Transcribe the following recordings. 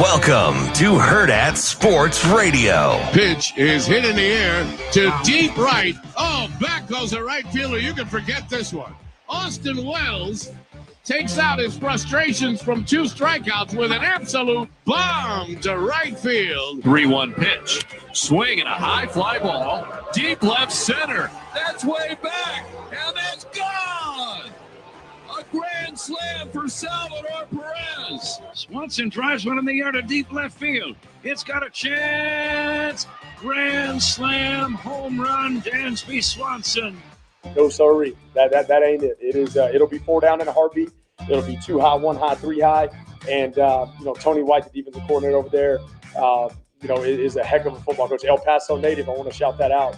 Welcome to Hurrdat Sports Radio. Pitch is hit in the air to deep right. Oh, back goes the right fielder. You can forget this one. Austin Wells takes out his frustrations from 2 strikeouts with an absolute bomb to right field. 3-1 pitch. Swing and a high fly ball. Deep left center. That's way back. And it's gone. A grand slam for Salvador Perez. Swanson drives one in the air to deep left field. It's got a chance. Grand slam, home run, Dansby Swanson. No, sorry. That ain't it. It is. It'll be 4 down in a heartbeat. It'll be 2 high, 1 high, 3 high. And Tony White, the defensive coordinator over there, is a heck of a football coach. El Paso native. I want to shout that out.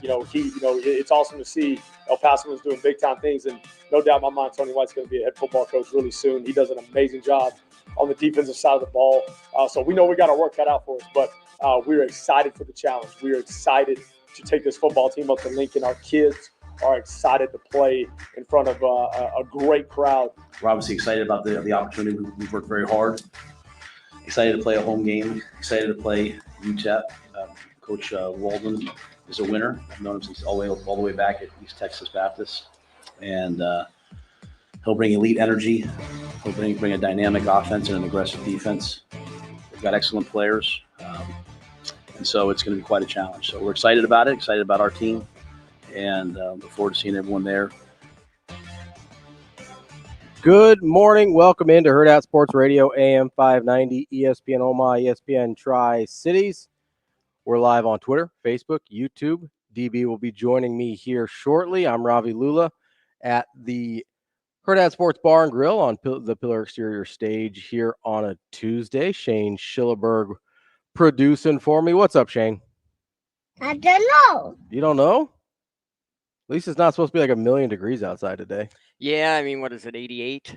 It's awesome to see El Paso is doing big time things, and no doubt in my mind, Tony White's going to be a head football coach really soon. He does an amazing job on the defensive side of the ball. So we know we got our work cut out for us, but we're excited for the challenge. We are excited to take this football team up to Lincoln. Our kids are excited to play in front of a great crowd. We're obviously excited about the opportunity. We've worked very hard. Excited to play a home game. Excited to play UTEP. Coach Walden is a winner. I've known him since all the way back at East Texas Baptist, and he'll bring elite energy. He'll bring a dynamic offense and an aggressive defense. They've got excellent players, and so it's going to be quite a challenge. So we're excited about it. Excited about our team. And look forward to seeing everyone there. Good morning. Welcome into Hurrdat Sports Radio, AM 590, ESPN Omaha, ESPN Tri-Cities. We're live on Twitter, Facebook, YouTube. DB will be joining me here shortly. I'm Ravi Lulla at the Hurrdat Sports Bar and Grill on the Pillar Exterior stage here on a Tuesday. Shane Schilleberg producing for me. What's up, Shane? I don't know. You don't know? At least it's not supposed to be like 1,000,000 degrees outside today. Yeah, I mean, what is it, 88?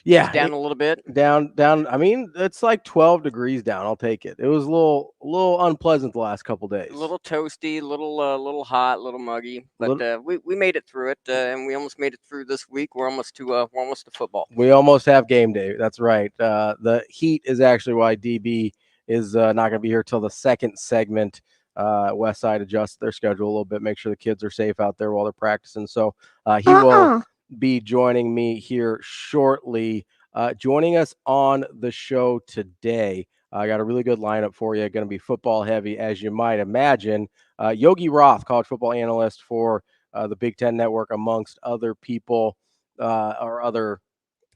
Yeah. It's down a little bit. Down. I mean, it's like 12 degrees down. I'll take it. It was a little unpleasant the last couple days. A little toasty, little hot, a little muggy. But we made it through it, and we almost made it through this week. We're almost to football. We almost have game day. That's right. The heat is actually why DB is not going to be here till the second segment. West Side adjusts their schedule a little bit, make sure the kids are safe out there while they're practicing. So he will be joining me here shortly. Joining us on the show today, I got a really good lineup for you. Going to be football heavy, as you might imagine. Yogi Roth, college football analyst for the Big Ten Network, amongst other people or other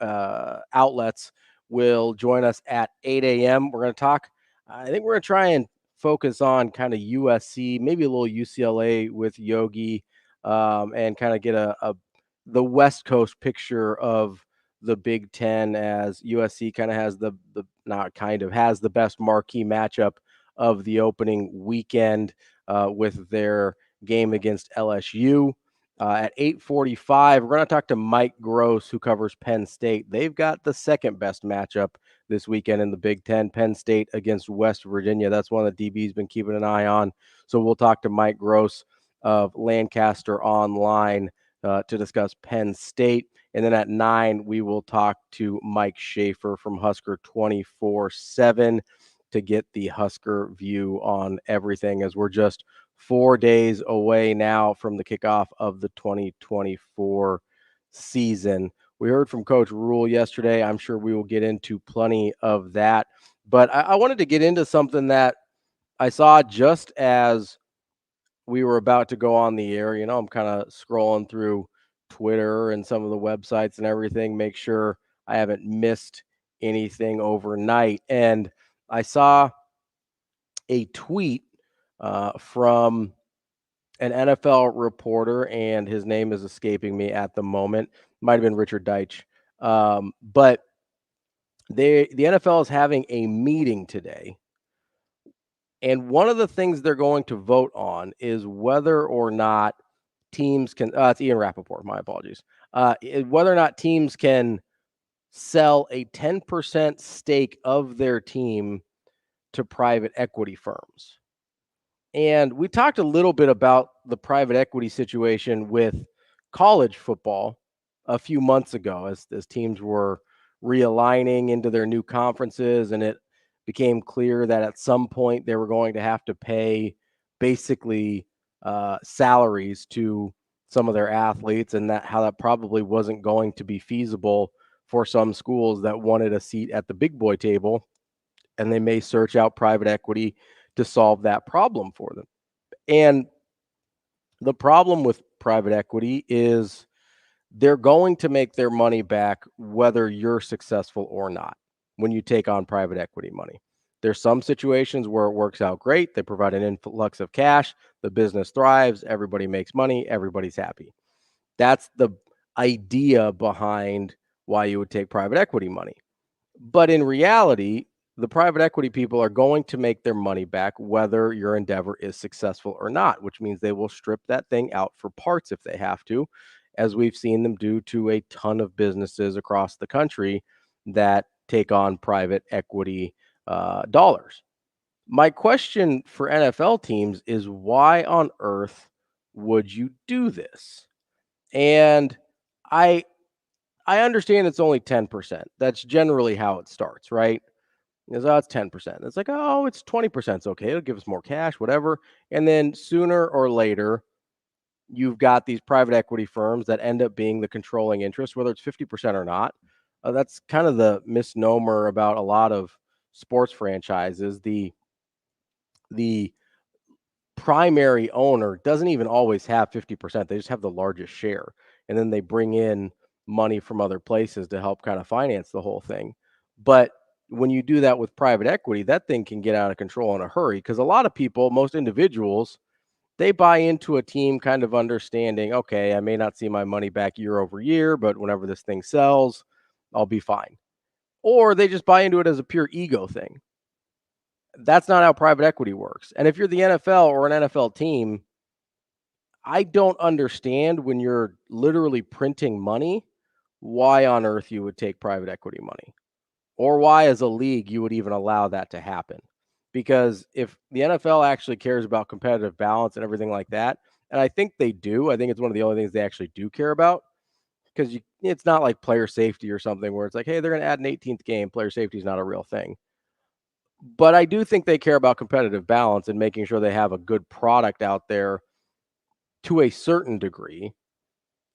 outlets, will join us at 8 a.m. We're going to talk. I think we're going to try and focus on kind of USC, maybe a little UCLA with Yogi, and kind of get the West Coast picture of the Big Ten, as USC kind of has has the best marquee matchup of the opening weekend with their game against LSU. At 8:45, we're going to talk to Mike Gross, who covers Penn State. They've got the second best matchup this weekend in the Big Ten, Penn State against West Virginia. That's one that DB's been keeping an eye on. So we'll talk to Mike Gross of Lancaster Online to discuss Penn State. And then at 9, we will talk to Mike Schaefer from Husker 24/7 to get the Husker view on everything, as we're just 4 days away now from the kickoff of the 2024 season. We heard from Coach Rule yesterday. I'm sure we will get into plenty of that. But I wanted to get into something that I saw just as we were about to go on the air. I'm kind of scrolling through Twitter and some of the websites and everything, make sure I haven't missed anything overnight. And I saw a tweet from an NFL reporter, and his name is escaping me at the moment. Might have been Richard Deitch. But the NFL is having a meeting today. And one of the things they're going to vote on is whether or not teams can, it's Ian Rappaport, my apologies, whether or not teams can sell a 10% stake of their team to private equity firms. And we talked a little bit about the private equity situation with college football a few months ago as teams were realigning into their new conferences, and it became clear that at some point they were going to have to pay basically salaries to some of their athletes, and that how that probably wasn't going to be feasible for some schools that wanted a seat at the big boy table, and they may search out private equity to solve that problem for them. And the problem with private equity is they're going to make their money back whether you're successful or not when you take on private equity money. There's some situations where it works out great. They provide an influx of cash. The business thrives. Everybody makes money. Everybody's happy. That's the idea behind why you would take private equity money. But in reality, the private equity people are going to make their money back whether your endeavor is successful or not, which means they will strip that thing out for parts if they have to, as we've seen them do to a ton of businesses across the country that take on private equity dollars. My question for NFL teams is, why on earth would you do this? And I understand it's only 10%. That's generally how it starts, right? Because it's 10%. It's like, oh, it's 20%. It's okay. It'll give us more cash, whatever. And then sooner or later, you've got these private equity firms that end up being the controlling interest, whether it's 50% or not. That's kind of the misnomer about a lot of sports franchises. The primary owner doesn't even always have 50%. They just have the largest share. And then they bring in money from other places to help kind of finance the whole thing. But when you do that with private equity, that thing can get out of control in a hurry, because a lot of people, most individuals, they buy into a team kind of understanding, okay, I may not see my money back year over year, but whenever this thing sells, I'll be fine. Or they just buy into it as a pure ego thing. That's not how private equity works. And if you're the NFL or an NFL team, I don't understand, when you're literally printing money, why on earth you would take private equity money, or why as a league you would even allow that to happen. Because if the NFL actually cares about competitive balance and everything like that, and I think they do, I think it's one of the only things they actually do care about, because it's not like player safety or something where it's like, hey, they're going to add an 18th game. Player safety is not a real thing. But I do think they care about competitive balance and making sure they have a good product out there to a certain degree.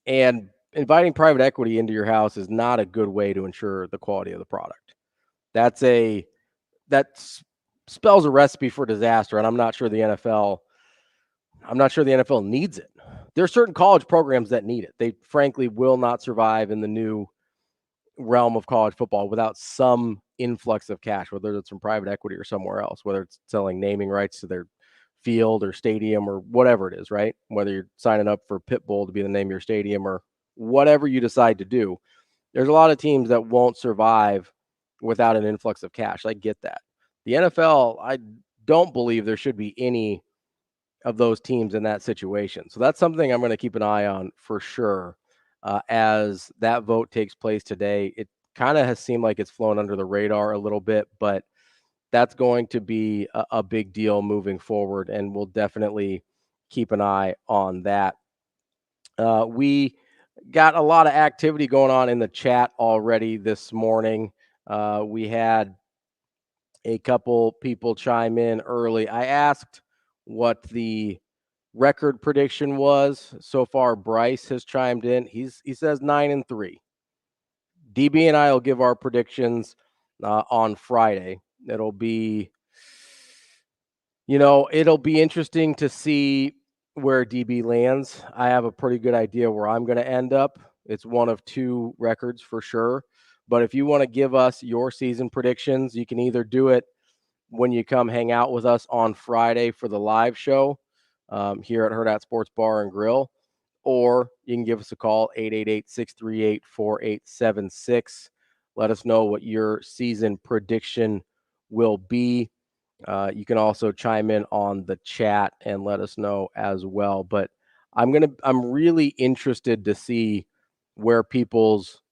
And inviting private equity into your house is not a good way to ensure the quality of the product. That spells a recipe for disaster, and I'm not sure the NFL needs it. There are certain college programs that need it. They frankly will not survive in the new realm of college football without some influx of cash, whether it's from private equity or somewhere else, whether it's selling naming rights to their field or stadium or whatever it is, right? Whether you're signing up for Pitbull to be the name of your stadium or whatever you decide to do. There's a lot of teams that won't survive without an influx of cash. I get that. The NFL, I don't believe there should be any of those teams in that situation. So that's something I'm going to keep an eye on for sure as that vote takes place today. It kind of has seemed like it's flown under the radar a little bit, but that's going to be a big deal moving forward, and we'll definitely keep an eye on that. We got a lot of activity going on in the chat already this morning. We had a couple people chime in early. I asked what the record prediction was. So far, Bryce has chimed in. He says 9-3. DB and I will give our predictions on Friday. It'll be interesting to see where DB lands. I have a pretty good idea where I'm going to end up. It's one of two records for sure. But if you want to give us your season predictions, you can either do it when you come hang out with us on Friday for the live show here at Hurrdat Sports Bar and Grill, or you can give us a call, 888-638-4876. Let us know what your season prediction will be. You can also chime in on the chat and let us know as well. But I'm really interested to see where people's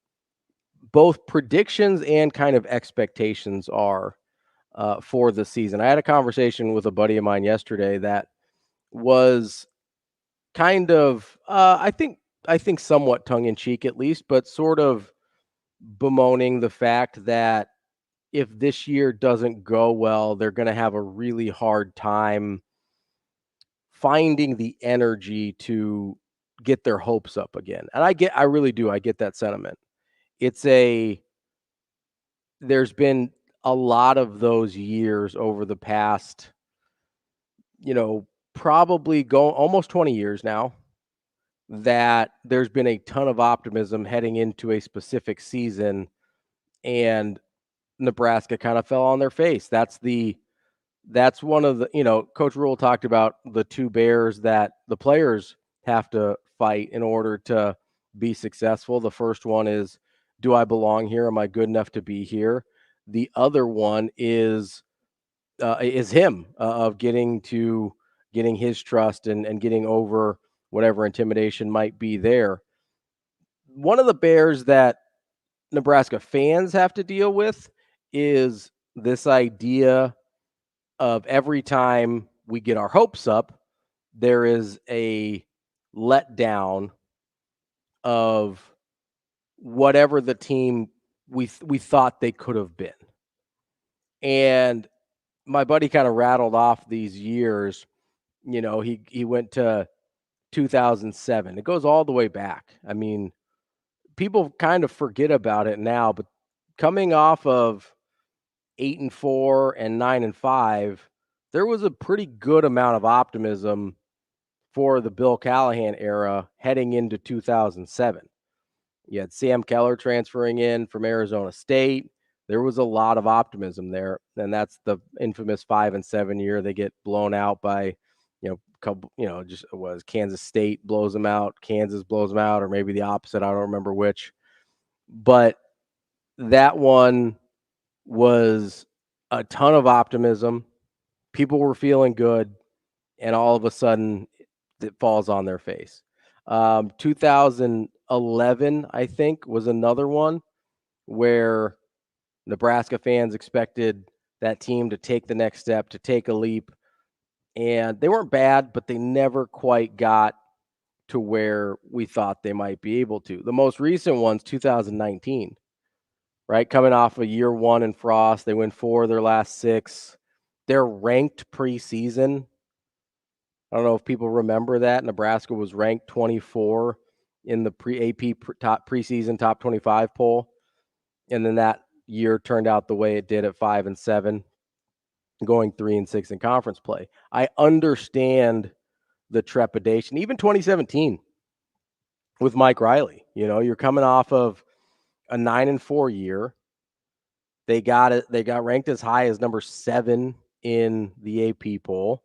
both predictions and kind of expectations are for the season. I had a conversation with a buddy of mine yesterday that was kind of, I think somewhat tongue in cheek at least, but sort of bemoaning the fact that if this year doesn't go well, they're going to have a really hard time finding the energy to get their hopes up again. And I really do. I get that sentiment. There's been a lot of those years over the past, probably almost 20 years now, that there's been a ton of optimism heading into a specific season, and Nebraska kind of fell on their face. That's one of the, Coach Rule talked about the two bears that the players have to fight in order to be successful. The first one is, do I belong here? Am I good enough to be here? The other one is him of getting his trust and getting over whatever intimidation might be there. One of the bears that Nebraska fans have to deal with is this idea of every time we get our hopes up, there is a letdown of whatever the team we thought they could have been. And my buddy kind of rattled off these years. He went to 2007. It goes all the way back. I mean, people kind of forget about it now, but coming off of 8-4 and 9-5, there was a pretty good amount of optimism for the Bill Callahan era heading into 2007. You had Sam Keller transferring in from Arizona State. There was a lot of optimism there, and that's the infamous 5-7 year. They get blown out by, Kansas State blows them out, Kansas blows them out, or maybe the opposite. I don't remember which, but that one was a ton of optimism. People were feeling good, and all of a sudden it falls on their face. 2011, I think, was another one where Nebraska fans expected that team to take the next step, to take a leap, and they weren't bad, but they never quite got to where we thought they might be able to. The most recent one's 2019, right? Coming off of year one in Frost, they win 4 of their last 6. They're ranked preseason. I don't know if people remember that. Nebraska was ranked 24 in the preseason top 25 poll. And then that year turned out the way it did at 5-7, going 3-6 in conference play. I understand the trepidation. Even 2017 with Mike Riley, you're coming off of a 9-4 year. They got ranked as high as number 7 in the AP poll.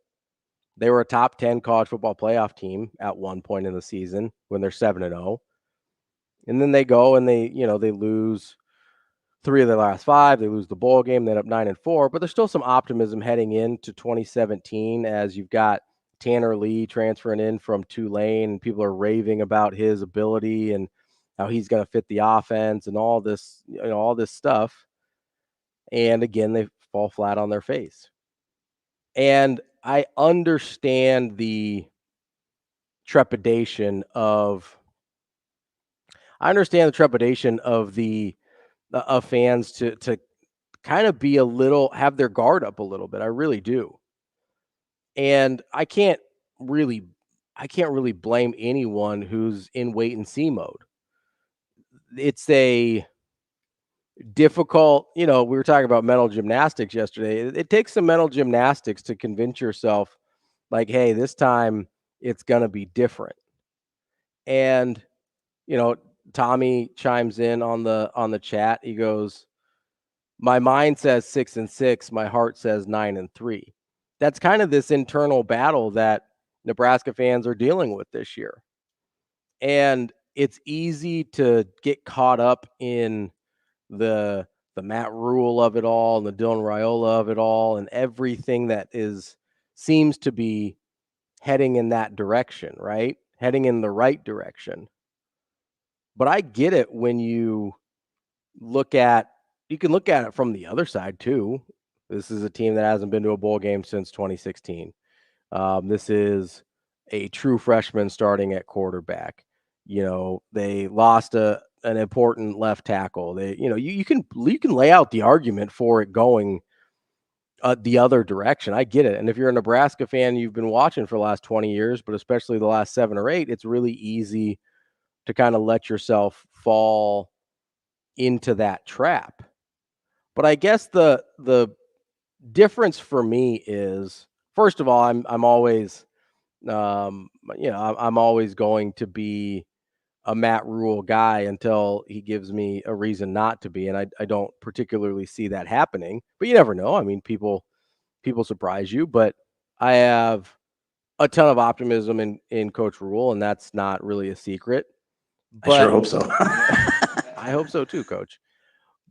They were a top 10 college football playoff team at one point in the season when they're 7-0. And then they go and they lose 3 of their last 5. They lose the bowl game. They end up 9-4. But there's still some optimism heading into 2017 as you've got Tanner Lee transferring in from Tulane, and people are raving about his ability and how he's going to fit the offense and all this stuff. And again, they fall flat on their face. And I understand the trepidation of fans to kind of be have their guard up a little bit. I really do. And I can't really blame anyone who's in wait and see mode. It's a difficult, we were talking about mental gymnastics yesterday. It takes some mental gymnastics to convince yourself like, hey, this time it's going to be different. And, Tommy chimes in on the chat. He goes, my mind says 6-6. My heart says 9-3. That's kind of this internal battle that Nebraska fans are dealing with this year. And it's easy to get caught up in the Matt Rule of it all and the Dylan Raiola of it all and everything that seems to be heading in that direction, right? Heading in the right direction. But I get it when you can look at it from the other side too. This is a team that hasn't been to a bowl game since 2016. This is a true freshman starting at quarterback. They lost a an important left tackle. You can lay out the argument for it going the other direction. I get it. And if you're a Nebraska fan, you've been watching for the last 20 years, but especially the last 7 or 8, it's really easy to kind of let yourself fall into that trap. But I guess the difference for me is, first of all, I'm always I'm always going to be a Matt Rule guy until he gives me a reason not to be, and I don't particularly see that happening. But you never know. I mean, people surprise you, but I have a ton of optimism in Coach Rule, and that's not really a secret. I sure hope so. I hope so too, Coach.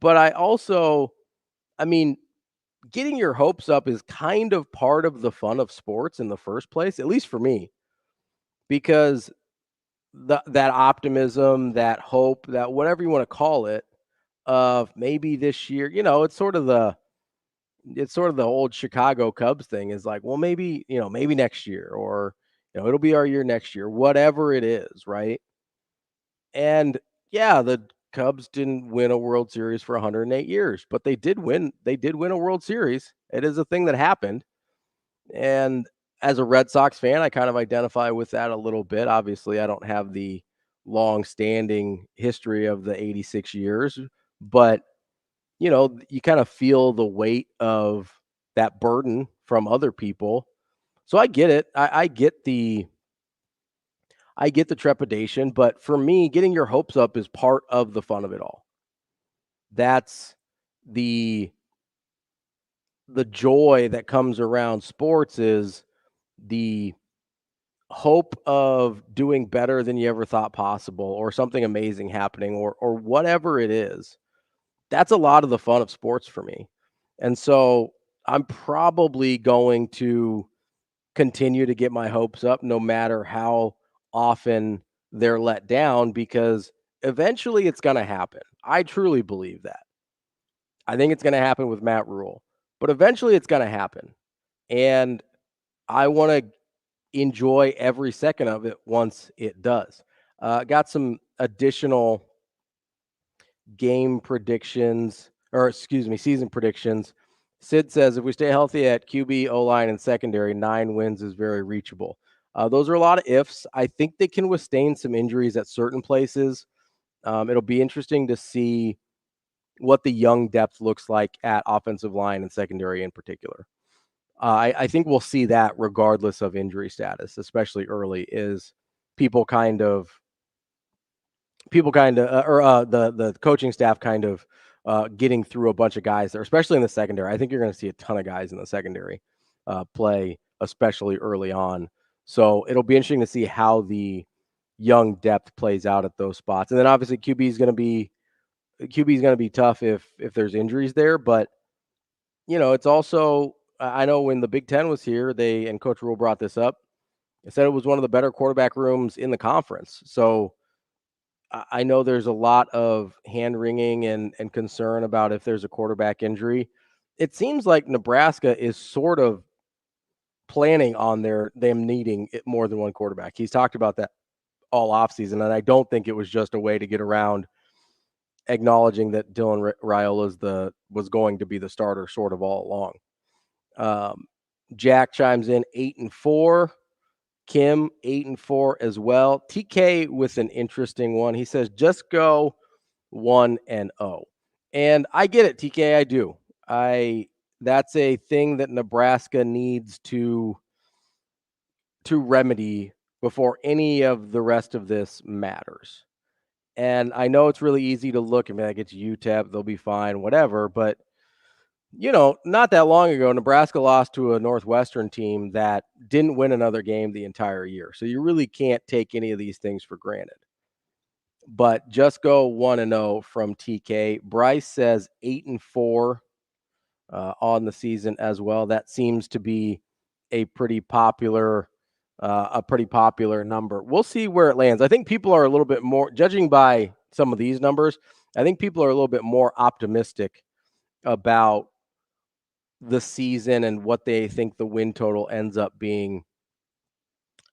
But I mean, getting your hopes up is kind of part of the fun of sports in the first place, at least for me, because that optimism, that hope, that whatever you want to call it, of maybe this year, it's sort of the old Chicago Cubs thing, is like, well, maybe next year, or it'll be our year next year, whatever it is, right? And yeah, the Cubs didn't win a World Series for 108 years, but they did win a World Series. It is a thing that happened. And as a Red Sox fan, I kind of identify with that a little bit. Obviously, I don't have the long-standing history of the 86 years, but you kind of feel the weight of that burden from other people. So I get it. I get the trepidation, but for me, getting your hopes up is part of the fun of it all. That's the joy that comes around sports, is the hope of doing better than you ever thought possible, or something amazing happening, or whatever it is. That's a lot of the fun of sports for me. And so I'm probably going to continue to get my hopes up no matter how often they're let down, because eventually it's going to happen. I truly believe that. I think it's going to happen with Matt Rule, but eventually it's going to happen. And I want to enjoy every second of it once it does. Got some additional season predictions. Sid says, if we stay healthy at QB, O-line, and secondary, 9 wins is very reachable. Those are a lot of ifs. I think they can withstand some injuries at certain places. It'll be interesting to see what the young depth looks like at offensive line and secondary in particular. I think we'll see that regardless of injury status, especially early, is the coaching staff kind of getting through a bunch of guys there, especially in the secondary. I think you're going to see a ton of guys in the secondary play, especially early on. So it'll be interesting to see how the young depth plays out at those spots. And then obviously QB is going to be tough if there's injuries there. But it's also, I know when the Big Ten was here, and Coach Rule brought this up, they said it was one of the better quarterback rooms in the conference. So I know there's a lot of hand-wringing and concern about if there's a quarterback injury. It seems like Nebraska is sort of planning on them needing more than one quarterback. He's talked about that all offseason, and I don't think it was just a way to get around acknowledging that Dylan Raiola was going to be the starter sort of all along. Jack chimes in 8-4. Kim 8-4 as well. TK with an interesting one. He says, just go 1-0. And I get it, TK. I do. That's a thing that Nebraska needs to remedy before any of the rest of this matters. And I know it's really easy to look and be like, it's UTEP, they'll be fine, whatever. But not that long ago, Nebraska lost to a Northwestern team that didn't win another game the entire year. So you really can't take any of these things for granted. But just go 1-0 from TK. Bryce says 8-4 on the season as well. That seems to be a pretty popular number. We'll see where it lands. I think people are a little bit more, judging by some of these numbers, I think people are a little bit more optimistic about the season and what they think the win total ends up being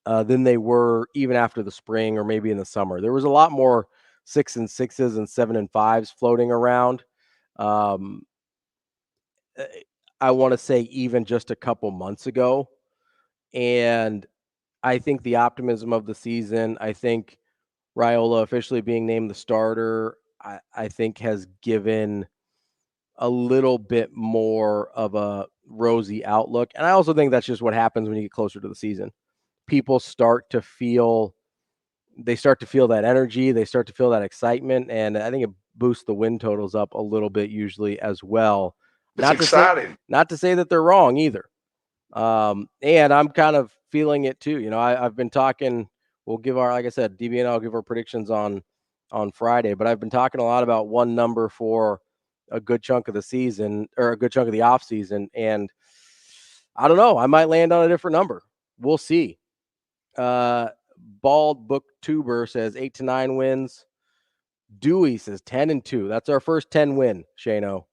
than they were even after the spring or maybe in the summer. There was a lot more 6 and 6s and 7 and 5s floating around. I want to say even just a couple months ago. And I think the optimism of the season, I think Raiola officially being named the starter, I think has given a little bit more of a rosy outlook. And I also think that's just what happens when you get closer to the season. People start to feel that energy. They start to feel that excitement. And I think it boosts the win totals up a little bit usually as well. It's exciting. Not to say that they're wrong either. And I'm kind of feeling it too. You know, I've been talking, we'll give our, like I said, DB and I'll give our predictions on Friday, but I've been talking a lot about one number for a good chunk of the season or a good chunk of the off season. And I don't know, I might land on a different number. We'll see. Bald Booktuber says 8 to 9 wins. Dewey says 10-2. That's our first 10 win, Shano.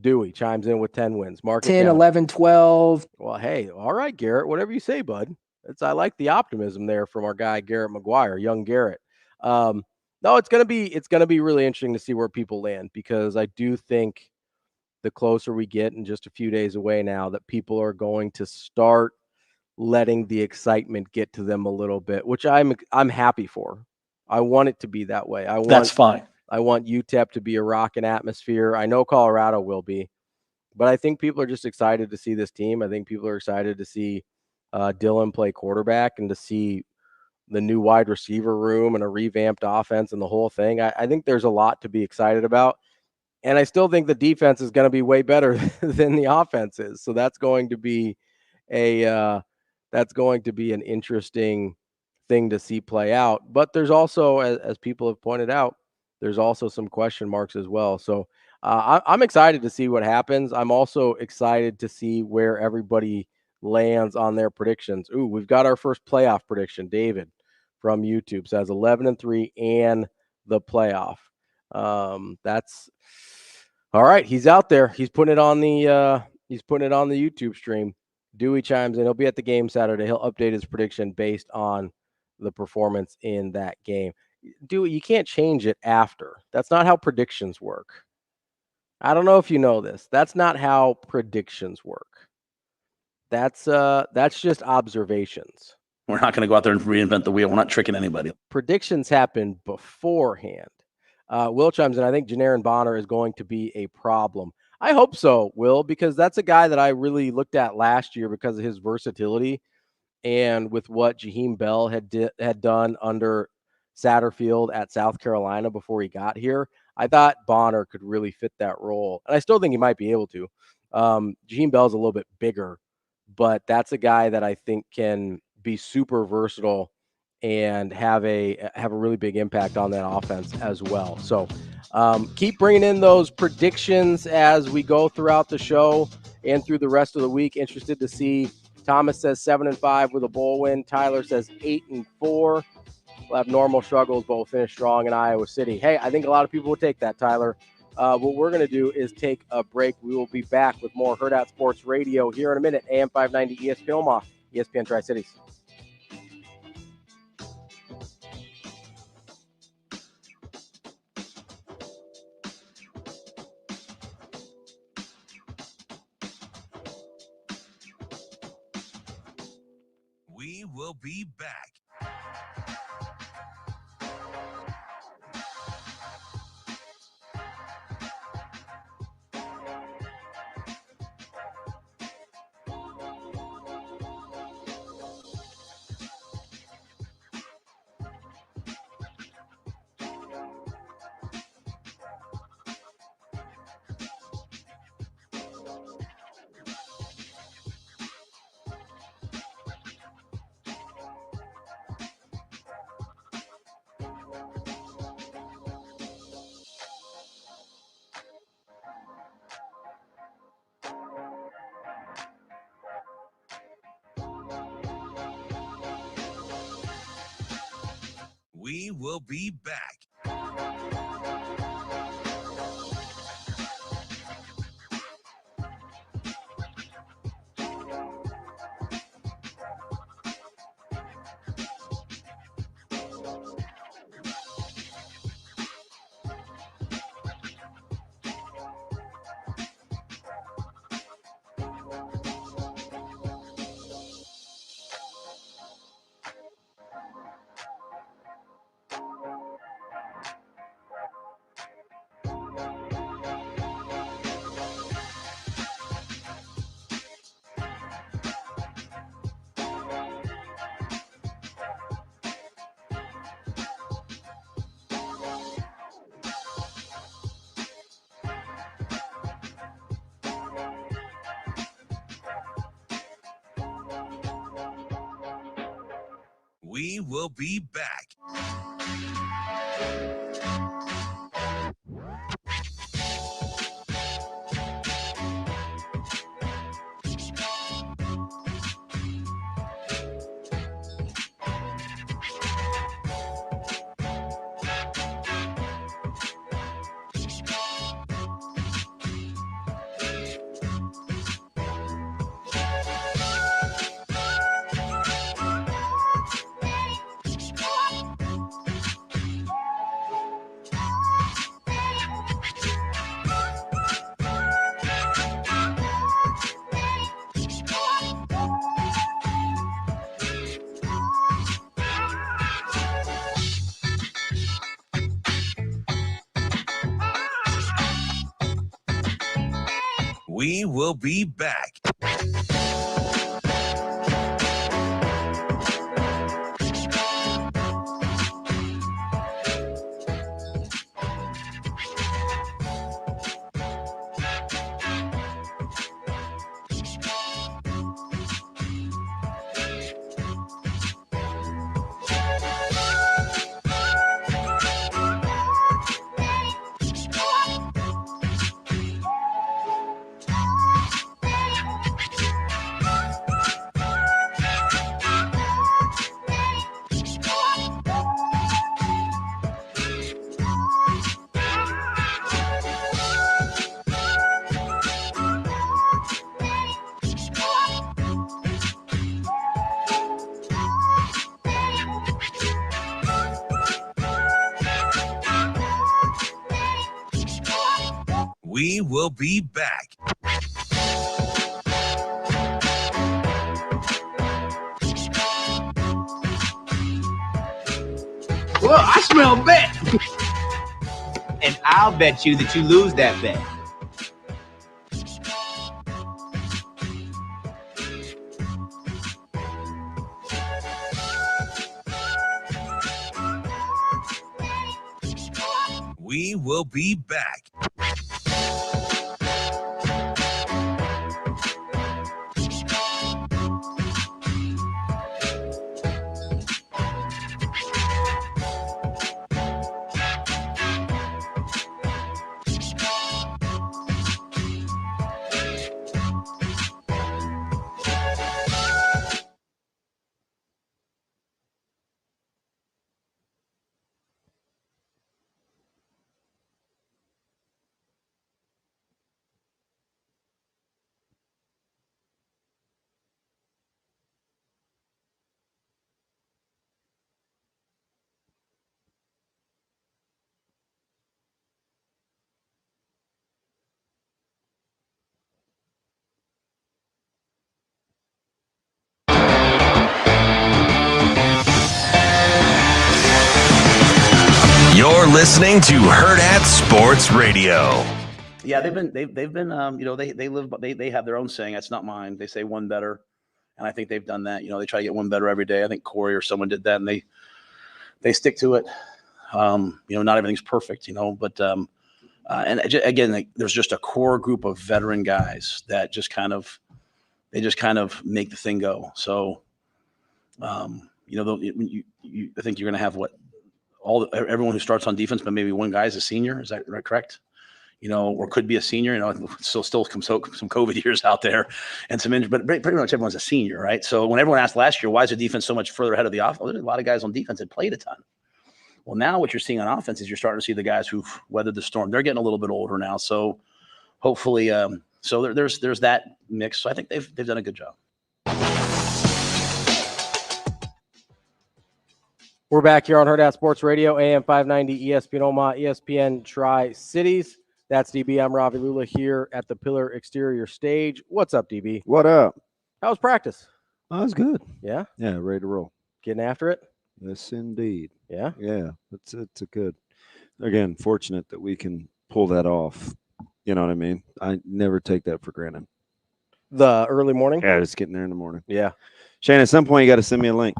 Dewey chimes in with 10 wins. Mark 10, 11, 12. Well, hey, all right, Garrett, whatever you say, bud. I like the optimism there from our guy, Garrett McGuire, young Garrett. No, it's going to be really interesting to see where people land, because I do think the closer we get, and just a few days away now, that people are going to start letting the excitement get to them a little bit, which I'm happy for. I want it to be that way. That's fine. I want UTEP to be a rocking atmosphere. I know Colorado will be, but I think people are just excited to see this team. I think people are excited to see Dylan play quarterback and to see the new wide receiver room and a revamped offense and the whole thing. I think there's a lot to be excited about. And I still think the defense is going to be way better than the offense is. So that's going to be an interesting thing to see play out. But there's also, as people have pointed out, there's also some question marks as well. So I'm excited to see what happens. I'm also excited to see where everybody lands on their predictions. Ooh, we've got our first playoff prediction. David from YouTube says 11-3 and the playoff. That's all right. He's out there. He's putting it on the YouTube stream. Dewey chimes in. He'll be at the game Saturday. He'll update his prediction based on the performance in that game. Dewey, you can't change it after. That's not how predictions work. I don't know if you know this. That's not how predictions work. That's just observations. We're not going to go out there and reinvent the wheel. We're not tricking anybody. Predictions happen beforehand. Will chimes in. I think Janarin Bonner is going to be a problem. I hope so, Will, because that's a guy that I really looked at last year because of his versatility and with what Jaheim Bell had done under Satterfield at South Carolina before he got here. I thought Bonner could really fit that role, and I still think he might be able to. Jaheim Bell's a little bit bigger, but that's a guy that I think can be super versatile and have a really big impact on that offense as well. So keep bringing in those predictions as we go throughout the show and through the rest of the week. Interested to see. Thomas says 7-5 with a bowl win. Tyler says 8-4. We'll have normal struggles, but we'll finish strong in Iowa City. Hey, I think a lot of people will take that, Tyler. What we're going to do is take a break. We will be back with more Hurrdat Sports Radio here in a minute. AM 590 ESPN Omaha, ESPN Tri-Cities. We will be back. We will be back. We will be back. We will be back. We will be back. Well, I smell bet. And I'll bet you that you lose that bet. We will be back. You're listening to Hurrdat Sports Radio. Yeah, they've been you know, they have their own saying. That's not mine. They say one better, and I think they've done that. You know, they try to get one better every day. I think Corey or someone did that, and they stick to it. You know, not everything's perfect, you know, but and again, like, there's just a core group of veteran guys that just kind of make the thing go. So, you know, I think you're going to have everyone who starts on defense, but maybe one guy is a senior. Is that correct? You know, or could be a senior. You know, still some COVID years out there and some injury, but pretty much everyone's a senior, right? So when everyone asked last year, why is the defense so much further ahead of the offense? Well, there's a lot of guys on defense that played a ton. Well, now what you're seeing on offense is you're starting to see the guys who've weathered the storm. They're getting a little bit older now, so hopefully, so there's that mix. So I think they've done a good job. We're back here on Hurrdat Sports Radio, AM 590, ESPN Omaha, ESPN Tri-Cities. That's DB. I'm Ravi Lulla here at the Pillar Exterior Stage. What's up, DB? What up? How was practice? Oh, it's good. Yeah? Yeah, ready to roll. Getting after it? Yes, indeed. Yeah? Yeah, it's a good. Again, fortunate that we can pull that off. You know what I mean? I never take that for granted. The early morning? Yeah, just getting there in the morning. Yeah. Shane, at some point, you got to send me a link.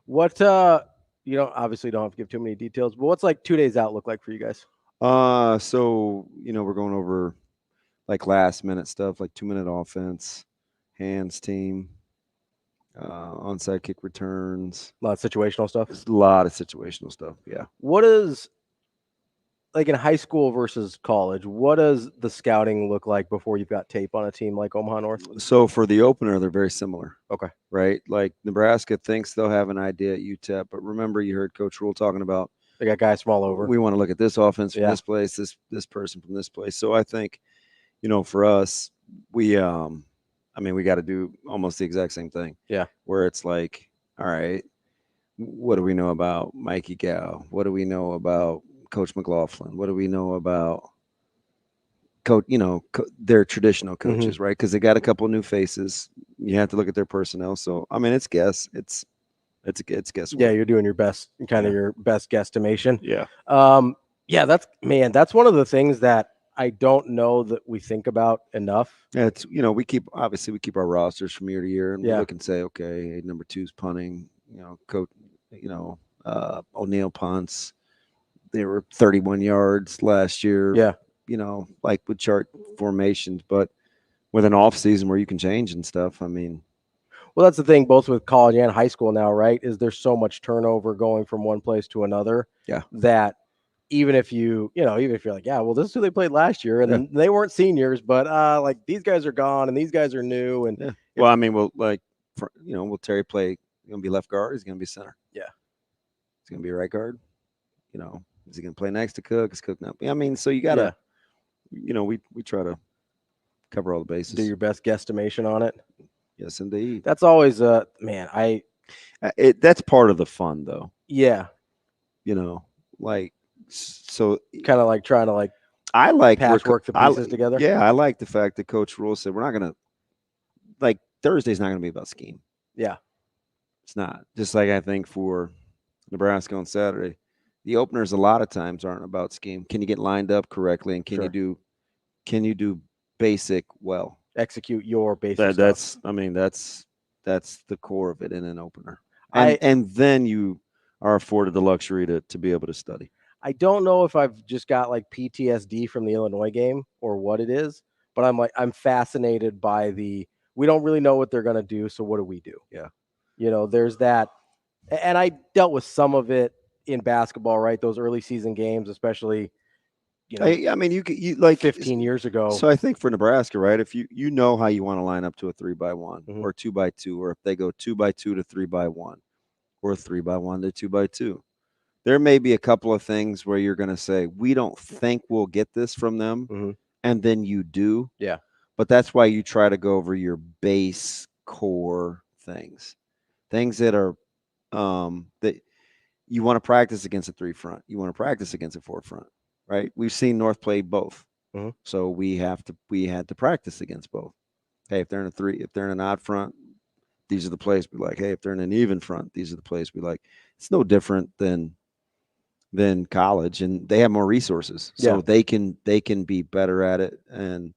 What, you don't obviously don't have to give too many details, but what's like 2 days out look like for you guys? So, you know, we're going over like last minute stuff, like 2-minute offense, hands team, onside kick returns. A lot of situational stuff. There's a lot of situational stuff. Yeah. What is, like, in high school versus college, what does the scouting look like before you've got tape on a team like Omaha North? So for the opener, they're very similar. Okay. Right? Like Nebraska thinks they'll have an idea at UTEP, but remember you heard Coach Rule talking about they got guys from all over. We want to look at this offense from this place, this person from this place. So I think, for us, we got to do almost the exact same thing. Yeah. Where it's like, all right, what do we know about Mikey Gow? What do we know about Coach McLaughlin? What do we know about coach? Their traditional coaches, right? Because they got a couple of new faces. You have to look at their personnel. So it's guess. It's guesswork. Yeah, you're doing your best, your best guesstimation. Yeah. That's one of the things that I don't know that we think about enough. Yeah, it's we keep our rosters from year to year, and we look and say, okay, number 2's punting. Coach, O'Neill punts. They were 31 yards last year. Yeah. Like with chart formations, but with an off season where you can change and stuff. Well, that's the thing, both with college and high school now, right? Is there's so much turnover going from one place to another. Yeah. That even if you're like, yeah, well, this is who they played last year, and then they weren't seniors, but like these guys are gone and these guys are new, and will Terry play? He's gonna be left guard. He's gonna be center. Yeah. He's gonna be a right guard. Is he gonna play next to Cook? Is Cook not? So you gotta, we try to cover all the bases. Do your best guesstimation on it. Yes, indeed. That's always that's part of the fun, though. Yeah. So kind of like trying to I like patchwork the pieces together. Yeah, I like the fact that Coach Rule said we're not gonna Thursday's not gonna be about scheme. Yeah. It's not. Just like I think for Nebraska on Saturday, the openers a lot of times aren't about scheme. Can you get lined up correctly, and can you do basic well? Execute your basic stuff. That's the core of it in an opener. And then you are afforded the luxury to be able to study. I don't know if I've just got PTSD from the Illinois game or what it is, but I'm fascinated by we don't really know what they're going to do. So what do we do? Yeah. There's that. And I dealt with some of it in basketball, right? Those early season games, especially, you 15 years ago. So I think for Nebraska, right, if you know how you want to line up to a 3x1 or 2x2, or if they go 2x2 to 3x1 or 3x1 to 2x2, there may be a couple of things where you're going to say, we don't think we'll get this from them. And then you do. Yeah. But that's why you try to go over your base core things that are that you want to practice against a 3 front. You want to practice against a 4 front, right? We've seen North play both. So we had to practice against both. Hey, if they're in a 3, if they're in an odd front, these are the plays we like. Hey, if they're in an even front, these are the plays we like. It's no different than college, and they have more resources. So they can be better at it and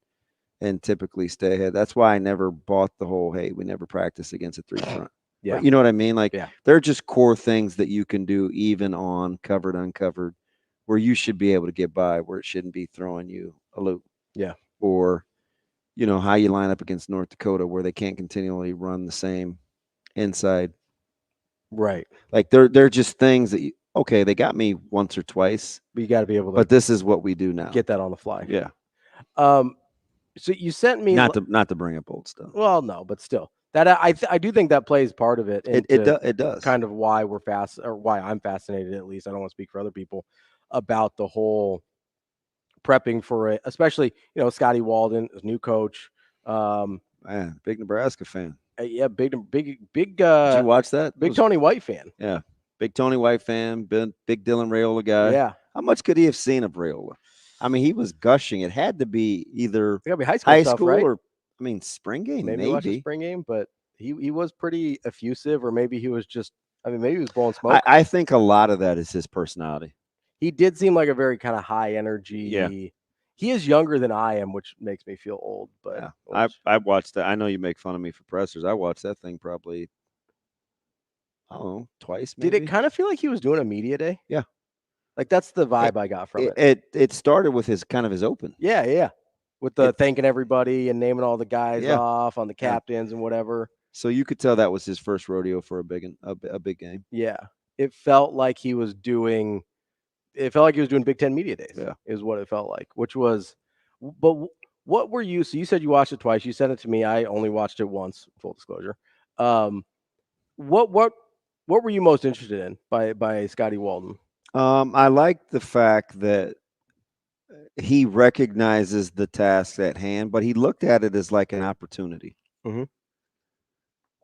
typically stay ahead. That's why I never bought the whole, hey, we never practice against a 3 front. Yeah. You know what I mean? They're just core things that you can do even on covered, uncovered, where you should be able to get by, where it shouldn't be throwing you a loop. Yeah. Or, how you line up against North Dakota, where they can't continually run the same inside. Right. They're just things that they got me once or twice. But you got to be able to. But this is what we do now. Get that on the fly. Yeah. So you sent me not to bring up old stuff. Well, no, but still, that I do think that plays part of it. It does. Kind of why why I'm fascinated, at least. I don't want to speak for other people about the whole prepping for it, especially Scotty Walden, his new coach. Man, big Nebraska fan. Yeah, big. Did you watch that? Big Tony White fan. Yeah, big Tony White fan. Big Dylan Raiola guy. Yeah. How much could he have seen of Raiola? I mean, he was gushing. It had to be either high school stuff, or spring game. Maybe. Watch the spring game, but he was pretty effusive, or maybe he was just. Maybe he was blowing smoke. I think a lot of that is his personality. He did seem like a very kind of high energy. Yeah. He is younger than I am, which makes me feel old. But yeah. I watched that. I know you make fun of me for pressers. I watched that thing probably, I don't know, twice. Maybe. Did it kind of feel like he was doing a media day? Yeah. That's the vibe I got from it. It started with his open. Yeah. With the thanking everybody and naming all the guys off on the captains and whatever. So you could tell that was his first rodeo for a big game. Yeah. It felt like he was doing Big Ten Media Days, is what it felt like, which was, but what were you, so you said you watched it twice. You sent it to me. I only watched it once, full disclosure. What were you most interested in by Scotty Walden? I like the fact that he recognizes the task at hand, but he looked at it as like an opportunity. Mm-hmm.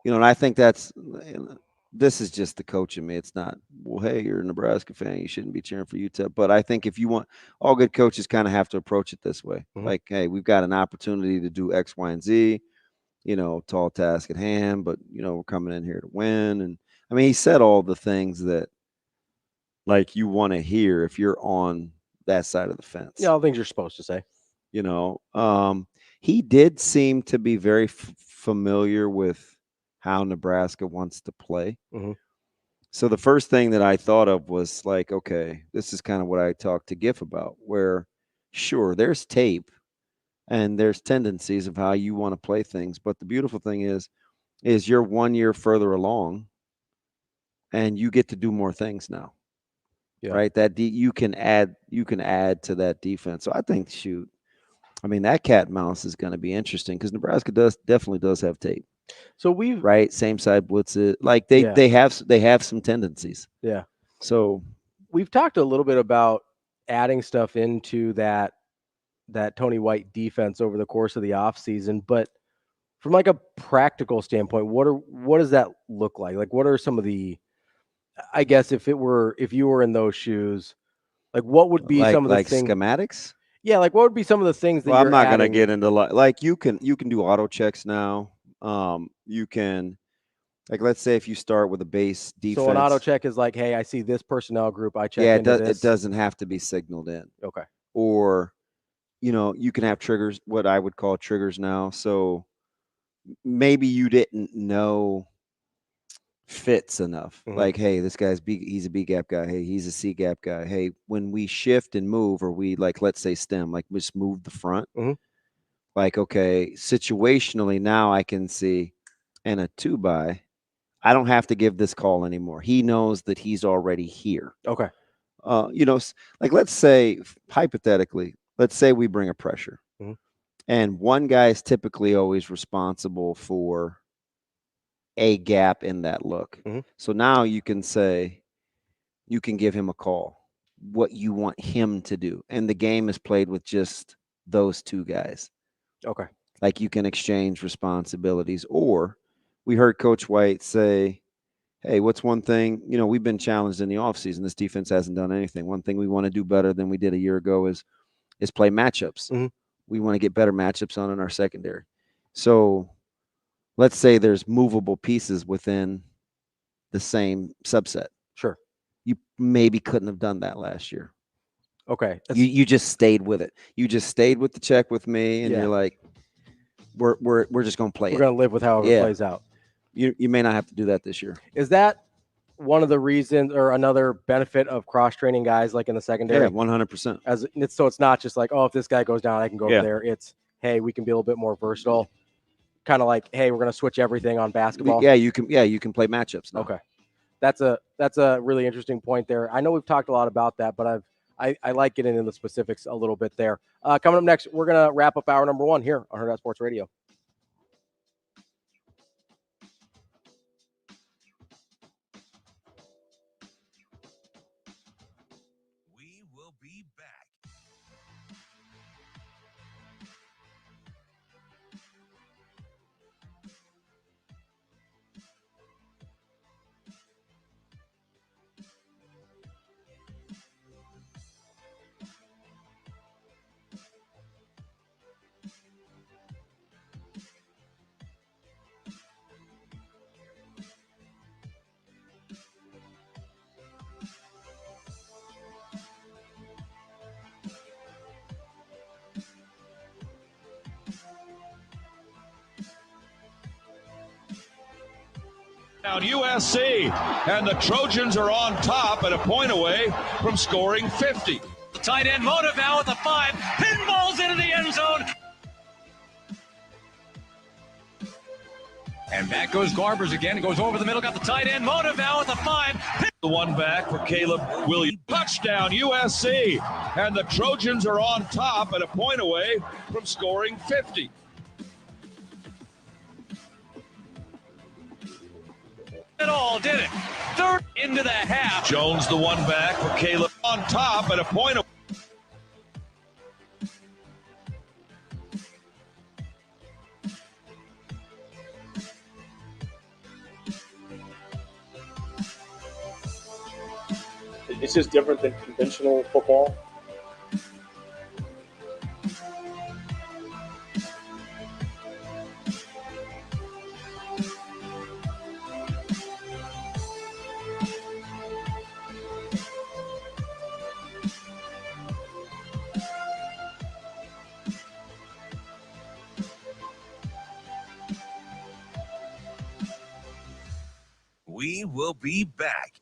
And I think this is just the coach in me. It's not, well, hey, you're a Nebraska fan, you shouldn't be cheering for UTEP. But I think if you want, all good coaches kind of have to approach it this way. Mm-hmm. Like, hey, we've got an opportunity to do X, Y, and Z, tall task at hand, but, we're coming in here to win. And I mean, he said all the things that like you want to hear if you're on that side of the fence. Yeah, all things you're supposed to say. He did seem to be very familiar with how Nebraska wants to play. Mm-hmm. So the first thing that I thought of was like, okay, this is kind of what I talked to Giff about, where sure, there's tape and there's tendencies of how you want to play things. But the beautiful thing is you're 1 year further along and you get to do more things now. Yeah. Right. That you can add to that defense. So I think, that cat and mouse is going to be interesting because Nebraska definitely does have tape. So same side blitzes, like they have some tendencies. Yeah. So we've talked a little bit about adding stuff into that Tony White defense over the course of the offseason, but from like a practical standpoint, what does that look like? Like, what are some of the, I guess if you were in those shoes, like what would be some of the things, schematics? Yeah, like what would be some of the things that I'm not going to get into like you can do auto checks now. You can, like, let's say if you start with a base defense. So an auto check is like, hey, I see this personnel group. I check. Yeah, it doesn't have to be signaled in. Okay. Or, you can have triggers, what I would call triggers now. So maybe you didn't know fits enough. Mm-hmm. Like, hey, this guy's he's a B gap guy. Hey, he's a C gap guy. Hey, when we shift and move, or we like, let's say stem, like just move the front. Mm-hmm. Like, okay, situationally now I can see, and a 2-by, I don't have to give this call anymore. He knows that he's already here. Okay. Like let's say hypothetically, let's say we bring a pressure, mm-hmm. and one guy is typically always responsible for a gap in that look. Mm-hmm. So now you can give him a call, what you want him to do. And the game is played with just those two guys. Okay. Like you can exchange responsibilities. Or we heard Coach White say, hey, what's one thing, we've been challenged in the offseason. This defense hasn't done anything. One thing we want to do better than we did a year ago is play matchups. Mm-hmm. We want to get better matchups on in our secondary. So let's say there's movable pieces within the same subset. Sure. You maybe couldn't have done that last year. Okay. You just stayed with it. You just stayed with the check with me, and you're like, we're just going to play. We're going to live with however it plays out. You may not have to do that this year. Is that one of the reasons or another benefit of cross-training guys like in the secondary? Yeah, 100%. So it's not just like, oh, if this guy goes down, I can go over there. It's, hey, we can be a little bit more versatile. Kind of like, hey, we're going to switch everything on basketball. Yeah, you can play matchups now. Okay. That's a really interesting point there. I know we've talked a lot about that, but I like getting into the specifics a little bit there. Coming up next, we're going to wrap up hour number 1 here on Hurrdat Sports Radio. We will be back. Down USC, and the Trojans are on top at a point away from scoring 50. Tight end Motive now with the 5, pinballs into the end zone. And back goes Garbers again. It goes over the middle. Got the tight end. Motive now with the 5. The one back for Caleb Williams. Touchdown, USC. And the Trojans are on top at a point away from scoring 50. It all did it. Third into the half. Jones, the one back for Caleb, on top at a point away. It's just different than conventional football. We will be back.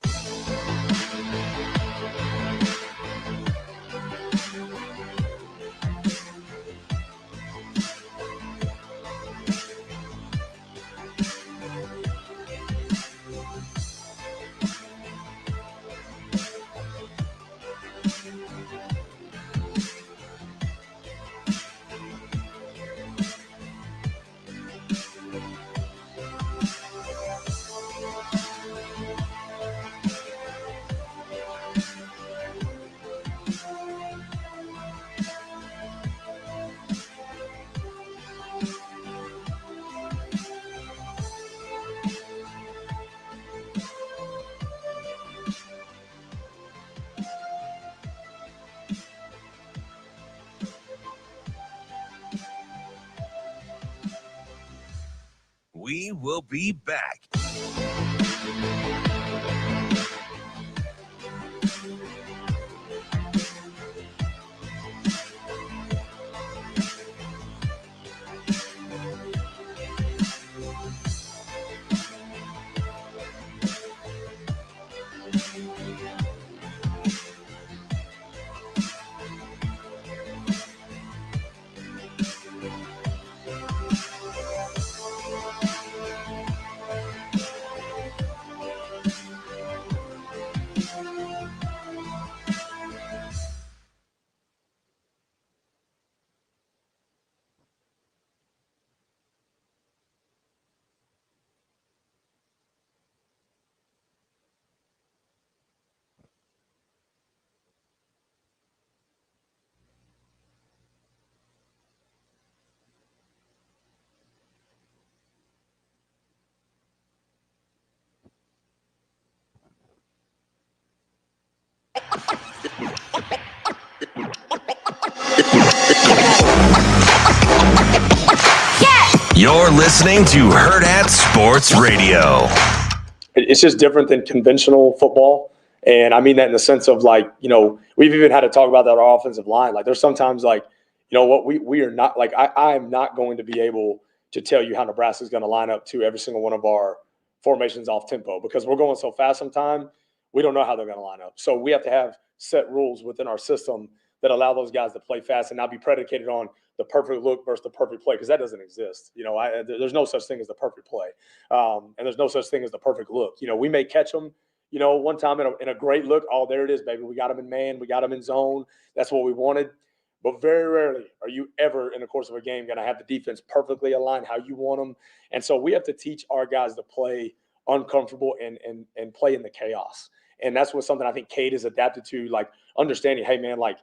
We will be back. You're listening to Hurrdat Sports Radio. It's just different than conventional football. And I mean that in the sense of, like, you know, we've even had to talk about that our offensive line. Like, there's sometimes, like, you know what, we are not, like, I am not going to be able to tell you how Nebraska is going to line up to every single one of our formations off tempo, because we're going so fast sometimes, we don't know how they're going to line up. So we have to have set rules within our system that allow those guys to play fast and not be predicated on the perfect look versus the perfect play, because that doesn't exist. You know, there's no such thing as the perfect play, and there's no such thing as the perfect look. You know, we may catch them, you know, one time in a great look. Oh, there it is, baby. We got them in man. We got them in zone. That's what we wanted. But very rarely are you ever in the course of a game going to have the defense perfectly aligned how you want them. And so we have to teach our guys to play uncomfortable and play in the chaos. And that's what something I think Cade has adapted to, like understanding, hey, man, like,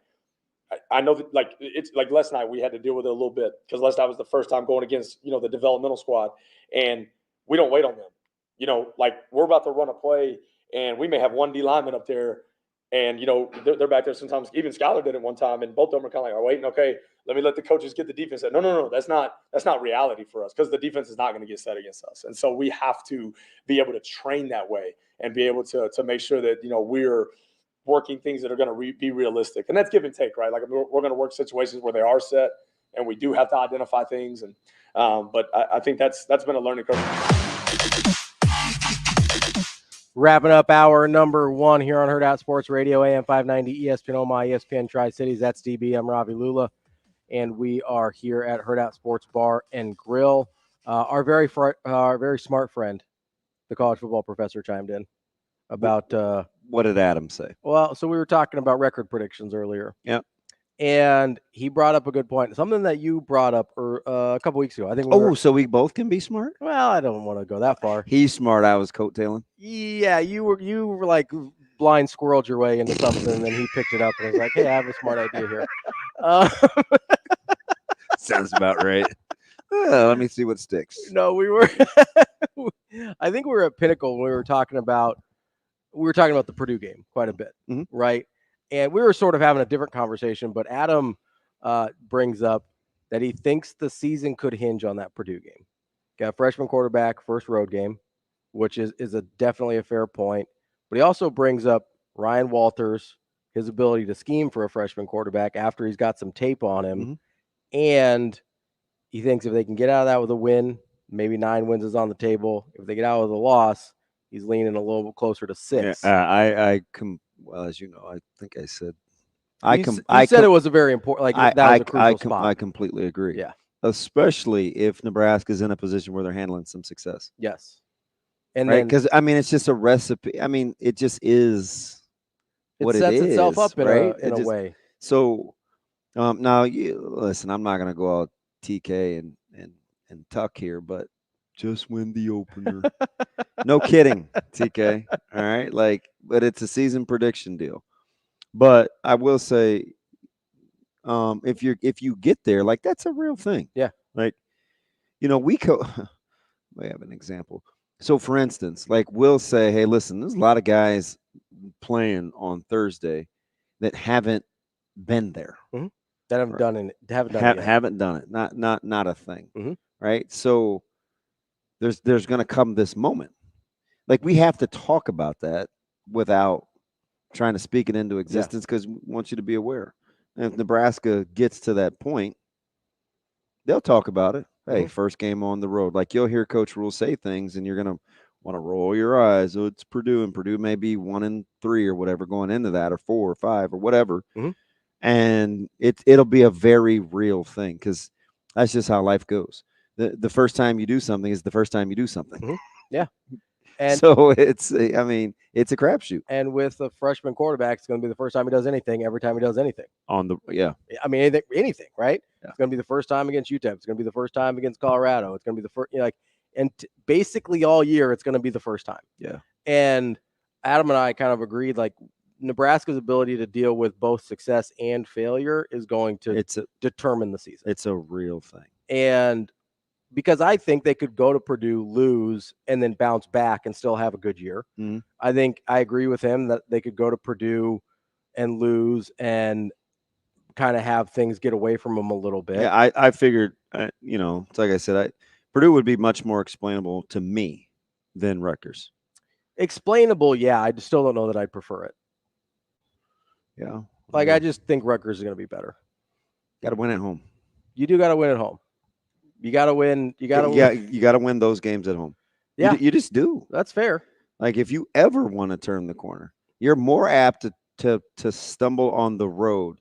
I know that, like, it's like last night we had to deal with it a little bit because last night was the first time going against, you know, the developmental squad, and we don't wait on them. You know, like, we're about to run a play and we may have one D lineman up there, and, you know, they're back there sometimes. Even Skylar did it one time, and both of them are kind of like, oh, waiting, okay, let me let the coaches get the defense set. No, that's not reality for us, because the defense is not going to get set against us. And so we have to be able to train that way and be able to make sure that, you know, we're working things that are going to be realistic. And that's give and take, right? Like, we're going to work situations where they are set, and we do have to identify things. And but I think that's been a learning curve. Wrapping up hour number 1 here on Hurrdat Sports Radio, AM 590, ESPN Omaha, ESPN Tri-Cities. That's DB. I'm Ravi Lulla, and we are here at Hurrdat Sports Bar and Grill. Our very smart friend, the college football professor, chimed in about what did Adam say? Well, so we were talking about record predictions earlier. Yep. And he brought up a good point, something that you brought up a couple weeks ago. I think. So we both can be smart? Well, I don't want to go that far. He's smart. I was coattailing. Yeah, you were like blind squirreled your way into something, and then he picked it up and was like, "Hey, I have a smart idea here." Sounds about right. Let me see what sticks. No, we were. I think we were at Pinnacle when we were talking about the Purdue game quite a bit, right? And we were sort of having a different conversation, but Adam brings up that he thinks the season could hinge on that Purdue game. Got a freshman quarterback, first road game, which is definitely a fair point. But he also brings up Ryan Walters, his ability to scheme for a freshman quarterback after he's got some tape on him. And he thinks if they can get out of that with a win, maybe 9 wins is on the table. If they get out with a loss, he's leaning a little bit closer to 6. Yeah, well, as you know, I think I said I said it was a very important, that was a crucial spot. I completely agree. Yeah. Especially if Nebraska's in a position where they're handling some success. Yes. And right? Because it's just a recipe. It just is what it is. It sets itself up in a way. So now listen, I'm not gonna go out TK and tuck here, but just win the opener. No kidding, TK. All right. But it's a season prediction deal. But I will say, if you get there, that's a real thing. Yeah. We have an example. So for instance, we'll say, hey, listen, there's a lot of guys playing on Thursday that haven't been there. Mm-hmm. That haven't done it. Haven't done it. Not a thing. Right. So there's going to come this moment. We have to talk about that without trying to speak it into existence because we want you to be aware. And if Nebraska gets to that point, they'll talk about it. Hey, first game on the road. You'll hear Coach Rule say things and you're going to want to roll your eyes. Oh, it's Purdue, and Purdue may be 1-3 or whatever going into that, or 4 or 5 or whatever. And it'll be a very real thing because that's just how life goes. The first time you do something is the first time you do something. Yeah. And so it's a crapshoot. And with a freshman quarterback, it's going to be the first time he does anything every time he does anything. Anything, right? Yeah. It's going to be the first time against UTEP. It's going to be the first time against Colorado. It's going to be the first, basically all year, it's going to be the first time. Yeah. And Adam and I kind of agreed, Nebraska's ability to deal with both success and failure is going to determine the season. It's a real thing. And because I think they could go to Purdue, lose, and then bounce back and still have a good year. I think I agree with him that they could go to Purdue and lose and kind of have things get away from them a little bit. Yeah, I figured, it's like I said, Purdue would be much more explainable to me than Rutgers. Explainable, yeah. I just still don't know that I'd prefer it. Yeah. I just think Rutgers is going to be better. Got to win at home. You do got to win at home. You got to win. You got to win those games at home. Yeah. You just do. That's fair. If you ever want to turn the corner, you're more apt to stumble on the road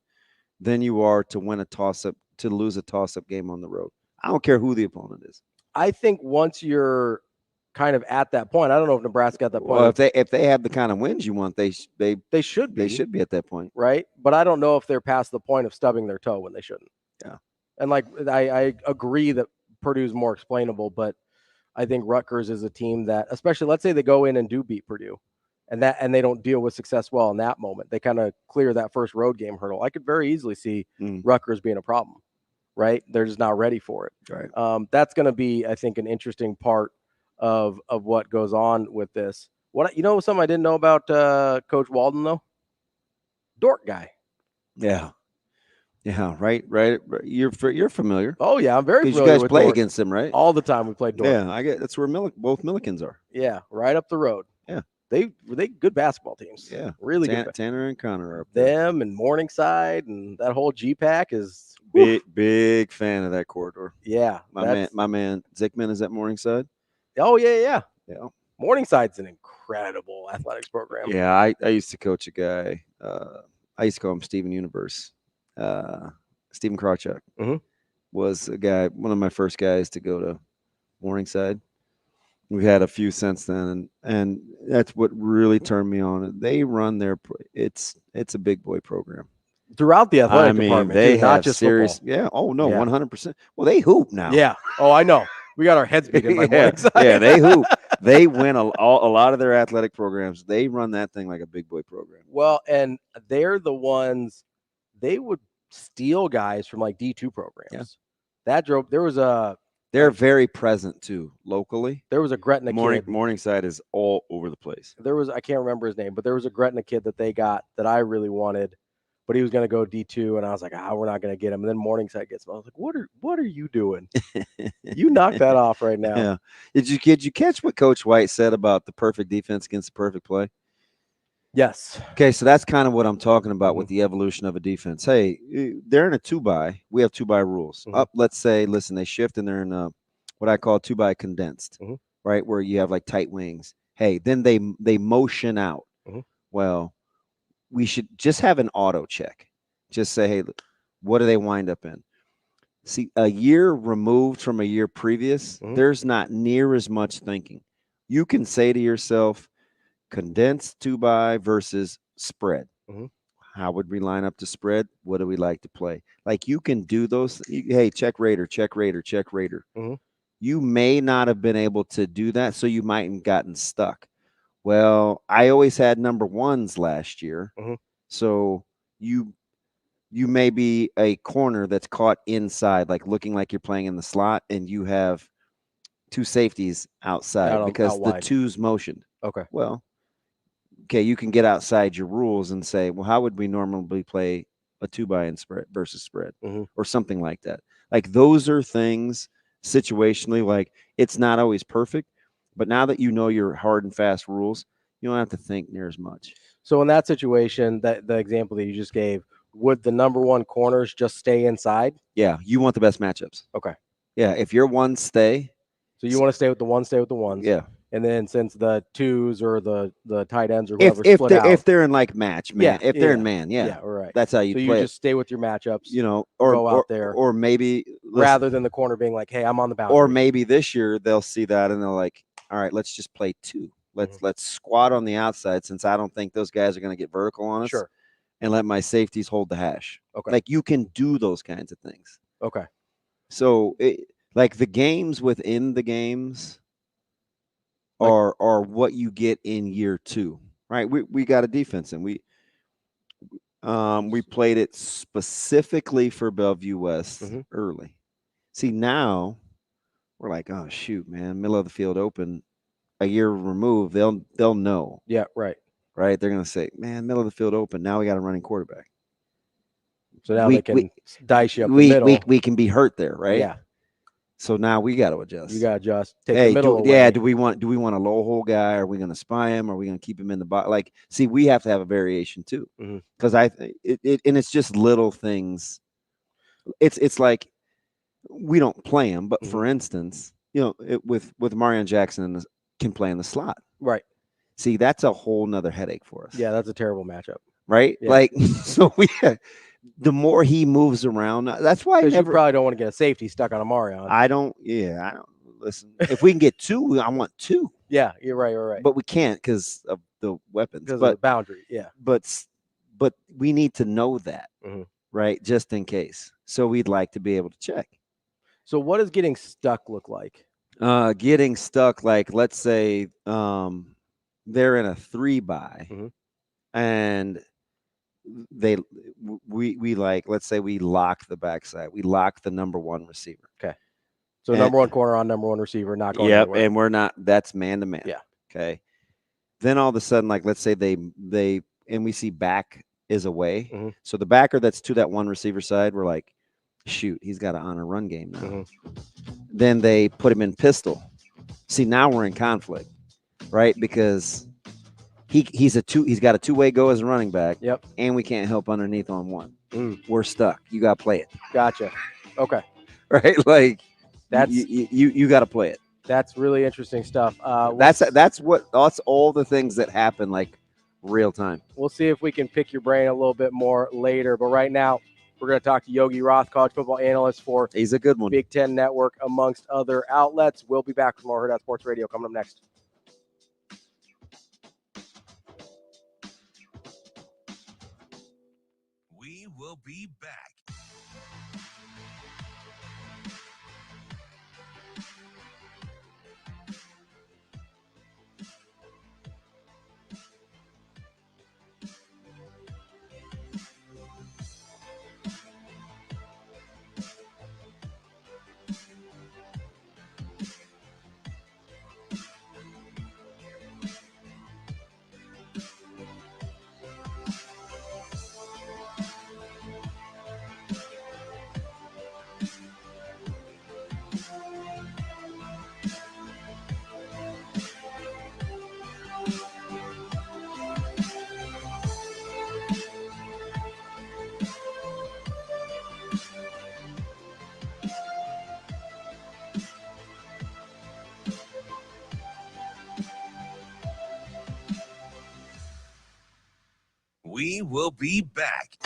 than you are to win a toss-up, to lose a toss-up game on the road. I don't care who the opponent is. I think once you're kind of at that point, I don't know if Nebraska at that point. Well, if they have the kind of wins you want, they should be. They should be at that point, right? But I don't know if they're past the point of stubbing their toe when they shouldn't. Yeah. And I agree that Purdue's more explainable, but I think Rutgers is a team that, especially let's say they go in and do beat Purdue, and they don't deal with success well in that moment. They kind of clear that first road game hurdle. I could very easily see Rutgers being a problem, right? They're just not ready for it. Right. That's going to be, I think, an interesting part of what goes on with this. Something I didn't know about Coach Walden though? Dork guy. Yeah. Yeah, right. You're familiar. Oh yeah, I'm very familiar. You guys with play Dork. Against him, right? All the time we played Dork. Yeah, I get that's where both Millikins are. Yeah, right up the road. Yeah, they good basketball teams. Yeah, really good. Tanner and Connor are up there. Them and Morningside and that whole G-Pack is big fan of that corridor. Yeah, my man Zickman is at Morningside. Oh yeah. Morningside's an incredible athletics program. Yeah, I used to coach a guy. I used to call him Steven Universe. Stephen Krawchuk was a guy, one of my first guys to go to Morningside. We've had a few since then, and that's what really turned me on. They run it's a big boy program throughout the athletic department. They too, not have just serious. football. Yeah. Oh no, 100%. Well, they hoop now. Yeah. Oh, I know. We got our heads beat in by Morningside. Yeah, they hoop. They win a lot of their athletic programs. They run that thing like a big boy program. Well, and they're the ones they would steal guys from like D2 programs. Yeah. That drove. They're very present too locally. There was a Gretna kid. Morningside is all over the place. I can't remember his name, but there was a Gretna kid that they got that I really wanted, but he was going to go D2, and I was like, we're not going to get him. And then Morningside gets him. I was like, what are you doing? You knocked that off right now. Yeah. Did you catch what Coach White said about the perfect defense against the perfect play? Yes. Okay, so that's kind of what I'm talking about with the evolution of a defense. Hey, they're in a 2-by. We have 2-by rules. Up, let's say, listen, they shift and they're in what I call 2-by condensed, right, where you have like tight wings. Hey, then they motion out. Well, we should just have an auto check. Just say, hey, what do they wind up in? See, a year removed from a year previous, there's not near as much thinking. You can say to yourself, condensed 2-by versus spread. How would we line up to spread? What do we like to play? Like you can do those. Hey, check Raider, check Raider, check Raider. You may not have been able to do that, so you might have gotten stuck. Well, I always had number ones last year. So you may be a corner that's caught inside, like looking like you're playing in the slot, and you have 2 safeties outside because the 2's motioned. Okay. Well, okay, you can get outside your rules and say, well, how would we normally play a 2-by and spread versus spread or something like that? Like those are things situationally, like it's not always perfect, but now that you know your hard and fast rules, you don't have to think near as much. So in that situation, that the example that you just gave, would the number one corners just stay inside? Yeah, you want the best matchups. Okay. Yeah, if your ones stay. So you want to stay with the ones, stay with the ones. Yeah. And then since the 2s or the tight ends or whoever split out. If they're in like match, man. Yeah, if they're in man, Yeah, right. That's how you play. So you just stay with your matchups, or go out there. Or maybe rather than the corner being like, hey, I'm on the boundary. Or maybe this year they'll see that and they're like, all right, let's just play 2. Let's squat on the outside since I don't think those guys are going to get vertical on us. Sure. And let my safeties hold the hash. Okay. Like you can do those kinds of things. Okay. So like the games within the games are what you get in year 2, right? We got a defense and we played it specifically for Bellevue West early. See, now we're like, oh shoot, man, middle of the field open, a year removed, they'll know. Yeah, right. Right? They're gonna say, man, middle of the field open. Now we got a running quarterback. So now they can dice you up the middle. We can be hurt there, right? Yeah. So now we got to adjust. You got to adjust. Take the middle away. Do we want a low hole guy? Are we going to spy him? Are we going to keep him in the box? Like, see, we have to have a variation too, because and it's just little things. It's like we don't play him, but for instance, with Marion Jackson can play in the slot, right? See, that's a whole nother headache for us. Yeah, that's a terrible matchup, right? Yeah. Like, so the more he moves around, that's why you probably don't want to get a safety stuck on a Marion. I don't. Listen, if we can get 2, I want 2. Yeah, you're right. You're right. But we can't because of the weapons. Because of the boundary. Yeah. But we need to know that, right? Just in case. So we'd like to be able to check. So what does getting stuck look like? Getting stuck, like let's say they're in a 3-by, and we like, let's say we lock the backside. We lock the number 1 receiver. Okay. So number 1 corner on number 1 receiver, not going anywhere. And we're not, that's man to man. Yeah. Okay. Then all of a sudden, like let's say they and we see back is away. So the backer that's to that 1 receiver side, we're like, shoot, he's got to honor run game now. Then they put him in pistol. See, now we're in conflict, right? Because he's got a 2-way go as a running back. Yep. And we can't help underneath on 1. We're stuck. You got to play it. Gotcha. Okay. Right? Like that's you got to play it. That's really interesting stuff. That's all the things that happen like real time. We'll see if we can pick your brain a little bit more later. But right now, We're going to talk to Yogi Roth, college football analyst for He's a good one. Big Ten Network, amongst other outlets. We'll be back for more Hurrdat Sports Radio coming up next. We will be back. We will be back.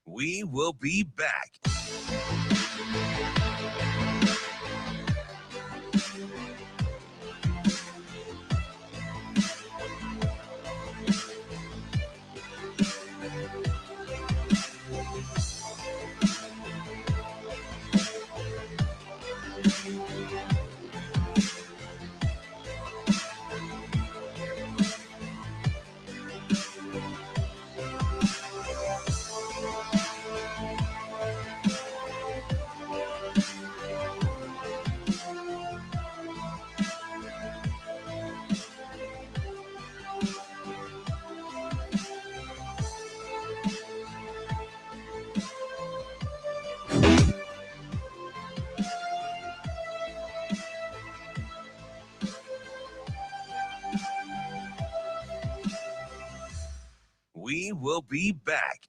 We will be back. We will be back.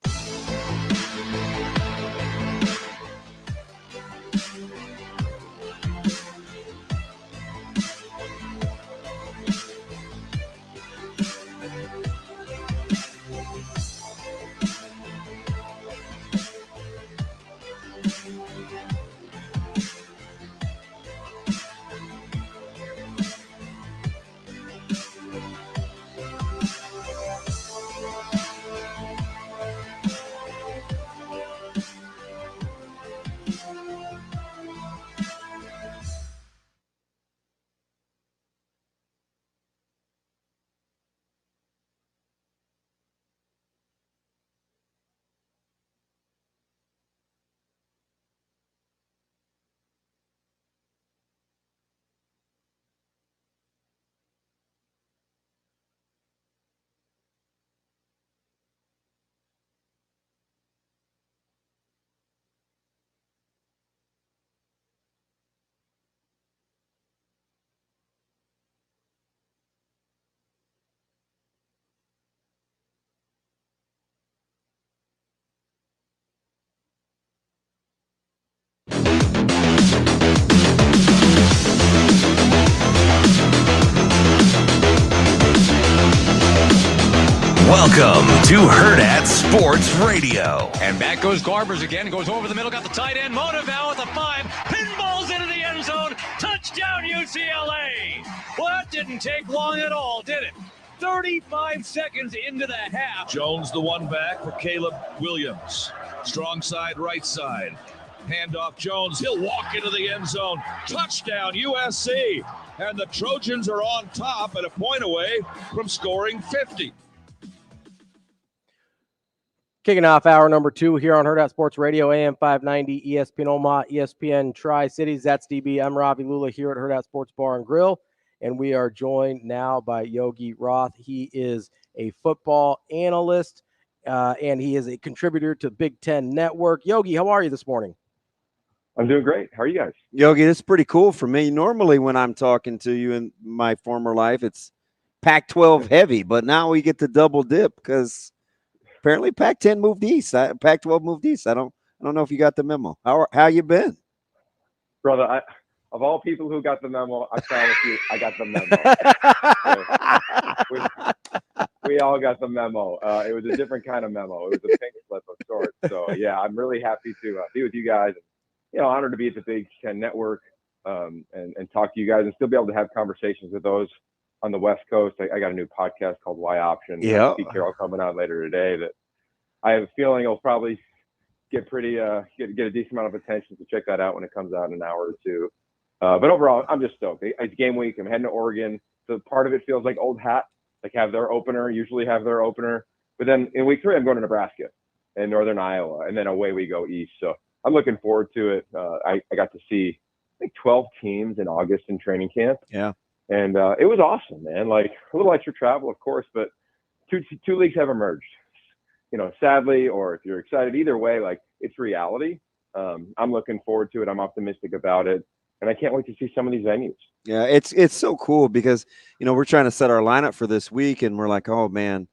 Welcome to Hurrdat Sports Radio. And back goes Garbers again, goes over the middle, got the tight end. Motivell with a 5, pinballs into the end zone, touchdown UCLA. Well, that didn't take long at all, did it? 35 seconds into the half. Jones, the one back for Caleb Williams. Strong side, right side. Handoff Jones. He'll walk into the end zone. Touchdown, USC. And the Trojans are on top at a point away from scoring 50. Kicking off hour number 2 here on Hurrdat Sports Radio, AM 590, ESPN Omaha, ESPN Tri-Cities. That's DB. I'm Ravi Lulla here at Hurrdat Sports Bar and Grill, and we are joined now by Yogi Roth. He is a football analyst, and he is a contributor to Big Ten Network. Yogi, how are you this morning? I'm doing great. How are you guys? Yogi, this is pretty cool for me. Normally when I'm talking to you in my former life, it's Pac-12 heavy, but now we get to double dip because apparently Pac-10 moved east. Pac-12 moved east. I don't know if you got the memo. How you been? Brother, of all people who got the memo, I promise you, I got the memo. We all got the memo. It was a different kind of memo. It was a pink slip of sorts. So, yeah, I'm really happy to be with you guys. Honored to be at the Big Ten Network and talk to you guys and still be able to have conversations with those on the West Coast. I got a new podcast called Y Option. Yeah. Pete Carroll coming out later today that I have a feeling will probably get get a decent amount of attention. So check that out when it comes out in an hour or two. But overall, I'm just stoked. It's game week. I'm heading to Oregon. So part of it feels like old hat, like usually have their opener. But then in week 3, I'm going to Nebraska and Northern Iowa, and then away we go east. So I'm looking forward to it. I got to see, I think, 12 teams in August in training camp. Yeah. And it was awesome, man. Like a little extra travel, of course, but two leagues have emerged. Sadly, or if you're excited, either way, like it's reality. I'm looking forward to it. I'm optimistic about it. And I can't wait to see some of these venues. Yeah, it's so cool because, we're trying to set our lineup for this week and we're like, oh man,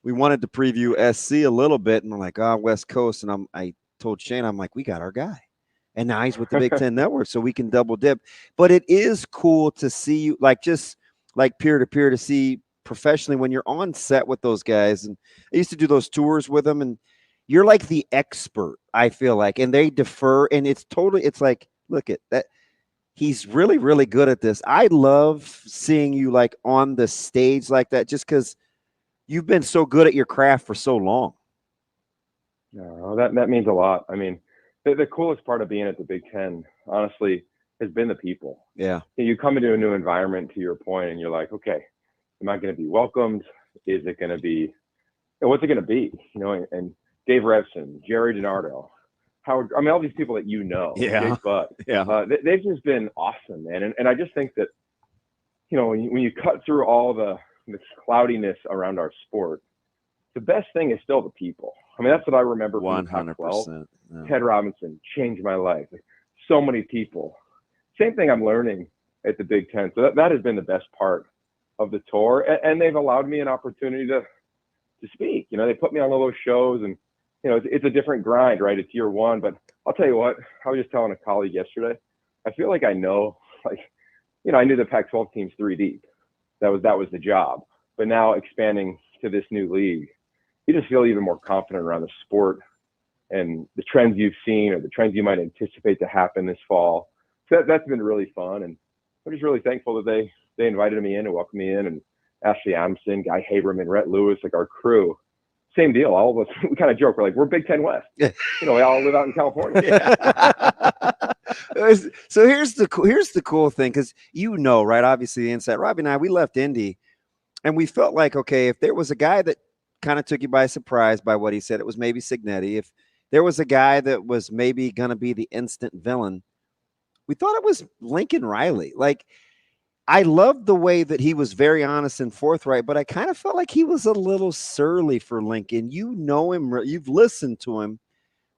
we wanted to preview SC a little bit and we're like, West Coast. And I told Shane, I'm like, we got our guy. And now he's with the Big Ten Network, so we can double dip. But it is cool to see you, just peer to peer, to see professionally when you're on set with those guys. And I used to do those tours with them, and you're like the expert, I feel like, and they defer. And it's like, look at that. He's really, really good at this. I love seeing you on the stage like that, just because you've been so good at your craft for so long. No, that means a lot. I mean, the coolest part of being at the Big Ten, honestly, has been the people. Yeah. You come into a new environment, to your point, and you're like, okay, am I going to be welcomed? Is it going to be, what's it going to be? And Dave Revson, Jerry DiNardo, Howard, all these people that yeah. Jake Butt, yeah. They've just been awesome, man. And I just think that, when you cut through all the cloudiness around our sport, the best thing is still the people. That's what I remember from 100%. Yeah. Ted Robinson changed my life. So many people. Same thing I'm learning at the Big Ten. So that has been the best part of the tour. And they've allowed me an opportunity to speak. They put me on all those shows, and, it's a different grind, right? It's year one. But I'll tell you what, I was just telling a colleague yesterday, I feel like I know, I knew the Pac-12 teams 3 deep. That was the job. But now expanding to this new league, you just feel even more confident around the sport and the trends you've seen or the trends you might anticipate to happen this fall. So that's been really fun. And I'm just really thankful that they invited me in and welcomed me in, and Ashley Adamson, Guy Haberman, Rhett Lewis, our crew, same deal. All of us, we kind of joke. We're like, we're Big Ten West. We all live out in California. So here's the cool thing. Cause right. Obviously the inside, Robbie and I, we left Indy and we felt like, okay, if there was a guy that kind of took you by surprise by what he said, it was maybe Cignetti. If there was a guy that was maybe going to be the instant villain, we thought it was Lincoln Riley. I loved the way that he was very honest and forthright, but I kind of felt like he was a little surly for Lincoln. Him, you've listened to him.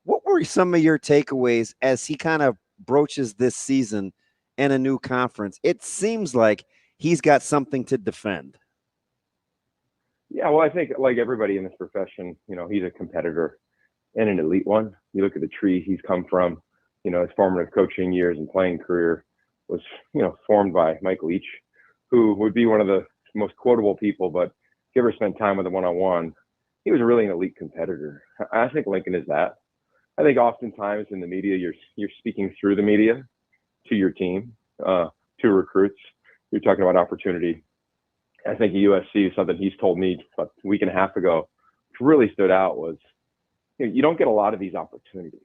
What were some of your takeaways as he kind of broaches this season in a new conference? It seems like he's got something to defend. Yeah, well, I think like everybody in this profession, he's a competitor and an elite one. You look at the tree he's come from, his formative coaching years and playing career was, formed by Mike Leach, who would be one of the most quotable people, but if you ever spent time with him one-on-one, he was really an elite competitor. I think Lincoln is that. I think oftentimes in the media, you're speaking through the media to your team, to recruits. You're talking about opportunity. I think at USC, something he's told me about a week and a half ago, which really stood out was, you don't get a lot of these opportunities.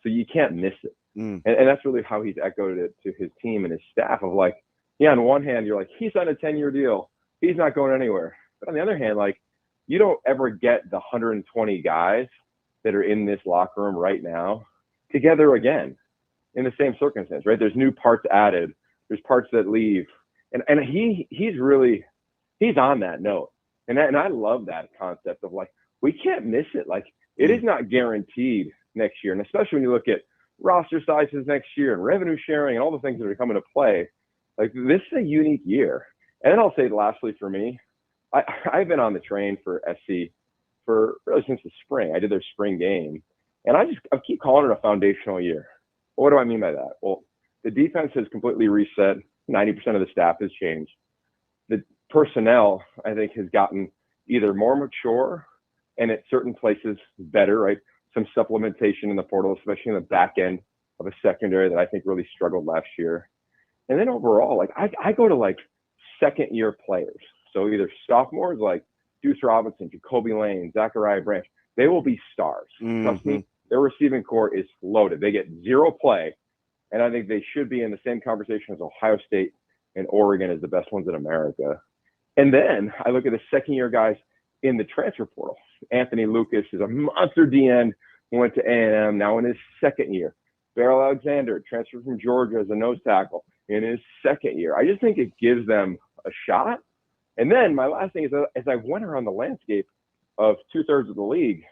So you can't miss it. Mm. And that's really how he's echoed it to his team and his staff of like, yeah, on one hand, you're like, he's on a 10-year deal. He's not going anywhere. But on the other hand, like, you don't ever get the 120 guys that are in this locker room right now together again in the same circumstance, right? There's new parts added. There's parts that leave. And he's on that note. And I love that concept of like, we can't miss it. Like, it is not guaranteed next year. And especially when you look at roster sizes next year and revenue sharing and all the things that are coming to play, like, this is a unique year. And then I'll say lastly for me, I've been on the train for SC for really since the spring. I did their spring game. And I keep calling it a foundational year. Well, what do I mean by that? Well, the defense has completely reset. 90% of the staff has changed. The personnel, I think, has gotten either more mature and at certain places better, right? Some supplementation in the portal, especially in the back end of a secondary that I think really struggled last year. And then overall, like, I go to like second-year players. So either sophomores like Deuce Robinson, Jacoby Lane, Zachariah Branch, they will be stars. Trust me, their receiving core is loaded. They get zero play, and I think they should be in the same conversation as Ohio State and Oregon as the best ones in America. And then I look at the second-year guys in the transfer portal. Anthony Lucas is a monster DN who went to A&M, now in his second year. Beryl Alexander transferred from Georgia as a nose tackle in his second year. I just think it gives them a shot. And then my last thing is, as I went around the landscape of 2/3 of the league,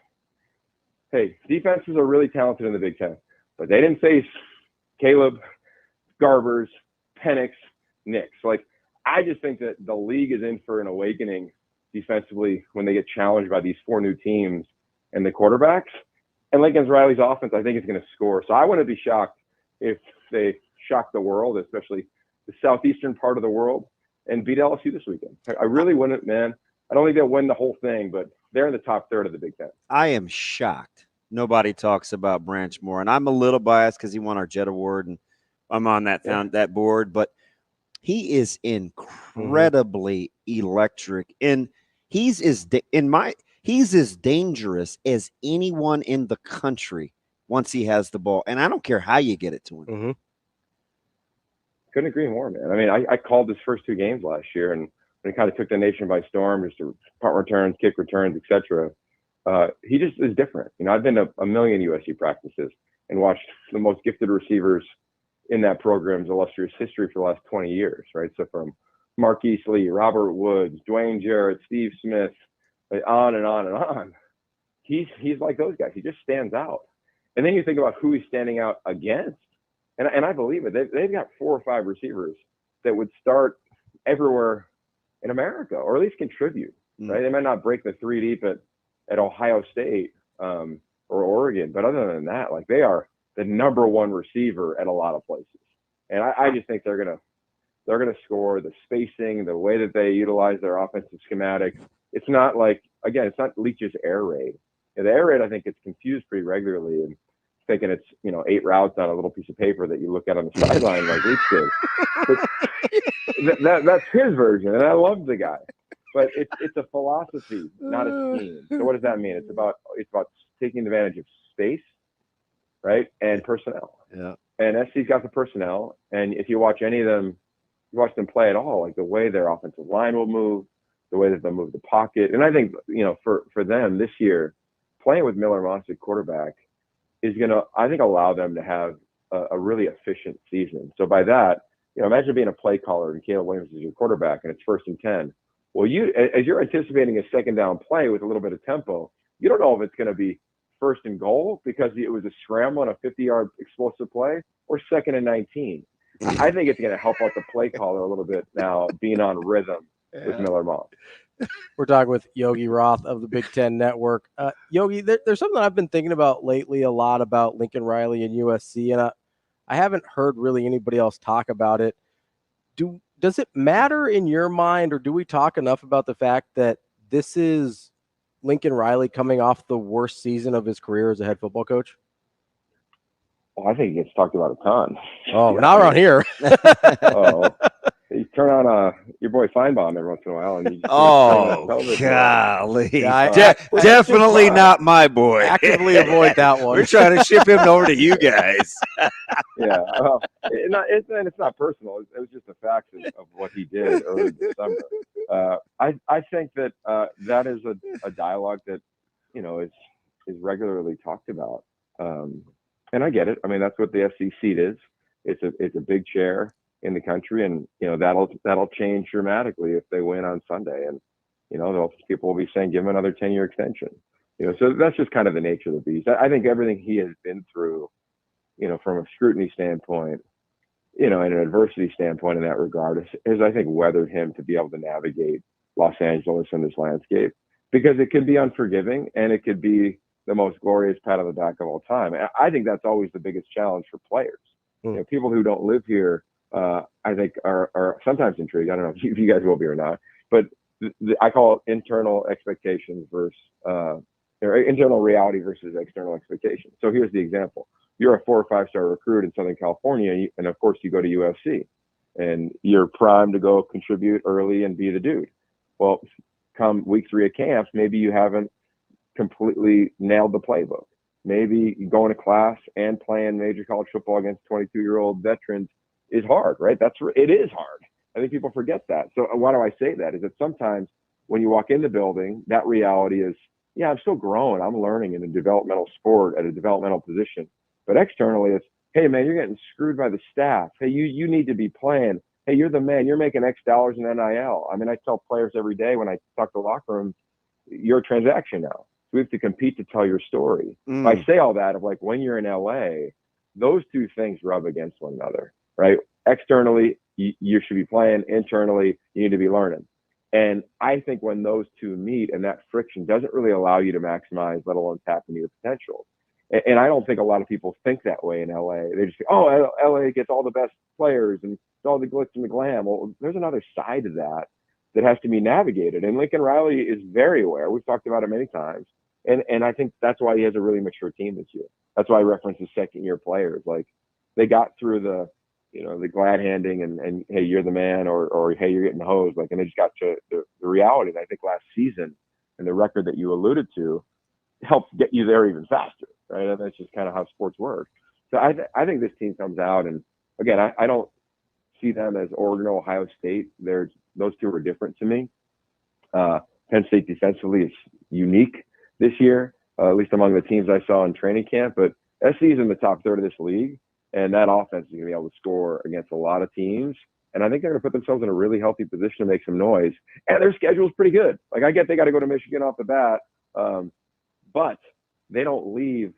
hey, defenses are really talented in the Big Ten, but they didn't face Caleb, Garbers, Penix, Nix. Like, I just think that the league is in for an awakening defensively when they get challenged by these 4 new teams and the quarterbacks. And Lincoln Riley's offense, I think, is going to score. So I wouldn't be shocked if they shock the world, especially the southeastern part of the world, and beat LSU this weekend. I really wouldn't, man. I don't think they'll win the whole thing, but they're in the top third of the Big Ten. I am shocked nobody talks about Branch more. And I'm a little biased because he won our Jet Award, and I'm on that board. But he is incredibly electric, and he's as dangerous as anyone in the country once he has the ball. And I don't care how you get it to him. Couldn't agree more, man. I mean, I called his first 2 games last year, and when he kind of took the nation by storm, just to punt returns, kick returns, etc. He just is different. You know, I've been to a million USC practices and watched the most gifted receivers in that program's illustrious history for the last 20 years, right? So from Marquise Lee, Robert Woods, Dwayne Jarrett, Steve Smith, on and on and on. He's like those guys. He just stands out. And then you think about who he's standing out against, and I believe it. They've got 4 or 5 receivers that would start everywhere in America, or at least contribute, right? They might not break the 3 deep at Ohio State or Oregon, but other than that, like, they are the number 1 receiver at a lot of places. And I just think they're gonna score. The spacing, the way that they utilize their offensive schematics. It's not like, again, it's not Leach's air raid. The air raid, I think, gets confused pretty regularly, and thinking it's 8 routes on a little piece of paper that you look at on the sideline like Leach did. That's his version, and I love the guy. But it's a philosophy, not a scheme. So what does that mean? It's about taking advantage of space, right, and personnel. Yeah. And SC's got the personnel, and if you watch any of them, you watch them play at all, like the way their offensive line will move, the way that they'll move the pocket. And I think, for them this year, playing with Miller Moss at quarterback is going to, I think, allow them to have a really efficient season. So by that, imagine being a play caller and Caleb Williams is your quarterback and it's 1st and 10. Well, as you're anticipating a second down play with a little bit of tempo, you don't know if it's going to be 1st and goal because it was a scramble on a 50-yard explosive play, or 2nd and 19. I think it's going to help out the play caller a little bit now, being on rhythm with Miller Moss. We're talking with Yogi Roth of the Big Ten Network. Yogi, there's something I've been thinking about lately a lot about Lincoln Riley and USC, and I haven't heard really anybody else talk about it. Does it matter in your mind, or do we talk enough about the fact that this is Lincoln Riley coming off the worst season of his career as a head football coach? Well, I think he gets talked about a ton. Oh, not around here. Oh, he turn on your boy Feinbaum every once in a while, and you just Oh, television. golly. Yeah, Definitely not my boy. actively avoid that one. We're trying to ship him over to you guys. Yeah, well, it's not personal. It was just a fact of what he did early December. I think that that is a dialogue that is regularly talked about, and I get it. I mean, that's what the SEC is. It's a big chair in the country, and that'll change dramatically if they win on Sunday, and people will be saying give him another 10-year extension. So that's just kind of the nature of the beast. I think everything he has been through, from a scrutiny standpoint, and an adversity standpoint in that regard, is I think weathered him to be able to navigate Los Angeles in this landscape, because it could be unforgiving and it could be the most glorious pat on the back of all time. And I think that's always the biggest challenge for players. People who don't live here, I think are sometimes intrigued. I don't know if you guys will be or not, but I call it internal expectations versus internal reality versus external expectations. So here's the example. You're a 4 or 5-star recruit in Southern California, and of course you go to USC, and you're primed to go contribute early and be the dude. Well, come week 3 of camp, maybe you haven't completely nailed the playbook. Maybe going to class and playing major college football against 22-year-old veterans is hard, right? It is hard. I think people forget that. So why do I say that? Is that sometimes when you walk in the building, that reality is, yeah, I'm still growing. I'm learning in a developmental sport at a developmental position. But externally, it's, hey, man, you're getting screwed by the staff. Hey, you need to be playing. Hey, you're the man. You're making X dollars in NIL. I mean, I tell players every day when I talk to the locker room, you're a transaction now. We have to compete to tell your story. I say all that of like when you're in LA, those two things rub against one another, right? Externally, you should be playing. Internally, you need to be learning. And I think when those two meet and that friction doesn't really allow you to maximize, let alone tap into your potential. And I don't think a lot of people think that way in LA. They just say, oh, LA gets all the best players and all the glitz and the glam. Well, there's another side to that has to be navigated. And Lincoln Riley is very aware. We've talked about it many times. And I think that's why he has a really mature team this year. That's why I reference his second-year players. Like, they got through the glad handing and hey, you're the man, or hey, you're getting the hose. Like, and they just got to the reality. And I think last season and the record that you alluded to helped get you there even faster, right? And that's just kind of how sports work. So I think this team comes out, and again, I don't see them as Oregon or Ohio State. Those two are different to me. Penn State defensively is unique this year, at least among the teams I saw in training camp. But SC is in the top third of this league, and that offense is going to be able to score against a lot of teams. And I think they're going to put themselves in a really healthy position to make some noise. And their schedule is pretty good. Like, I get they got to go to Michigan off the bat, but they don't leave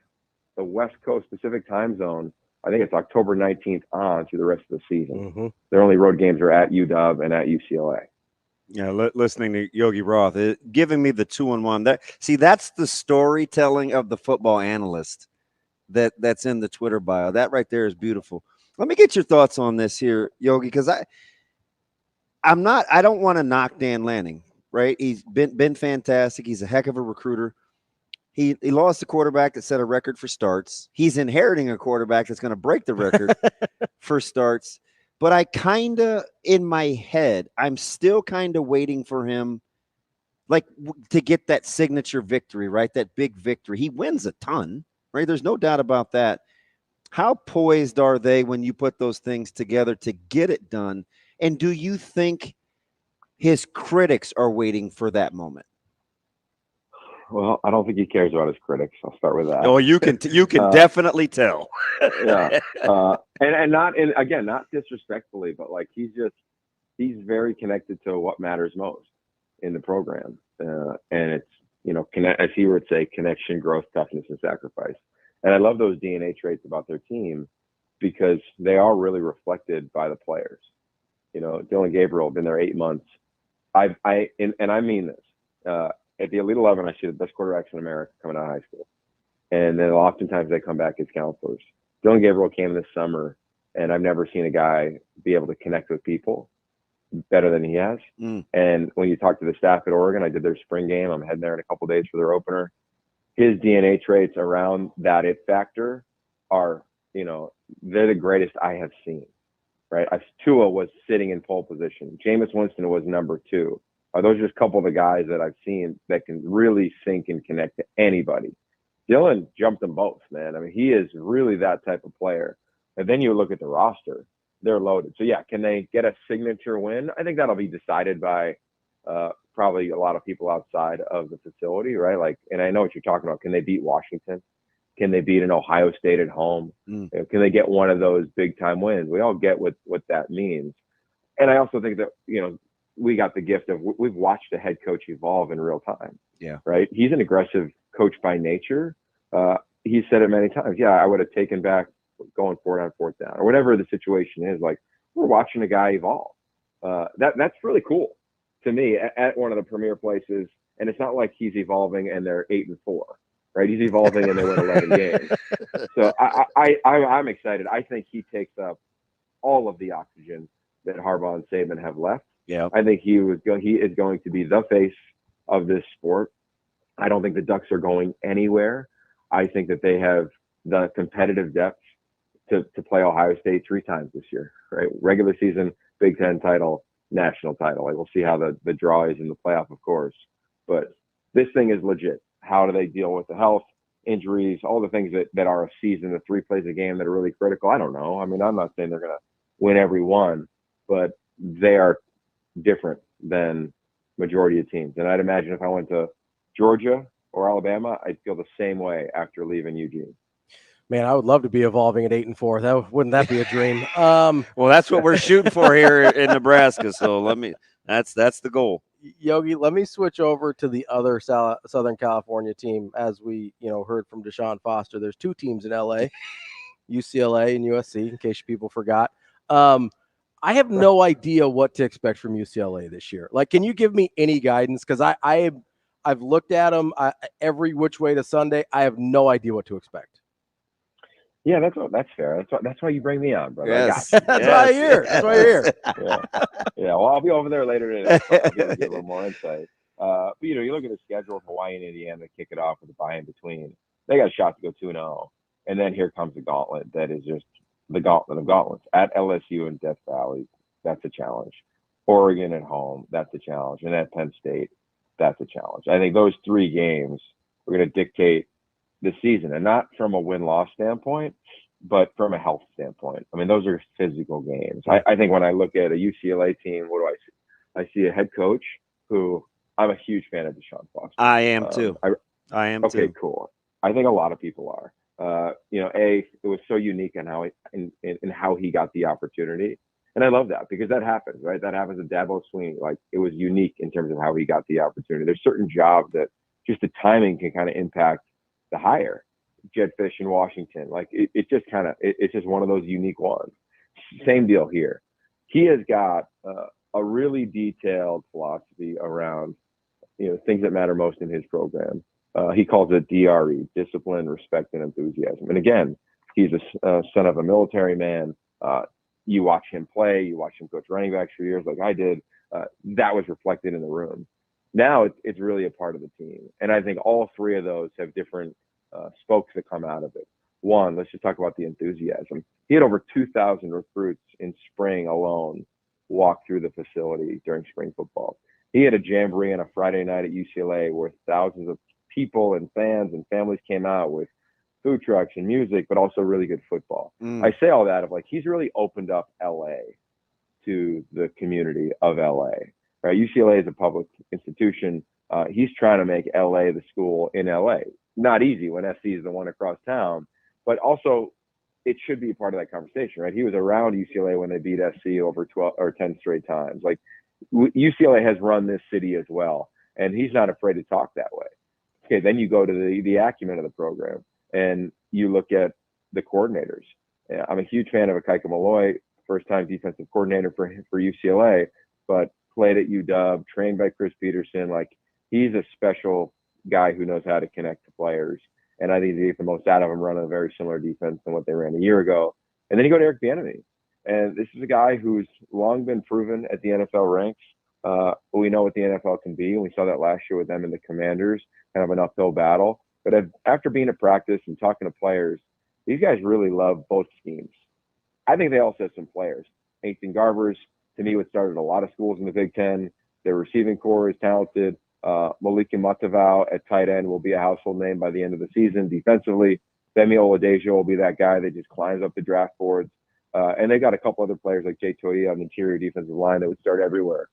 the West Coast Pacific time zone. I think it's October 19th on through the rest of the season. Their only road games are at UW and at UCLA. Yeah, listening to Yogi Roth, giving me the 2-on-1. That's the storytelling of the football analyst that's in the Twitter bio. That right there is beautiful. Let me get your thoughts on this here, Yogi, because I don't want to knock Dan Lanning, right? He's been fantastic. He's a heck of a recruiter. He lost a quarterback that set a record for starts. He's inheriting a quarterback that's going to break the record for starts. But I kind of, in my head, I'm still kind of waiting for him, like, to get that signature victory, right? That big victory. He wins a ton, right? There's no doubt about that. How poised are they when you put those things together to get it done? And do you think his critics are waiting for that moment? Well, I don't think he cares about his critics. I'll start with that. Oh, you can definitely tell. Yeah, and not disrespectfully, but like he's very connected to what matters most in the program, and it's as he would say, connection, growth, toughness, and sacrifice. And I love those DNA traits about their team because they are really reflected by the players. Dylan Gabriel been there 8 months. I mean this. At the Elite 11, I see the best quarterbacks in America coming out of high school. And then oftentimes they come back as counselors. Dylan Gabriel came this summer, and I've never seen a guy be able to connect with people better than he has. And when you talk to the staff at Oregon, I did their spring game. I'm heading there in a couple days for their opener. His DNA traits around that it factor are, they're the greatest I have seen. right? Tua was sitting in pole position. Jameis Winston was number 2. Those are just a couple of the guys that I've seen that can really sync and connect to anybody. Dylan jumped them both, man. I mean, he is really that type of player. And then you look at the roster, they're loaded. So, yeah, can they get a signature win? I think that'll be decided by probably a lot of people outside of the facility, right? Like, and I know what you're talking about. Can they beat Washington? Can they beat an Ohio State at home? Can they get one of those big-time wins? We all get what that means. And I also think that, we got the gift of we've watched a head coach evolve in real time. Yeah. Right. He's an aggressive coach by nature. He said it many times. Yeah, I would have taken back going 4 on 4th down or whatever the situation is. Like, we're watching a guy evolve. That's really cool to me at one of the premier places. And it's not like he's evolving and they're 8-4, right? He's evolving and they win 11 games. So I'm excited. I think he takes up all of the oxygen that Harbaugh and Saban have left. Yeah, I think he is going to be the face of this sport. I don't think the Ducks are going anywhere. I think that they have the competitive depth to play Ohio State 3 times this year, right? Regular season, Big Ten title, national title. Like, we'll see how the draw is in the playoff, of course. But this thing is legit. How do they deal with the health, injuries, all the things that are a season, the 3 plays a game that are really critical? I don't know. I mean, I'm not saying they're going to win every one, but they are different than majority of teams. And I'd imagine if I went to Georgia or Alabama, I'd feel the same way after leaving Eugene. Man, I would love to be evolving at 8-4. Wouldn't that be a dream? Well, that's what we're shooting for here in Nebraska. So that's the goal. Yogi, let me switch over to the other Southern California team. As we, heard from Deshaun Foster, there's 2 teams in LA, UCLA and USC, in case people forgot. I have no idea what to expect from UCLA this year. Like, can you give me any guidance? Because I've looked at them every which way to Sunday. I have no idea what to expect. Yeah, that's fair. That's why you bring me on, brother. Yes. That's why I'm here. That's why you're here. Yeah. Well, I'll be over there later today. So I'll get a little more insight. But you look at the schedule of Hawaii and Indiana to kick it off with a bye in between. They got a shot to go 2-0, and then here comes the gauntlet that is just the gauntlet of gauntlets. At LSU in Death Valley, that's a challenge. Oregon at home, that's a challenge. And at Penn State, that's a challenge. I think those 3 games are going to dictate the season, and not from a win-loss standpoint, but from a health standpoint. I mean, those are physical games. I think when I look at a UCLA team, what do I see? I see a head coach who I'm a huge fan of Deshaun Foster. I am too. I am too. Okay, cool. I think a lot of people are. It was so unique in how he got the opportunity. And I love that because that happens, right? That happens at Dabo Swinney. Like, it was unique in terms of how he got the opportunity. There's certain jobs that just the timing can kind of impact the hire. Jed Fish in Washington. Like, it's just one of those unique ones. Same deal here. He has got a really detailed philosophy around, things that matter most in his program. He calls it DRE, discipline, respect, and enthusiasm. And again, he's a son of a military man. You watch him play, you watch him coach running backs for years like I did. That was reflected in the room. Now it's really a part of the team. And I think all 3 of those have different spokes that come out of it. One, let's just talk about the enthusiasm. He had over 2,000 recruits in spring alone walk through the facility during spring football. He had a jamboree on a Friday night at UCLA where thousands of people and fans and families came out with food trucks and music, but also really good football. I say all that of like, he's really opened up LA to the community of LA, right? UCLA is a public institution. He's trying to make LA the school in LA. Not easy when SC is the one across town, but also it should be a part of that conversation, right? He was around UCLA when they beat SC over 12 or 10 straight times. Like, UCLA has run this city as well, and he's not afraid to talk that way. Okay, then you go to the acumen of the program, and you look at the coordinators. I'm a huge fan of Akaika Malloy, first-time defensive coordinator for UCLA, but played at UW, trained by Chris Peterson. Like, he's a special guy who knows how to connect to players, and I think they get the most out of him running a very similar defense than what they ran a year ago. And then you go to Eric Bieniemy, and this is a guy who's long been proven at the NFL ranks. We know what the NFL can be, and we saw that last year with them and the Commanders, kind of an uphill battle. But after being at practice and talking to players, these guys really love both schemes. I think they also have some players Nathan Garber's, to me, what started a lot of schools in the Big Ten. Their receiving core is talented. Malika Matavao at tight end will be a household name by the end of the season. Defensively, Femi Oladejo will be that guy that just climbs up the draft boards. And they got a couple other players like Jay Toia on the interior defensive line that would start everywhere.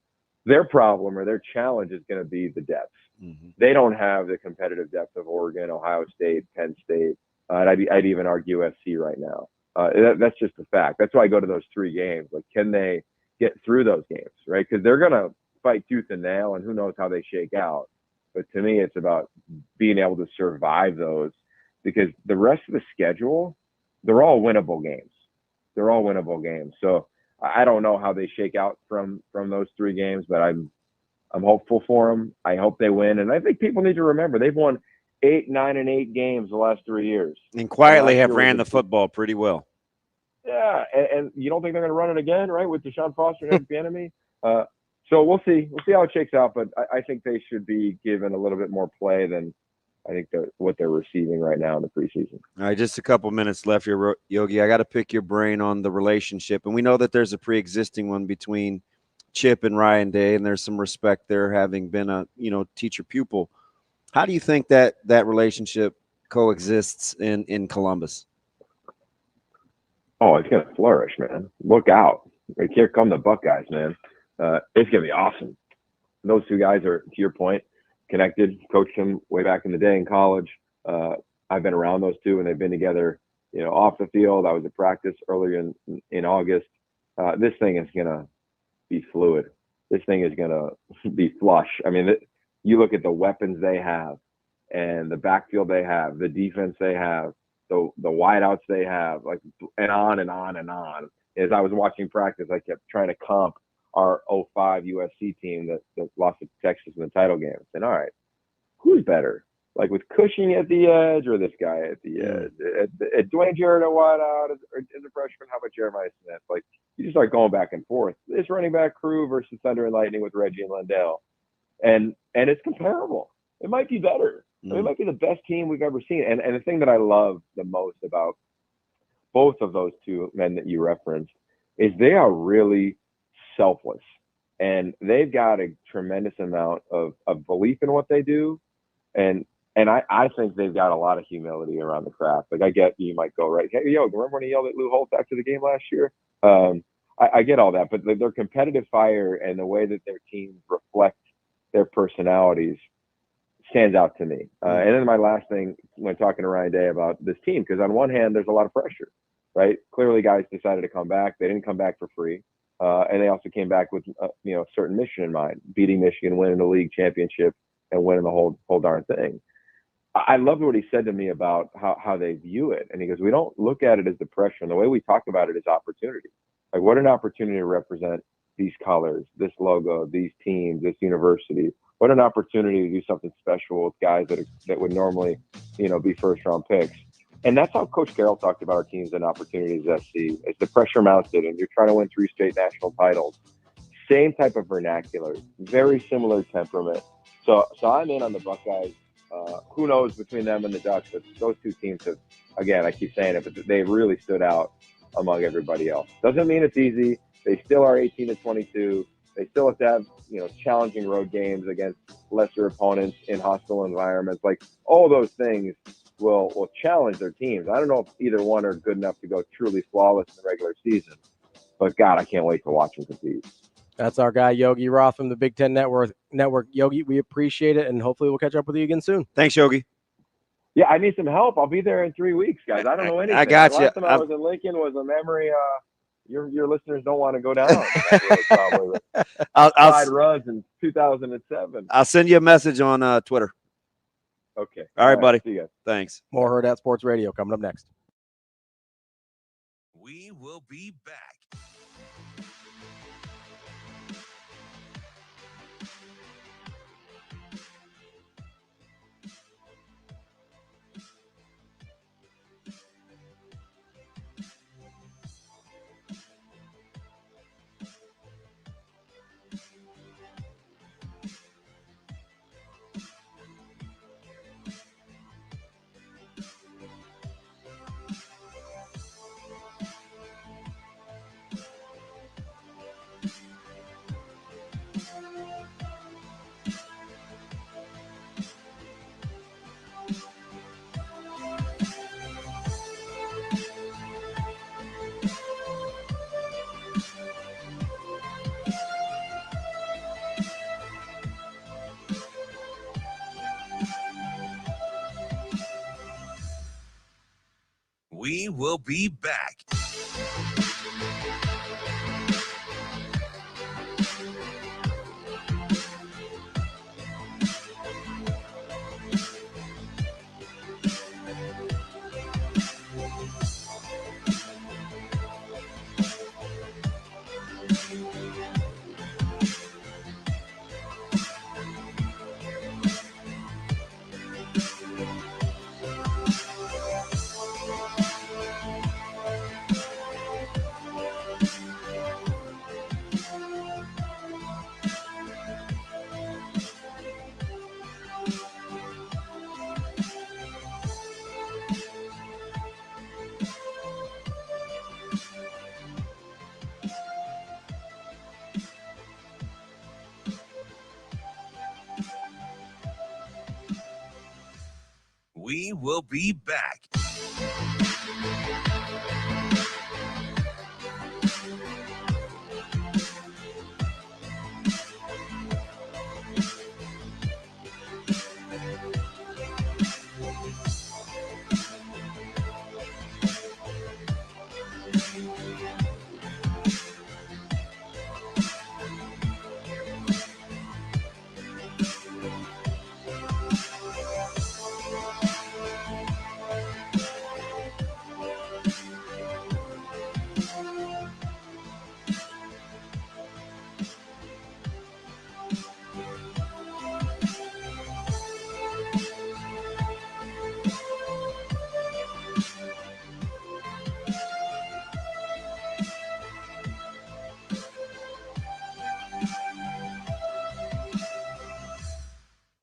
Their problem or their challenge is going to be the depth. Mm-hmm. They don't have the competitive depth of Oregon, Ohio State, Penn State. And I'd even argue USC right now. That's just a fact. That's why I go to those 3 games. Like, can they get through those games, right? Because they're going to fight tooth and nail, and who knows how they shake out. But to me, it's about being able to survive those, because the rest of the schedule, they're all winnable games. They're all winnable games. So I don't know how they shake out from those 3 games, but I'm hopeful for them. I hope they win. And I think people need to remember they've won 8, 9, and 8 games the last 3 years. And quietly have ran the football pretty well. Yeah, and you don't think they're going to run it again, right, with Deshaun Foster and Eric Bieniemy? So we'll see. We'll see how it shakes out, but I think they should be given a little bit more play than I think what they're receiving right now in the preseason. All right, just a couple minutes left here, Yogi. I got to pick your brain on the relationship, and we know that there's a pre-existing one between Chip and Ryan Day, and there's some respect there, having been a teacher-pupil. How do you think that relationship coexists in Columbus? Oh, it's going to flourish, man. Look out. Like, here come the Buckeyes, man. It's going to be awesome. Those 2 guys are, to your point, connected, coached them way back in the day in college. I've been around those 2, and they've been together, off the field. I was at practice earlier in August. This thing is going to be fluid. This thing is going to be flush. I mean, you look at the weapons they have and the backfield they have, the defense they have, the wideouts they have, like, and on and on and on. As I was watching practice, I kept trying to comp our 05 USC team that lost to Texas in the title game. And all right, who's better? Like, with Cushing at the edge or this guy at the edge? At Dwayne Jarrett at wideout as a freshman? How about Jeremiah Smith? Like, you just start going back and forth. This running back crew versus Thunder and Lightning with Reggie and Lindell. And it's comparable. It might be better. I mean, it might be the best team we've ever seen. And the thing that I love the most about both of those 2 men that you referenced is they are really selfless. And they've got a tremendous amount of belief in what they do. And I think they've got a lot of humility around the craft. Like, I get you might go, right, hey, yo, remember when he yelled at Lou Holtz after the game last year? I get all that. But their competitive fire and the way that their teams reflect their personalities stands out to me. And then my last thing when talking to Ryan Day about this team, because on one hand, there's a lot of pressure, right? Clearly guys decided to come back. They didn't come back for free. And they also came back with, a certain mission in mind, beating Michigan, winning the league championship, and winning the whole darn thing. I loved what he said to me about how they view it. And he goes, we don't look at it as the pressure. And the way we talk about it is opportunity. Like, what an opportunity to represent these colors, this logo, these teams, this university. What an opportunity to do something special with guys that would normally, be first-round picks. And that's how Coach Carroll talked about our teams and opportunities at SC. As the pressure mounted and you're trying to win 3 straight national titles. Same type of vernacular, very similar temperament. So I'm in on the Buckeyes. Who knows between them and the Ducks, but those 2 teams have, again, I keep saying it, but they really stood out among everybody else. Doesn't mean it's easy. They still are 18-22. They still have to have, challenging road games against lesser opponents in hostile environments. Like, all those things will challenge their teams. I don't know if either one are good enough to go truly flawless in the regular season, but God, I can't wait to watch them compete. That's our guy, Yogi Roth from the Big Ten Network. Yogi, we appreciate it, and hopefully we'll catch up with you again soon. Thanks, Yogi. Yeah, I need some help. I'll be there in 3 weeks, guys. I don't know anything. I got The you. last time I was in Lincoln was a memory. Your listeners don't want to go down. Probably. I'll runs in 2007. I'll send you a message on Twitter. Okay. All right, buddy. See you guys. Thanks. More Hurrdat Sports Radio coming up next. We will be back. will be back. We will be back.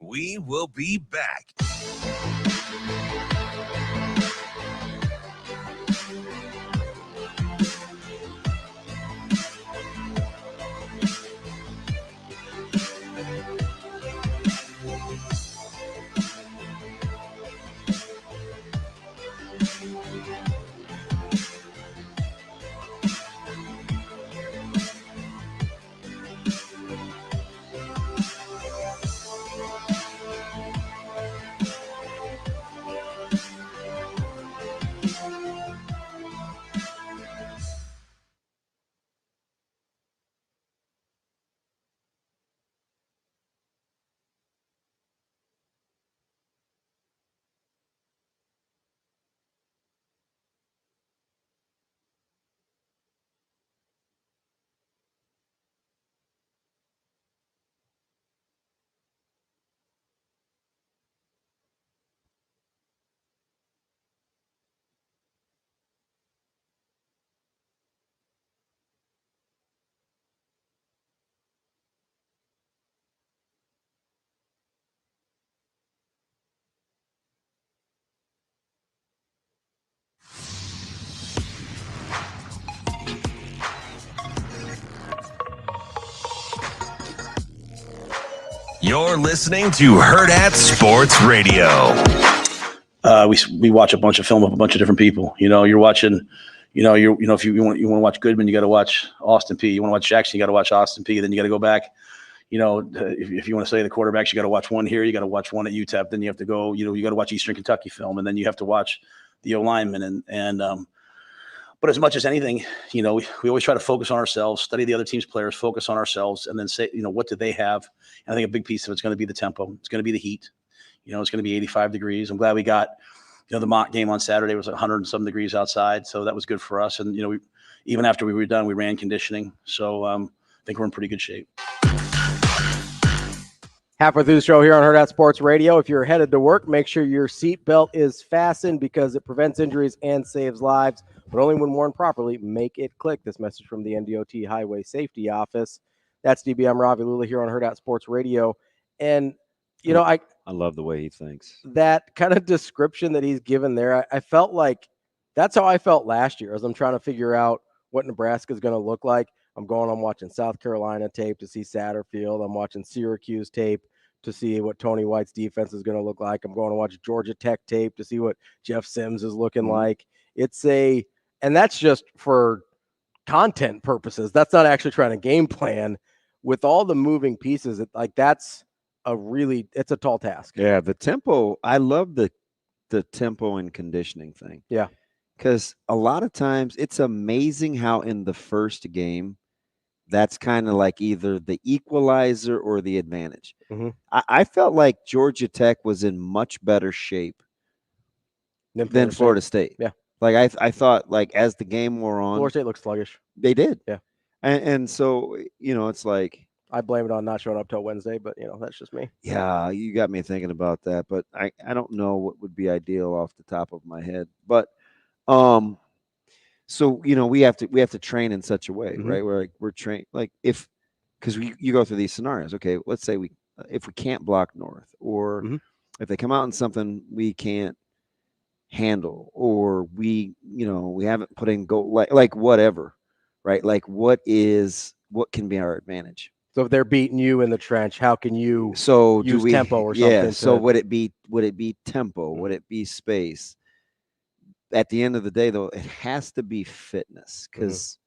We will be back. You're listening to Hurrdat Sports Radio. We watch a bunch of film of a bunch of different people. You're watching, if you want to watch Goodman, you got to watch Austin Peay. You want to watch Jackson, you got to watch Austin Peay. Then you got to go back. If you want to study the quarterbacks, you got to watch one here. You got to watch one at UTEP. Then you have to go. You got to watch Eastern Kentucky film, and then you have to watch the O linemen. But as much as anything, we always try to focus on ourselves, study the other team's players, focus on ourselves, and then say, what do they have? And I think a big piece of it's going to be the tempo. It's going to be the heat. It's going to be 85 degrees. I'm glad we got, the mock game on Saturday was 100 and some degrees outside. So that was good for us. And, even after we were done, we ran conditioning. So I think we're in pretty good shape. Halfway through the show here on Hurrdat Sports Radio. If you're headed to work, make sure your seatbelt is fastened because it prevents injuries and saves lives, but only when worn properly. Make it click. This message from the NDOT Highway Safety Office. That's DBM Ravi Lulla here on Hurrdat Sports Radio. And, I love the way he thinks. That kind of description that he's given there, I felt like that's how I felt last year as I'm trying to figure out what Nebraska is going to look like. I'm watching South Carolina tape to see Satterfield. I'm watching Syracuse tape to see what Tony White's defense is going to look like. I'm going to watch Georgia Tech tape to see what Jeff Sims is looking like. And that's just for content purposes. That's not actually trying to game plan with all the moving pieces. It's a tall task. Yeah. The tempo. I love the tempo and conditioning thing. Yeah. Because a lot of times it's amazing how in the first game, that's kind of like either the equalizer or the advantage. Mm-hmm. I felt like Georgia Tech was in much better shape than Florida State. Yeah. Like I thought, like as the game wore on, Florida State looks sluggish. They did. Yeah. And so, it's like, I blame it on not showing up till Wednesday, but that's just me. yeah, you got me thinking about that, but I don't know what would be ideal off the top of my head. But so we have to train in such a way, Mm-hmm. right? Where we're trained because you go through these scenarios. Okay, let's say if we can't block north, or mm-hmm. if they come out in something we can't handle, or we haven't put in goal, like whatever, right? Like what can be our advantage? So if they're beating you in the trench, how can you use tempo or something? Yeah. So would it be tempo? Mm-hmm. Would it be space? At the end of the day, though, it has to be fitness, because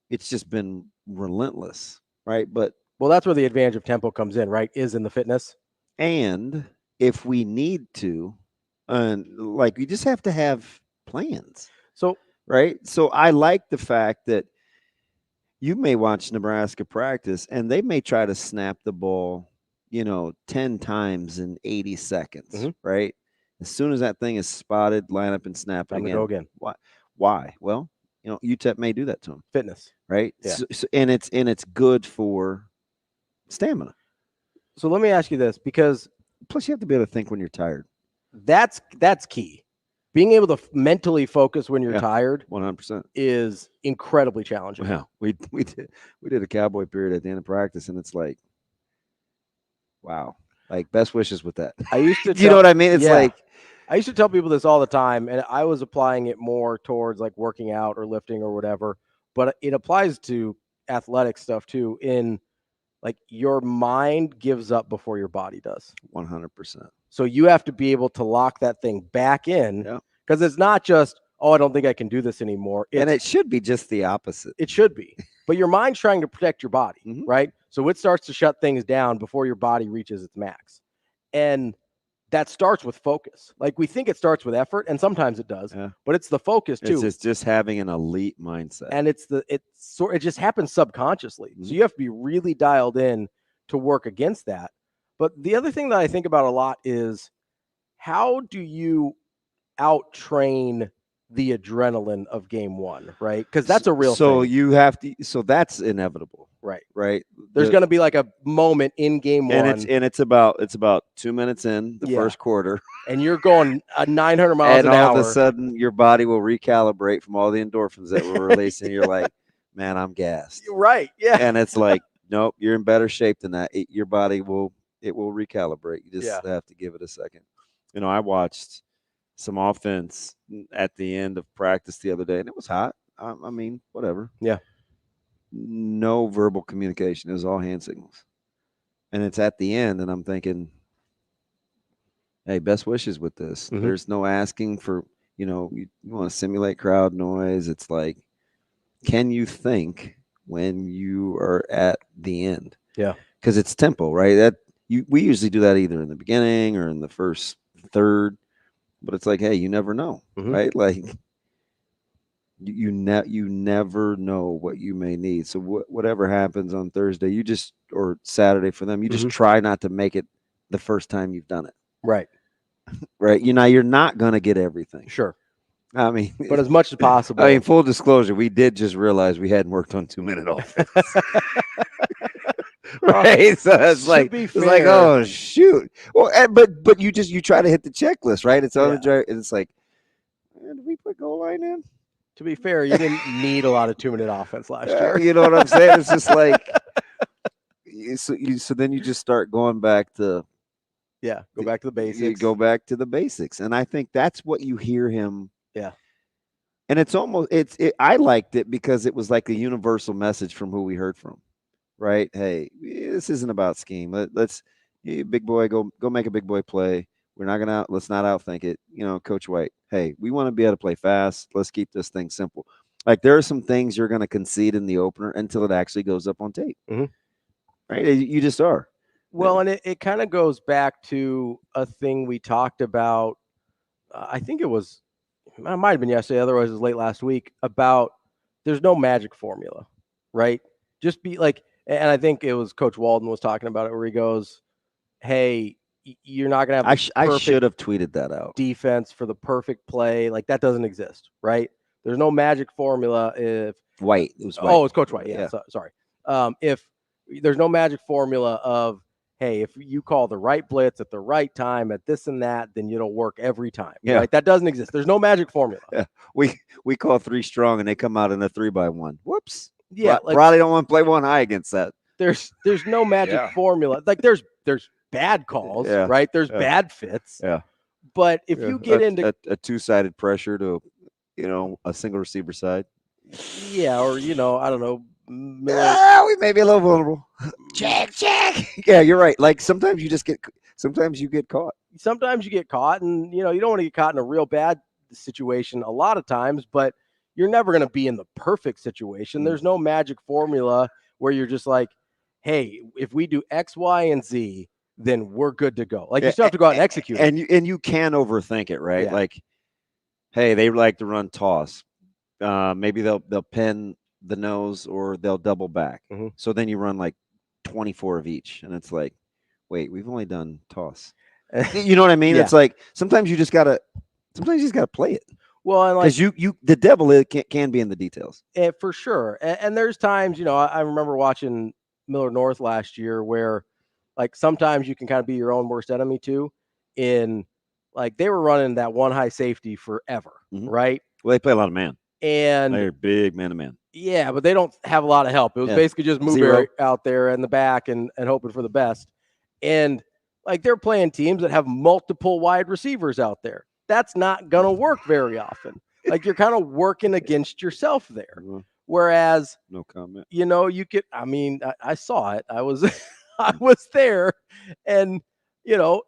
it's just been relentless, right? But that's where the advantage of tempo comes in, right? Is in the fitness. And if we need to, we just have to have plans. So right. So I like the fact that you may watch Nebraska practice and they may try to snap the ball, 10 times in 80 seconds, mm-hmm. right? As soon as that thing is spotted, line up and snap again. Go again. Why? Well, UTEP may do that to them. Fitness, right? Yeah. So, and it's good for stamina. So let me ask you this, because plus you have to be able to think when you're tired. That's key. Being able to mentally focus when you're tired, 100%, is incredibly challenging. Well, we did a cowboy period at the end of practice, and it's like, wow, like best wishes with that. I used to, you know what I mean? It's like, I used to tell people this all the time, and I was applying it more towards like working out or lifting or whatever, but it applies to athletic stuff too. In like your mind gives up before your body does. 100%. So you have to be able to lock that thing back in, because it's not just, I don't think I can do this anymore. And it should be just the opposite. It should be. But your mind's trying to protect your body, mm-hmm. right? So it starts to shut things down before your body reaches its max. And that starts with focus. Like we think it starts with effort, and sometimes it does, but it's the focus too. It's just having an elite mindset. And it just happens subconsciously. Mm-hmm. So you have to be really dialed in to work against that. But the other thing that I think about a lot is, how do you out-train the adrenaline of game one, right? Because that's a real thing. You have to. So that's inevitable, right? Right. There's going to be like a moment in game one, and it's about 2 minutes in the first quarter, and you're going 900 miles and an hour. All of a sudden, your body will recalibrate from all the endorphins that were releasing. You're like, man, I'm gassed. Right. Yeah. And it's like, nope, you're in better shape than that. Your body will recalibrate. You just have to give it a second. I watched some offense at the end of practice the other day, and it was hot. I mean, whatever. Yeah. No verbal communication. It was all hand signals. And it's at the end, and I'm thinking, hey, best wishes with this. Mm-hmm. There's no asking for, you want to simulate crowd noise. It's like, can you think when you are at the end? Yeah. Because it's tempo, right? We usually do that either in the beginning or in the first third, but it's like, hey, you never know, mm-hmm. right? Like you never know what you may need. So whatever happens on Thursday, or Saturday for them, you just mm-hmm. try not to make it the first time you've done it. Right. Right. You're not going to get everything. Sure. I mean, but as much as possible. I mean, full disclosure, we did just realize we hadn't worked on 2-minute offense. Right, so it's like, oh shoot. Well, but you try to hit the checklist, right? It's on the drive, and it's like, did we put goal line in? To be fair, you didn't need a lot of 2-minute offense last year. You know what I'm saying? It's just like, so then you just start going back to, go back to the basics. You go back to the basics, and I think that's what you hear him. Yeah. And it's almost I liked it because it was like a universal message from who we heard from. Right? Hey, this isn't about scheme. Let's big boy, go make a big boy play. Let's not outthink it. Coach White, hey, we want to be able to play fast. Let's keep this thing simple. Like there are some things you're going to concede in the opener until it actually goes up on tape. Mm-hmm. Right? You just are. Well, and it kind of goes back to a thing we talked about. I think it was it might have been yesterday, otherwise it was late last week, about there's no magic formula, right? Just be like, and I think it was Coach Walden was talking about it where he goes, hey, you're not going to have I should have tweeted that out. Defense for the perfect play. Like that doesn't exist, right? There's no magic formula if White. It was White. Oh, it's Coach White. Yeah. Sorry. If there's no magic formula of, hey, if you call the right blitz at the right time at this and that, then it'll work every time. Yeah. Right? That doesn't exist. There's no magic formula. Yeah. We call 3 strong and they come out in a 3-by-1. Whoops. Yeah. Probably don't want to play 1 high against that. There's no magic formula. Like there's bad calls, right? There's bad fits. Yeah. But if you get into a 2-sided pressure to, a single receiver side. Yeah, or I don't know. We may be a little vulnerable. Check. Yeah, you're right. Like sometimes you get caught. Sometimes you get caught, and you don't want to get caught in a real bad situation a lot of times, but you're never going to be in the perfect situation. There's no magic formula where you're just like, hey, if we do X, Y, and Z, then we're good to go. Like you still have to go out and execute. And you can overthink it, right? Yeah. Like, hey, they like to run toss. Maybe they'll pin the nose or they'll double back. Mm-hmm. So then you run like 24 of each, and it's like, wait, we've only done toss. You know what I mean? Yeah. It's like sometimes you just gotta play it. Well, and like because the devil can be in the details. For sure. And there's times, I remember watching Miller North last year where like sometimes you can kind of be your own worst enemy too. In like they were running that 1 high safety forever, right? Well, they play a lot of man. And they're big man to man. Yeah, but they don't have a lot of help. It was basically just Mooberry out there in the back and hoping for the best. And like they're playing teams that have multiple wide receivers out there. That's not going to work very often. Like you're kind of working against yourself there. Whereas, no comment. You could, I saw it. I was, I was there. And,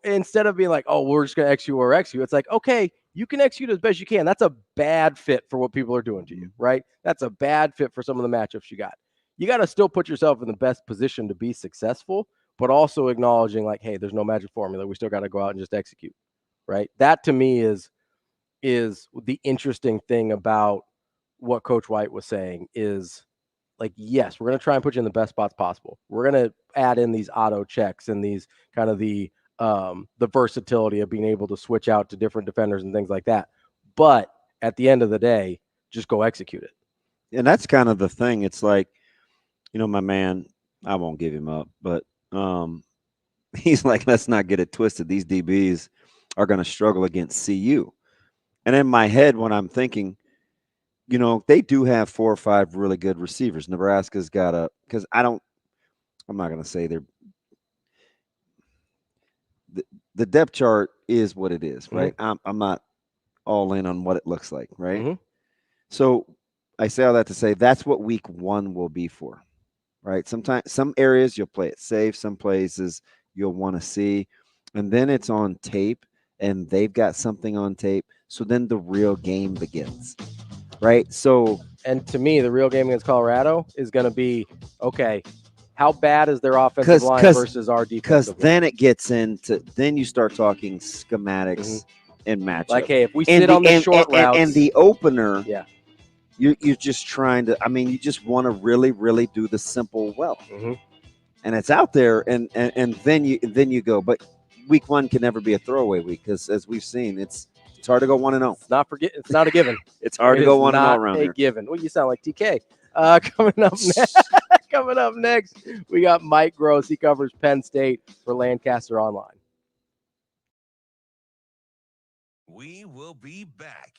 instead of being like, oh, we're just going to execute or execute, it's like, okay, you can execute as best you can. That's a bad fit for what people are doing to you, right? That's a bad fit for some of the matchups you got. You got to still put yourself in the best position to be successful, but also acknowledging like, hey, there's no magic formula. We still got to go out and just execute, right? That to me is the interesting thing about what Coach White was saying is like, yes, we're going to try and put you in the best spots possible. We're going to add in these auto checks and these kind of the versatility of being able to switch out to different defenders and things like that. But at the end of the day, just go execute it. And that's kind of the thing. It's like, my man, I won't give him up, but he's like, let's not get it twisted. These DBs are going to struggle against CU. And in my head, when I'm thinking, they do have 4 or 5 really good receivers. Nebraska's got because I'm not going to say the depth chart is what it is, right? I'm not all in on what it looks like, right? Mm-hmm. So I say all that to say that's what week 1 will be for, right? Sometimes some areas you'll play it safe, some places you'll want to see, and then it's on tape, and they've got something on tape. So then the real game begins, right? So, and to me, the real game against Colorado is going to be, okay, how bad is their offensive line versus our defense? Because then it gets then you start talking schematics and matchup. Like, hey, if we sit on the short routes. And the opener, yeah, you're just trying to, you just want to really, really do the simple well. And it's out there, and then you go. But week 1 can never be a throwaway week because, as we've seen, it's hard to go 1-0. It's not a given. It's hard to go 1-0 around here. Given. Well, you sound like TK. Coming up next, we got Mike Gross. He covers Penn State for Lancaster Online. We will be back.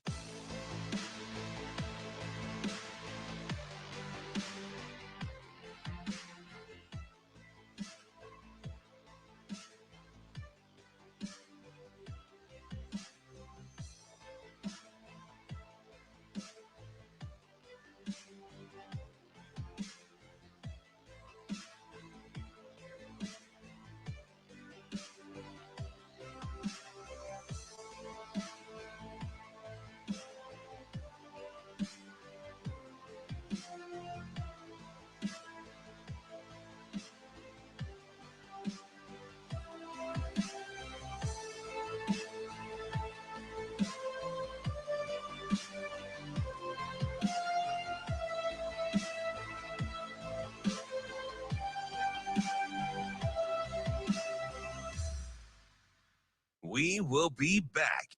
We will be back.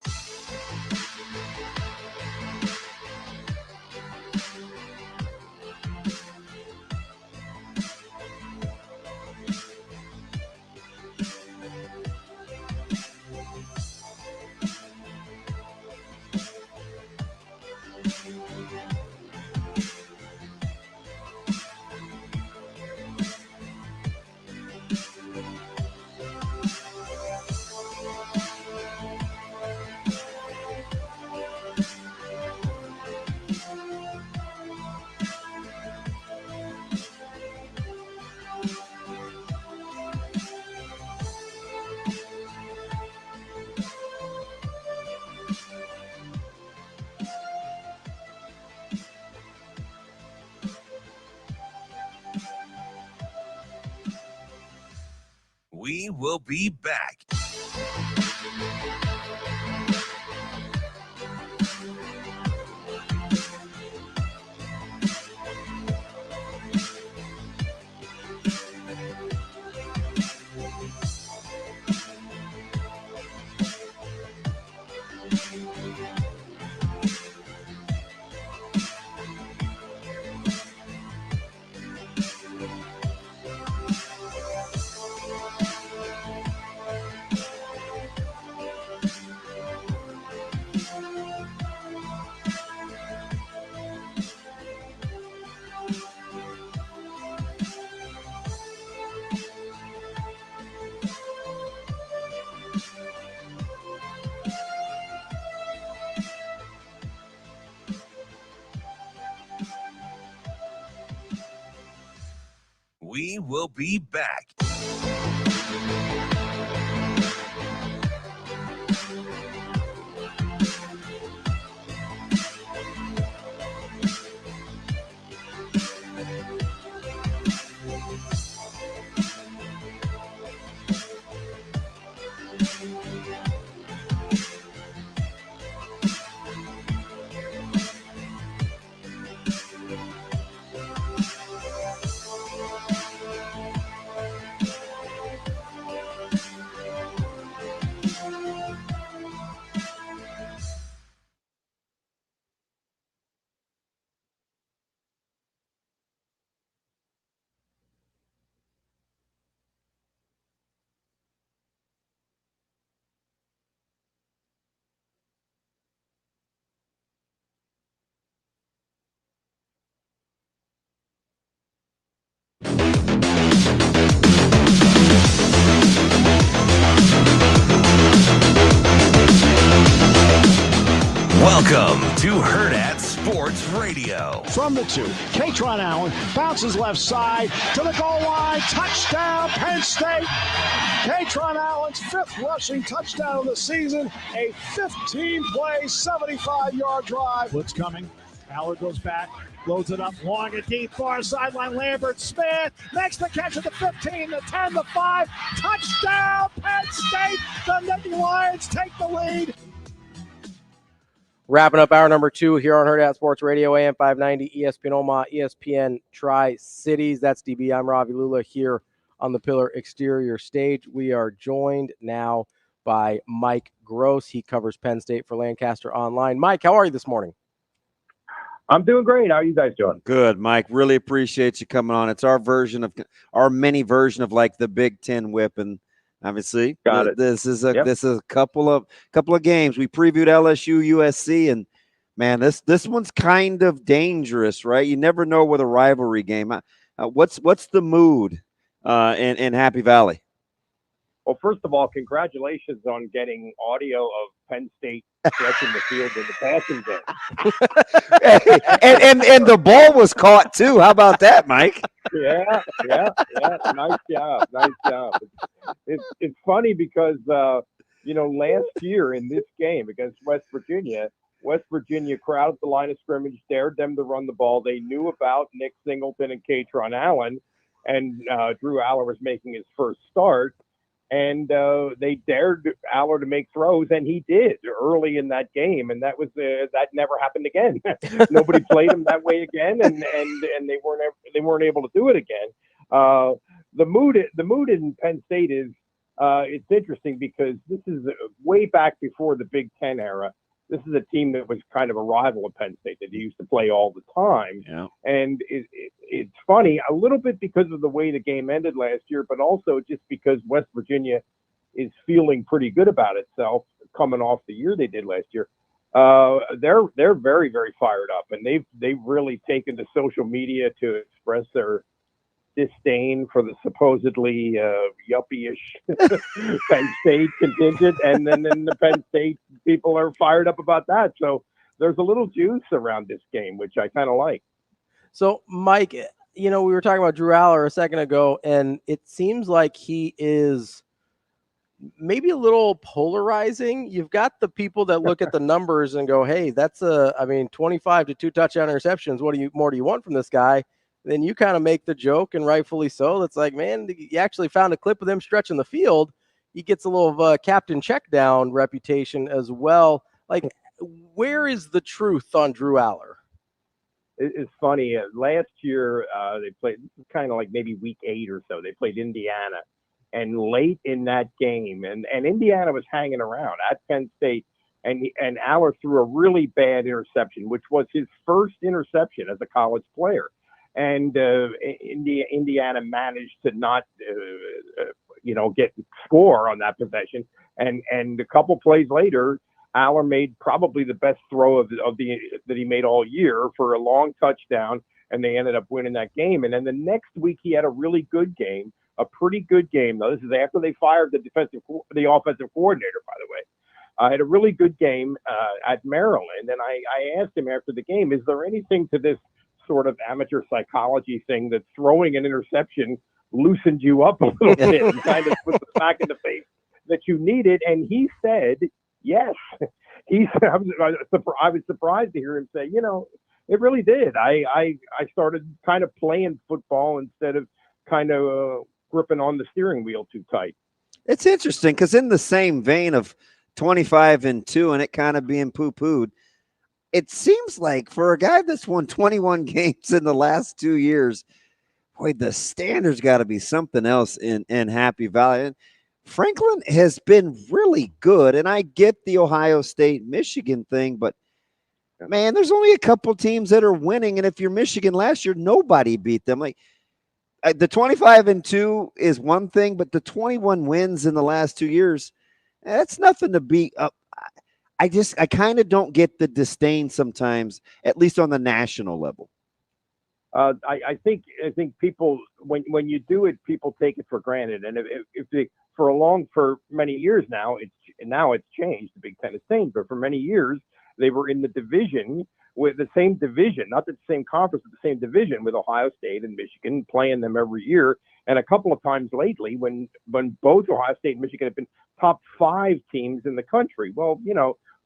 We will be back. We will be back. Welcome to Hurrdat Sports Radio. From the 2, Katron Allen bounces left side to the goal line. Touchdown, Penn State. Katron Allen's 5th rushing touchdown of the season. A 15-play, 75-yard drive. Blitz coming. Allard goes back, loads it up long and deep, far sideline. Lambert Smith makes the catch at the 15, the 10, the 5. Touchdown, Penn State. The Nittany Lions take the lead. Wrapping up hour number 2 here on Hurrdat Sports Radio, AM 590, ESPN Omaha, ESPN Tri-Cities. That's DB. I'm Ravi Lulla here on the Pillar Exterior stage. We are joined now by Mike Gross. He covers Penn State for Lancaster Online. Mike, how are you this morning? I'm doing great. How are you guys doing? Good, Mike. Really appreciate you coming on. It's our mini version of like the Big Ten whip, and obviously, got it. This is a couple of games. We previewed LSU, USC, and man, this one's kind of dangerous, right? You never know with a rivalry game. What's the mood in Happy Valley? Well, first of all, congratulations on getting audio of Penn State stretching the field in the passing game. and the ball was caught too. How about that, Mike? Yeah. Nice job. It's funny because last year in this game against West Virginia crowded the line of scrimmage, dared them to run the ball. They knew about Nick Singleton and Katron Allen, and Drew Aller was making his first start. And they dared Aller to make throws, and he did early in that game, and that never happened again. Nobody played him that way again, and they weren't able to do it again. The mood in Penn State is it's interesting because this is way back before the Big Ten era. This is a team that was kind of a rival of Penn State that they used to play all the time. Yeah. And it's funny, a little bit because of the way the game ended last year, but also just because West Virginia is feeling pretty good about itself coming off the year they did last year. They're very, very fired up, and they've really taken to social media to express their disdain for the supposedly yuppie-ish Penn State contingent, and then the Penn State people are fired up about that. So there's a little juice around this game, which I kind of like. So, Mike, we were talking about Drew Aller a second ago, and it seems like he is maybe a little polarizing. You've got the people that look at the numbers and go, hey, that's 25 to 2 touchdown interceptions. What do you want from this guy? Then you kind of make the joke, and rightfully so. It's like, man, you actually found a clip of them stretching the field. He gets a little captain check down reputation as well. Like, where is the truth on Drew Aller? It's funny. Last year, they played, this is kind of like maybe week 8 or so. They played Indiana. And late in that game, and Indiana was hanging around at Penn State, and Aller threw a really bad interception, which was his first interception as a college player. And Indiana managed to not, score on that possession. And a couple plays later, Aller made probably the best throw that he made all year for a long touchdown, and they ended up winning that game. And then the next week, he had a really good game, a pretty good game. Though this is after they fired the offensive coordinator, by the way. I had a really good game at Maryland, and I asked him after the game, is there anything to this sort of amateur psychology thing that throwing an interception loosened you up a little bit and kind of put the smack in the face that you needed? And he said, yes. He said, I was surprised to hear him say, it really did. I started kind of playing football instead of kind of gripping on the steering wheel too tight. It's interesting because in the same vein of 25-2 and it kind of being poo-pooed, it seems like for a guy that's won 21 games in the last 2 years, boy, the standard's got to be something else in Happy Valley. And Franklin has been really good, and I get the Ohio State, Michigan thing, but man, there's only a couple teams that are winning, and if you're Michigan last year, nobody beat them. Like the 25-2 is one thing, but the 21 wins in the last 2 years, that's nothing to beat up. I kind of don't get the disdain sometimes, at least on the national level. I think people, when you do it, people take it for granted. And if they, for many years now, it's changed. The Big Ten has changed, but for many years they were in the division with the same division, not the same conference, but the same division with Ohio State and Michigan, playing them every year. And a couple of times lately, when both Ohio State and Michigan have been top 5 teams in the country. Well,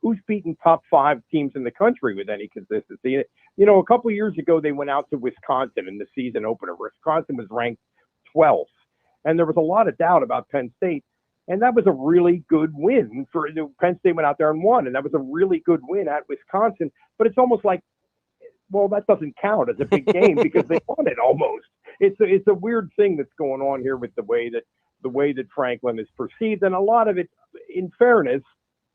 who's beaten top 5 teams in the country with any consistency? A couple of years ago, they went out to Wisconsin in the season opener. Wisconsin was ranked 12th. And there was a lot of doubt about Penn State. And that was a really good win for Penn State went out there and won. And that was a really good win at Wisconsin. But it's almost like, well, that doesn't count as a big game because they won it almost. It's a weird thing that's going on here with the way that Franklin is perceived. And a lot of it, in fairness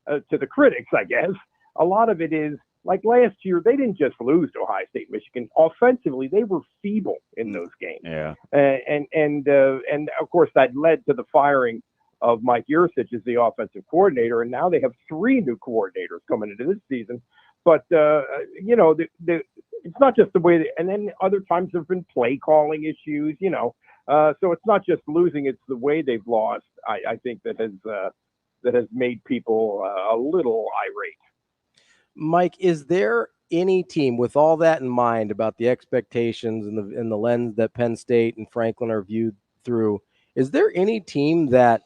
to the critics, I guess, a lot of it is like last year, they didn't just lose to Ohio State, Michigan. Offensively, they were feeble in those games. Yeah. And of course, that led to the firing of Mike Yursich as the offensive coordinator. And now they have 3 new coordinators coming into this season. But, it's not just the way and then other times there have been play calling issues, so it's not just losing, it's the way they've lost. I think that has made people a little irate. Mike, is there any team with all that in mind about the expectations and the lens that Penn State and Franklin are viewed through? Is there any team that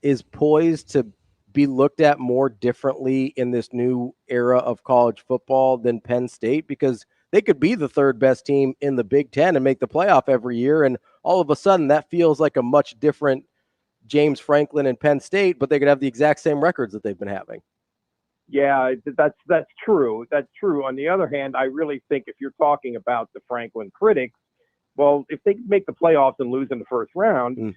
is poised to be looked at more differently in this new era of college football than Penn State? Because they could be the 3rd best team in the Big Ten and make the playoff every year. And all of a sudden that feels like a much different James Franklin and Penn State, but they could have the exact same records that they've been having. Yeah, that's true. That's true. On the other hand, I really think if you're talking about the Franklin critics, well, if they make the playoffs and lose in the first round,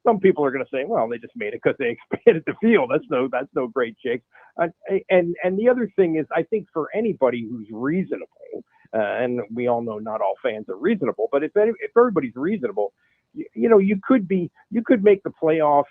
some people are going to say, well, they just made it because they expanded the field. That's no great shake. And the other thing is, I think for anybody who's reasonable, and we all know not all fans are reasonable, but if everybody's reasonable, you could make the playoffs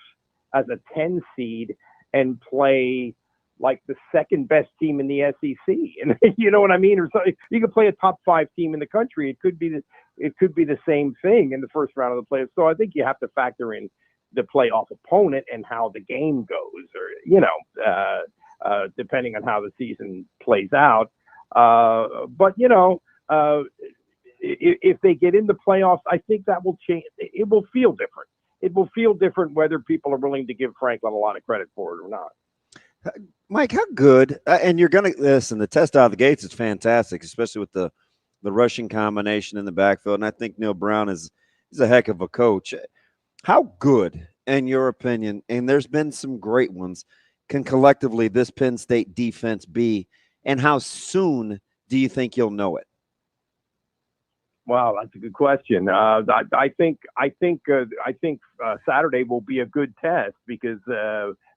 as a 10 seed and play like the second best team in the SEC, and you know what I mean, or something. You could play a top 5 team in the country. It could be the same thing in the first round of the playoffs. So I think you have to factor in the playoff opponent and how the game goes, or depending on how the season plays out. But if they get in the playoffs, I think that will change. It will feel different. It will feel different whether people are willing to give Franklin a lot of credit for it or not. Mike, how good, and you're going to listen, the test out of the gates is fantastic, especially with the rushing combination in the backfield. And I think Neil Brown is a heck of a coach. How good, in your opinion, and there's been some great ones, can collectively this Penn State defense be, and how soon do you think you'll know it? Wow, that's a good question. I think Saturday will be a good test because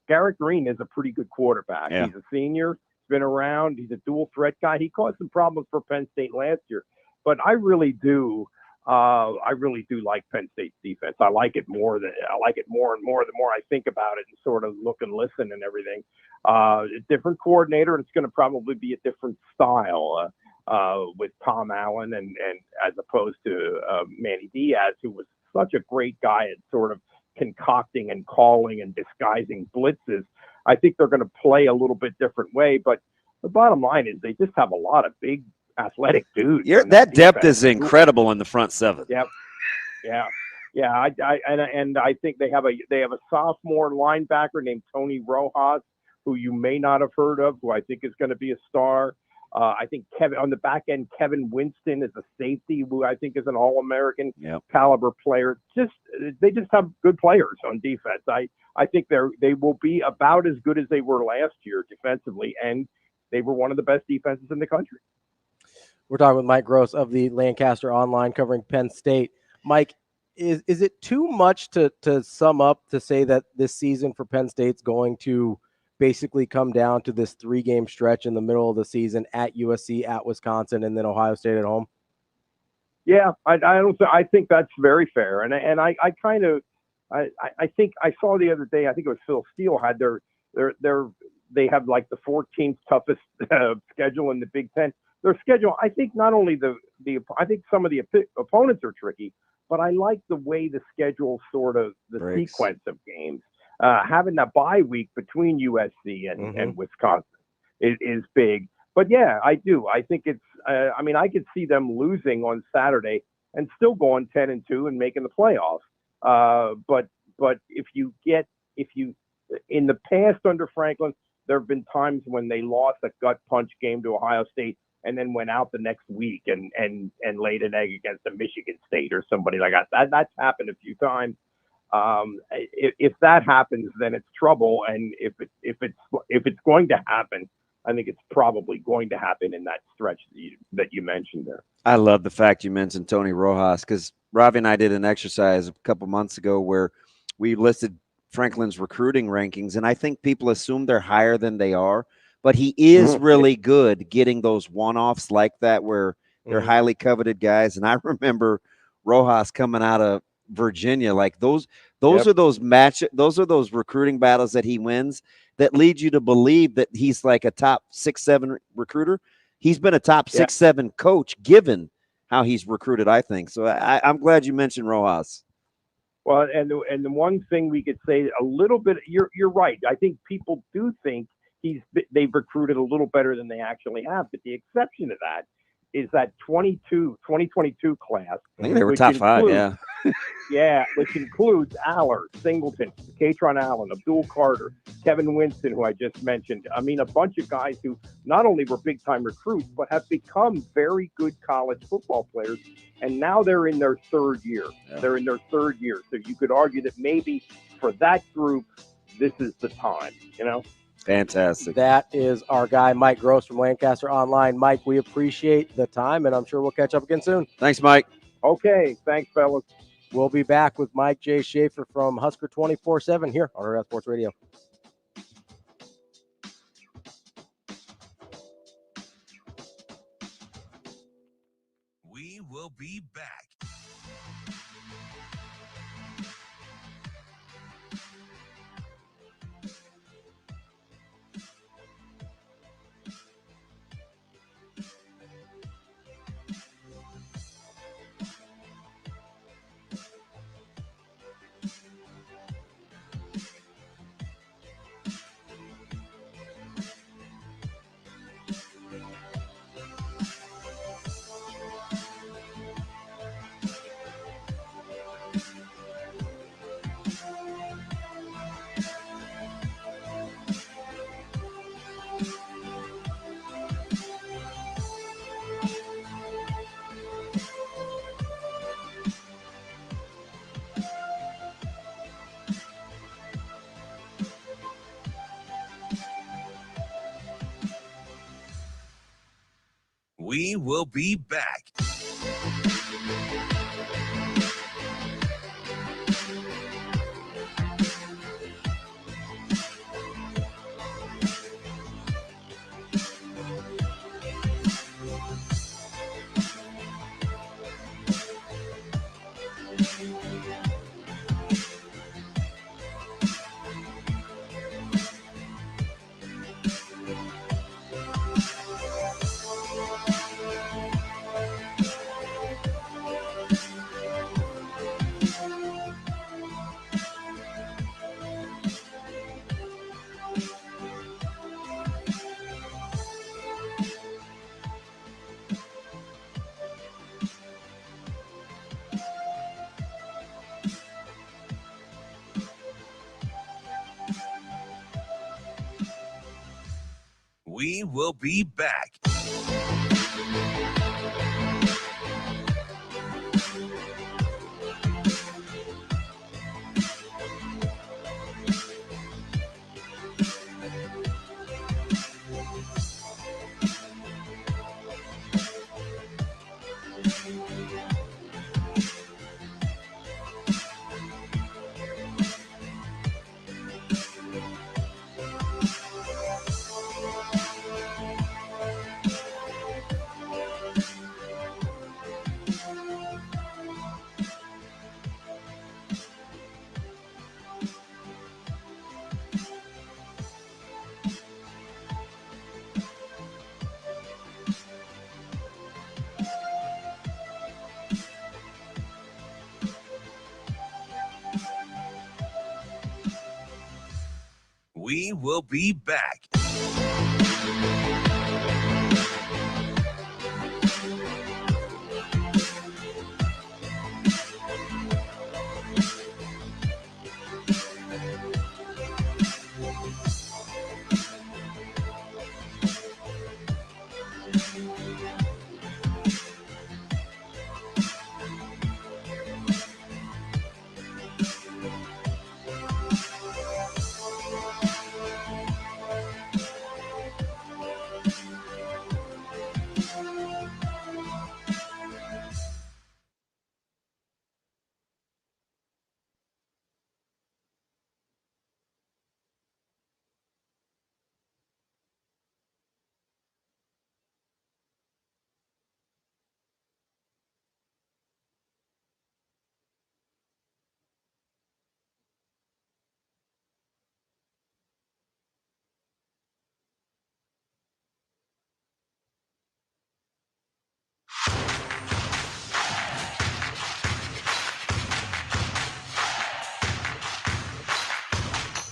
Garrett Green is a pretty good quarterback. Yeah. He's a senior, been around. He's a dual threat guy. He caused some problems for Penn State last year, but I really do like Penn State's defense. I like it more and more the more I think about it and sort of look and listen and everything. A different coordinator, and it's going to probably be a different style with Tom Allen and as opposed to Manny Diaz, who was such a great guy at sort of concocting and calling and disguising blitzes. I think they're going to play a little bit different way, but the bottom line is they just have a lot of big athletic dudes. That depth is incredible in the front seven. Yep. Yeah. I think they have a sophomore linebacker named Tony Rojas, who you may not have heard of, who I think is going to be a star. I think on the back end, Kevin Winston is a safety who I think is an All-American caliber player. They just have good players on defense. I think they will be about as good as they were last year defensively, and they were one of the best defenses in the country. We're talking with Mike Gross of the Lancaster Online covering Penn State. Mike, is it too much to sum up to say that this season for Penn State's going to basically come down to this 3-game stretch in the middle of the season at USC, at Wisconsin, and then Ohio State at home? Yeah, I think that's very fair, and I think I saw the other day. I think it was Phil Steele had they have like the 14th toughest schedule in the Big Ten. Their schedule, I think, not only I think some of the opponents are tricky, but I like the way the schedule sort of sequence of games. Having that bye week between USC and Wisconsin is big. But yeah, I do. I think it's. I could see them losing on Saturday and still going 10-2 and making the playoffs. But if you in the past under Franklin, there have been times when they lost a gut punch game to Ohio State and then went out the next week and laid an egg against a Michigan State or somebody like that. That's happened a few times. If that happens, then it's trouble. And if it's going to happen, I think it's probably going to happen in that stretch that you mentioned there. I love the fact you mentioned Tony Rojas, because Ravi and I did an exercise a couple months ago where we listed Franklin's recruiting rankings, and I think people assume they're higher than they are, but he is really good getting those one-offs like that where they're highly coveted guys. And I remember Rojas coming out of Virginia, like those are those recruiting battles that he wins that lead you to believe that he's like a top 6-7 recruiter. He's been a top 6-7 coach given how he's recruited, I think. So I'm glad you mentioned Rojas. Well, and the one thing we could say a little bit, you're right. I think people do think they've recruited a little better than they actually have. But the exception to that is that 2022 class. I think they were top 5, yeah. Yeah, which includes Aller, Singleton, Katron Allen, Abdul Carter, Kevin Winston, who I just mentioned. I mean, a bunch of guys who not only were big-time recruits, but have become very good college football players. And now they're in their third year. Yeah. They're in their third year. So you could argue that maybe for that group, this is the time, Fantastic. That is our guy, Mike Gross from Lancaster Online. Mike, we appreciate the time, and I'm sure we'll catch up again soon. Thanks, Mike. Okay. Thanks, fellas. We'll be back with Mike J. Schaefer from Husker 24/7 here on Hurrdat Sports Radio. We will be back. We will be back. We will be back. We will be back.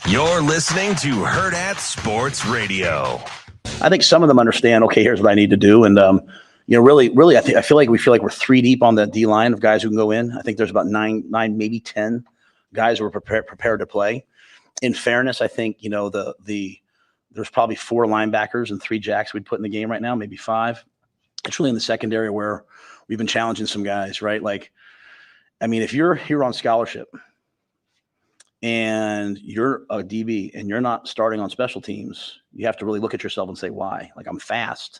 You're listening to Hurrdat Sports Radio. I think some of them understand, okay, here's what I need to do. And, really, I feel like we're 3 deep on the D line of guys who can go in. I think there's about nine, maybe 10 guys who are prepared to play. In fairness, I think, there's probably 4 linebackers and 3 jacks we'd put in the game right now, maybe 5. It's really in the secondary where we've been challenging some guys, right? Like, I mean, if you're here on scholarship and you're a DB and you're not starting on special teams, you have to really look at yourself and say, why? Like, I'm fast,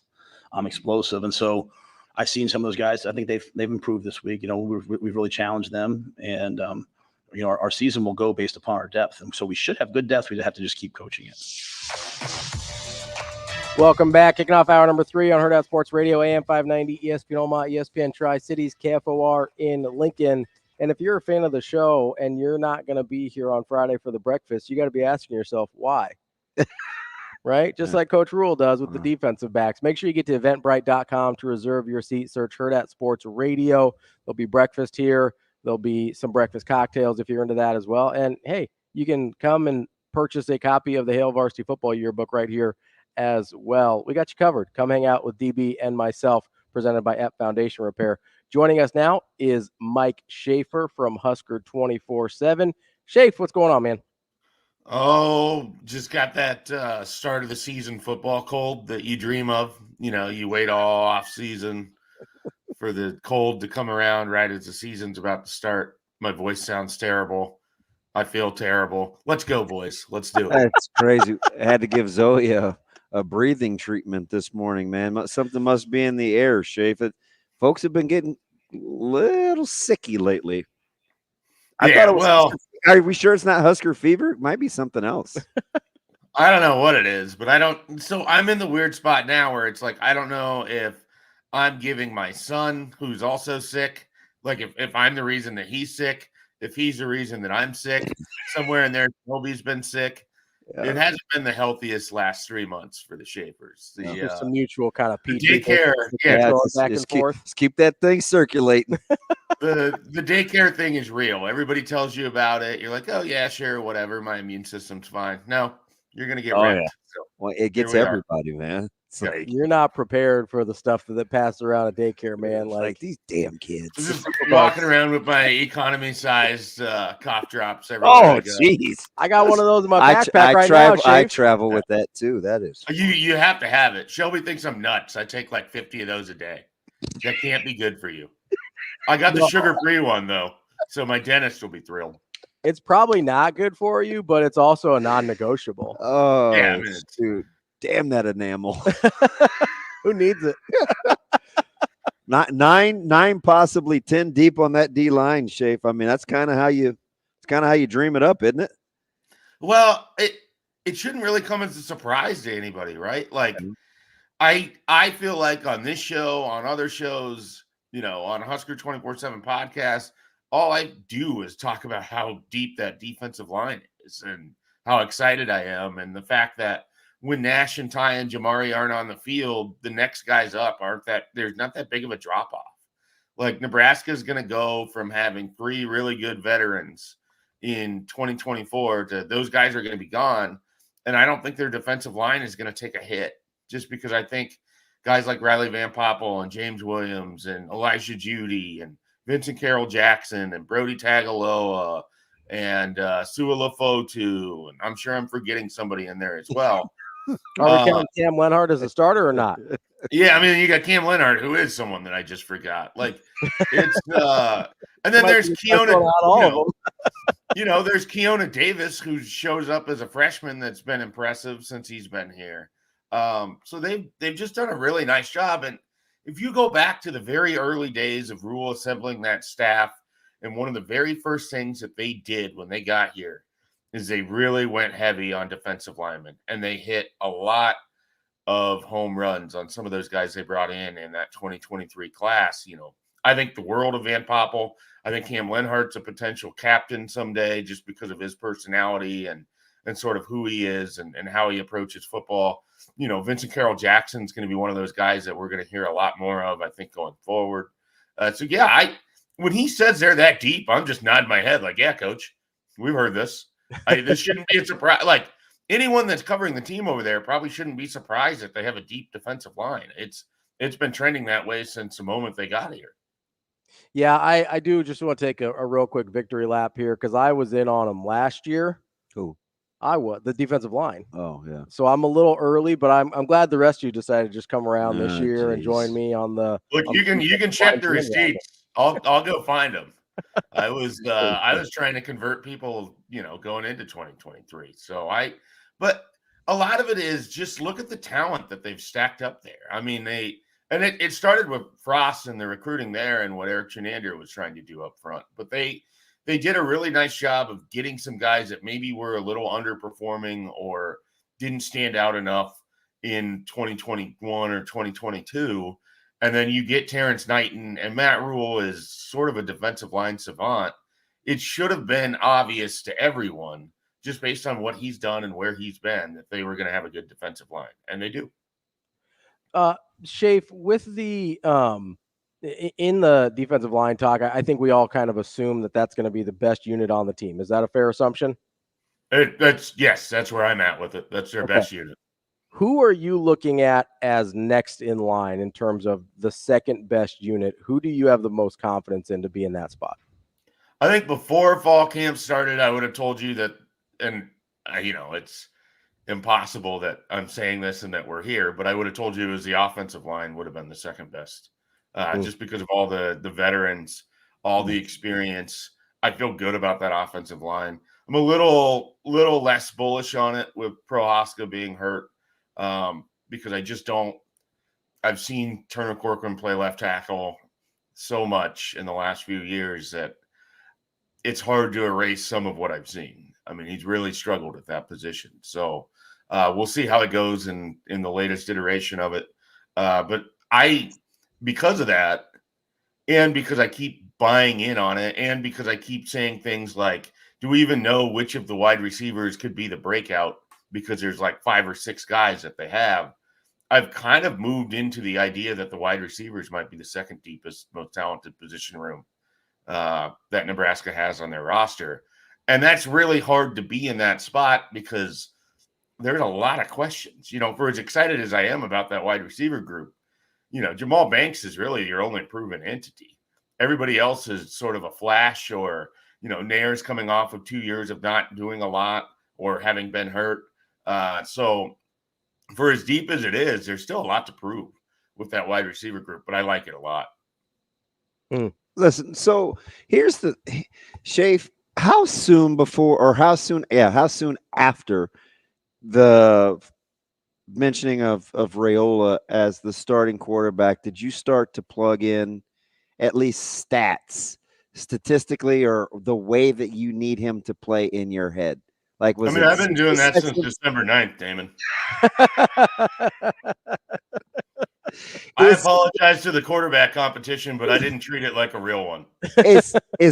I'm explosive. And so I've seen some of those guys. I think they've improved this week. We've really challenged them, and our season will go based upon our depth, and so we should have good depth. We have to just keep coaching it. Welcome back. Kicking off hour number 3 on Hurrdat Sports Radio, AM 590, ESPN Omaha, ESPN Tri-Cities, KFOR in Lincoln. And if you're a fan of the show and you're not going to be here on Friday for the breakfast, you got to be asking yourself, why? Right? Just like Coach Rule does with the defensive backs. Make sure you get to eventbrite.com to reserve your seat. Search Hurrdat Sports Radio. There'll be breakfast here. There'll be some breakfast cocktails if you're into that as well. And, hey, you can come and purchase a copy of the Hail Varsity Football Yearbook right here as well. We got you covered. Come hang out with DB and myself, presented by Ep Foundation Repair. Joining us now is Mike Schaefer from Husker 24/7. Schaefer, what's going on, man? Oh, just got that start of the season football cold that you dream of. You wait all off season for the cold to come around right as the season's about to start. My voice sounds terrible. I feel terrible. Let's go, boys. Let's do it. That's crazy. I had to give Zoe a breathing treatment this morning, man. Something must be in the air, Schaefer. Folks have been getting a little sicky lately. I thought it was. Are we sure it's not Husker fever? It might be something else. I don't know what it is, but I don't. So I'm in the weird spot now where it's like, I don't know if I'm giving my son, who's also sick, like if I'm the reason that he's sick, if he's the reason that I'm sick, somewhere in there, Toby's been sick. Yeah. It hasn't been the healthiest last 3 months for the Schaefers. There's some mutual kind of daycare. Back and forth. Let's keep that thing circulating. The daycare thing is real. Everybody tells you about it. You're like, oh yeah, sure, whatever. My immune system's fine. No, you're gonna get wrecked. Yeah. So, well, it gets everybody, man. It's like, you're not prepared for the stuff that passed around at daycare, man. Like these damn kids. Just walking around with my economy-sized cough drops everywhere. Oh, jeez. I got one of those in my backpack now. I travel with that too. That is. You have to have it. Shelby thinks I'm nuts. I take like 50 of those a day. That can't be good for you. I got the sugar-free one though, so my dentist will be thrilled. It's probably not good for you, but it's also a non-negotiable. Oh, yeah, dude. Damn that enamel. Who needs it? Not nine, possibly 10 deep on that D line, Schaefer. I mean, that's kind of how you dream it up, isn't it? Well, it shouldn't really come as a surprise to anybody, right? Like, I feel like on this show, on other shows, on Husker 24/7 podcast, all I do is talk about how deep that defensive line is and how excited I am, and the fact that when Nash and Ty and Jamari aren't on the field, the next guys up there's not that big of a drop off. Like Nebraska is going to go from having 3 really good veterans in 2024 to those guys are going to be gone. And I don't think their defensive line is going to take a hit just because I think guys like Riley Van Poppel and James Williams and Elijah Judy and Vincent Carroll Jackson and Brody Tagaloa and Sua Lafotu, and I'm sure I'm forgetting somebody in there as well. Are we counting Cam Lenhart as a starter or not? Yeah, I mean, you got Cam Lenhart, who is someone that I just forgot. Like, it's and then there's Keona. There's Keona Davis, who shows up as a freshman that's been impressive since he's been here. So they've just done a really nice job. And if you go back to the very early days of Rule assembling that staff, and one of the very first things that they did when they got here is they really went heavy on defensive linemen, and they hit a lot of home runs on some of those guys they brought in that 2023 class. I think the world of Van Poppel. I think Cam Lenhart's a potential captain someday just because of his personality and sort of who he is and how he approaches football. Vincent Carroll Jackson's going to be one of those guys that we're going to hear a lot more of, I think, going forward. When he says they're that deep, I'm just nodding my head like, yeah, coach, we've heard this. This shouldn't be a surprise. Like, anyone that's covering the team over there probably shouldn't be surprised that they have a deep defensive line. It's been trending that way since the moment they got here. Yeah, I do just want to take a real quick victory lap here because I was in on them last year. Who? I was the defensive line. Oh, yeah. So I'm a little early, but I'm glad the rest of you decided to just come around this year and join me on the. Look, you can check the receipts. I'll go find them. I was trying to convert people, going into 2023. But a lot of it is just look at the talent that they've stacked up there. I mean, And it started with Frost and the recruiting there and what Eric Chenander was trying to do up front. But they did a really nice job of getting some guys that maybe were a little underperforming or didn't stand out enough in 2021 or 2022. And then you get Terrence Knighton, and Matt Rule is sort of a defensive line savant. It should have been obvious to everyone, just based on what he's done and where he's been, that they were going to have a good defensive line, and they do. Schaefer, with the in the defensive line talk, I think we all kind of assume that that's going to be the best unit on the team. Is that a fair assumption? That's where I'm at with it. That's their best unit. Who are you looking at as next in line in terms of the second best unit? Who do you have the most confidence in to be in that spot? I think before fall camp started, I would have told you that, and it's impossible that I'm saying this and that we're here, but I would have told you it was the offensive line would have been the second best, just because of all the veterans, all the experience. I feel good about that offensive line. I'm a little less bullish on it with Prohaska being hurt, because I just don't. I've seen Turner Corcoran play left tackle so much in the last few years that it's hard to erase some of what I've seen. I mean, he's really struggled at that position. So we'll see how it goes in the latest iteration of it. But because of that, and because I keep buying in on it, and because I keep saying things like, do we even know which of the wide receivers could be the breakout? Because there's like 5 or 6 guys that they have. I've kind of moved into the idea that the wide receivers might be the second deepest, most talented position room that Nebraska has on their roster. And that's really hard to be in that spot because there's a lot of questions. For as excited as I am about that wide receiver group, Jamal Banks is really your only proven entity. Everybody else is sort of a flash, or, Nair's coming off of 2 years of not doing a lot or having been hurt. So for as deep as it is, there's still a lot to prove with that wide receiver group, but I like it a lot. Listen, so here's the Schaefer. How soon after the mentioning of Raiola as the starting quarterback did you start to plug in at least statistically, or the way that you need him to play in your head? Like, I've been doing that since December 9th, Damon. I apologize to the quarterback competition, but I didn't treat it like a real one. Is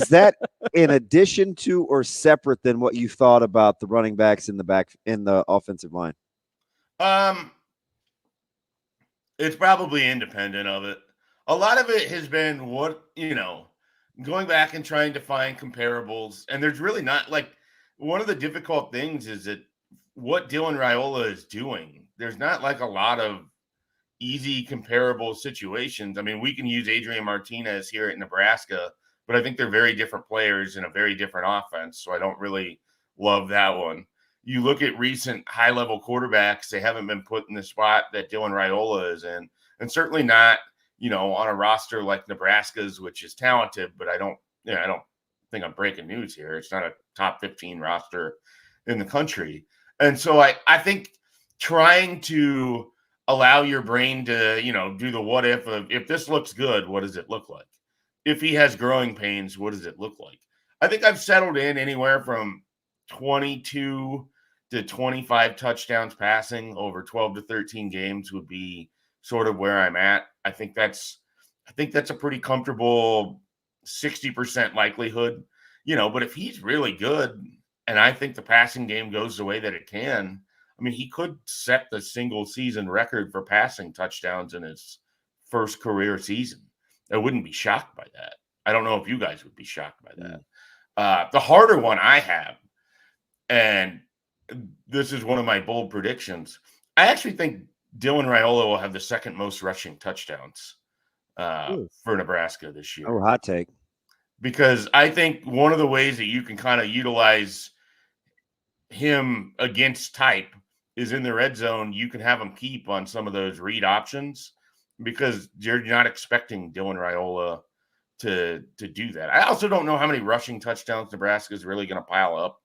that in addition to or separate than what you thought about the running backs in the offensive line? It's probably independent of it. A lot of it has been going back and trying to find comparables, and there's really not, like, one of the difficult things is that what Dylan Raiola is doing, there's not like a lot of easy comparable situations. I mean, we can use Adrian Martinez here at Nebraska, but I think they're very different players in a very different offense. So I don't really love that one. You look at recent high-level quarterbacks, they haven't been put in the spot that Dylan Raiola is in, and certainly not, on a roster like Nebraska's, which is talented, but I don't think I'm breaking news here. It's not a top 15 roster in the country. And so I think trying to allow your brain to, do the what if of, if this looks good, what does it look like? If he has growing pains, what does it look like? I think I've settled in anywhere from 22 to 25 touchdowns passing over 12 to 13 games would be sort of where I'm at. I think that's a pretty comfortable 60% likelihood, but if he's really good, and I think the passing game goes the way that it can, I mean, he could set the single season record for passing touchdowns in his first career season. I wouldn't be shocked by that. I don't know if you guys would be shocked by that. The harder one I have, and this is one of my bold predictions, I actually think Dylan Raiola will have the second most rushing touchdowns for Nebraska this year. Oh, hot take. Because I think one of the ways that you can kind of utilize him against type is in the red zone. You can have him keep on some of those read options because you're not expecting Dylan Raiola to do that. I also don't know how many rushing touchdowns Nebraska is really going to pile up.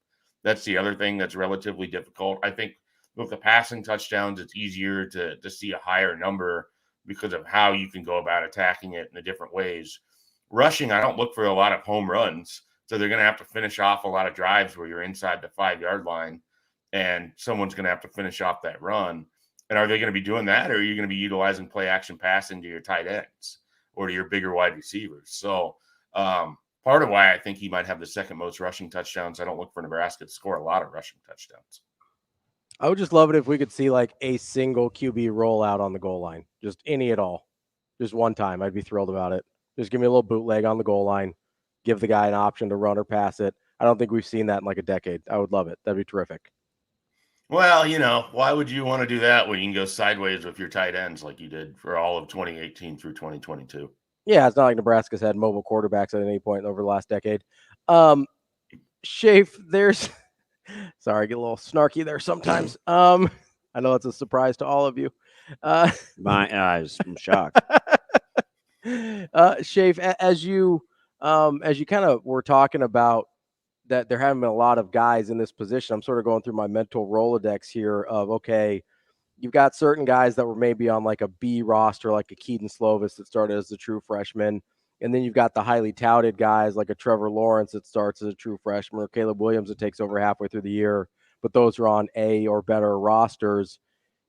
That's the other thing that's relatively difficult. I think with the passing touchdowns, it's easier to see a higher number because of how you can go about attacking it in the different ways. Rushing, I don't look for a lot of home runs. So they're going to have to finish off a lot of drives where you're inside the 5-yard line and someone's going to have to finish off that run. And are they going to be doing that, or are you going to be utilizing play action passing to your tight ends or to your bigger wide receivers? So part of why I think he might have the second most rushing touchdowns. I don't look for Nebraska to score a lot of rushing touchdowns. I would just love it if we could see like a single QB rollout on the goal line, just any at all, just one time. I'd be thrilled about it. Just give me a little bootleg on the goal line, give the guy an option to run or pass it. I don't think we've seen that in like a decade. I would love it. That'd be terrific. Well, why would you want to do that when you can go sideways with your tight ends like you did for all of 2018 through 2022? Yeah, it's not like Nebraska's had mobile quarterbacks at any point over the last decade. Schaefer, there's sorry, I get a little snarky there sometimes. I know it's a surprise to all of you. I'm shocked. Schaefer, as you kind of were talking about that there haven't been a lot of guys in this position, I'm sort of going through my mental Rolodex here of, okay, you've got certain guys that were maybe on like a B roster, like a Keaton Slovis that started as a true freshman. And then you've got the highly touted guys like a Trevor Lawrence that starts as a true freshman, or Caleb Williams that takes over halfway through the year, but those are on A or better rosters.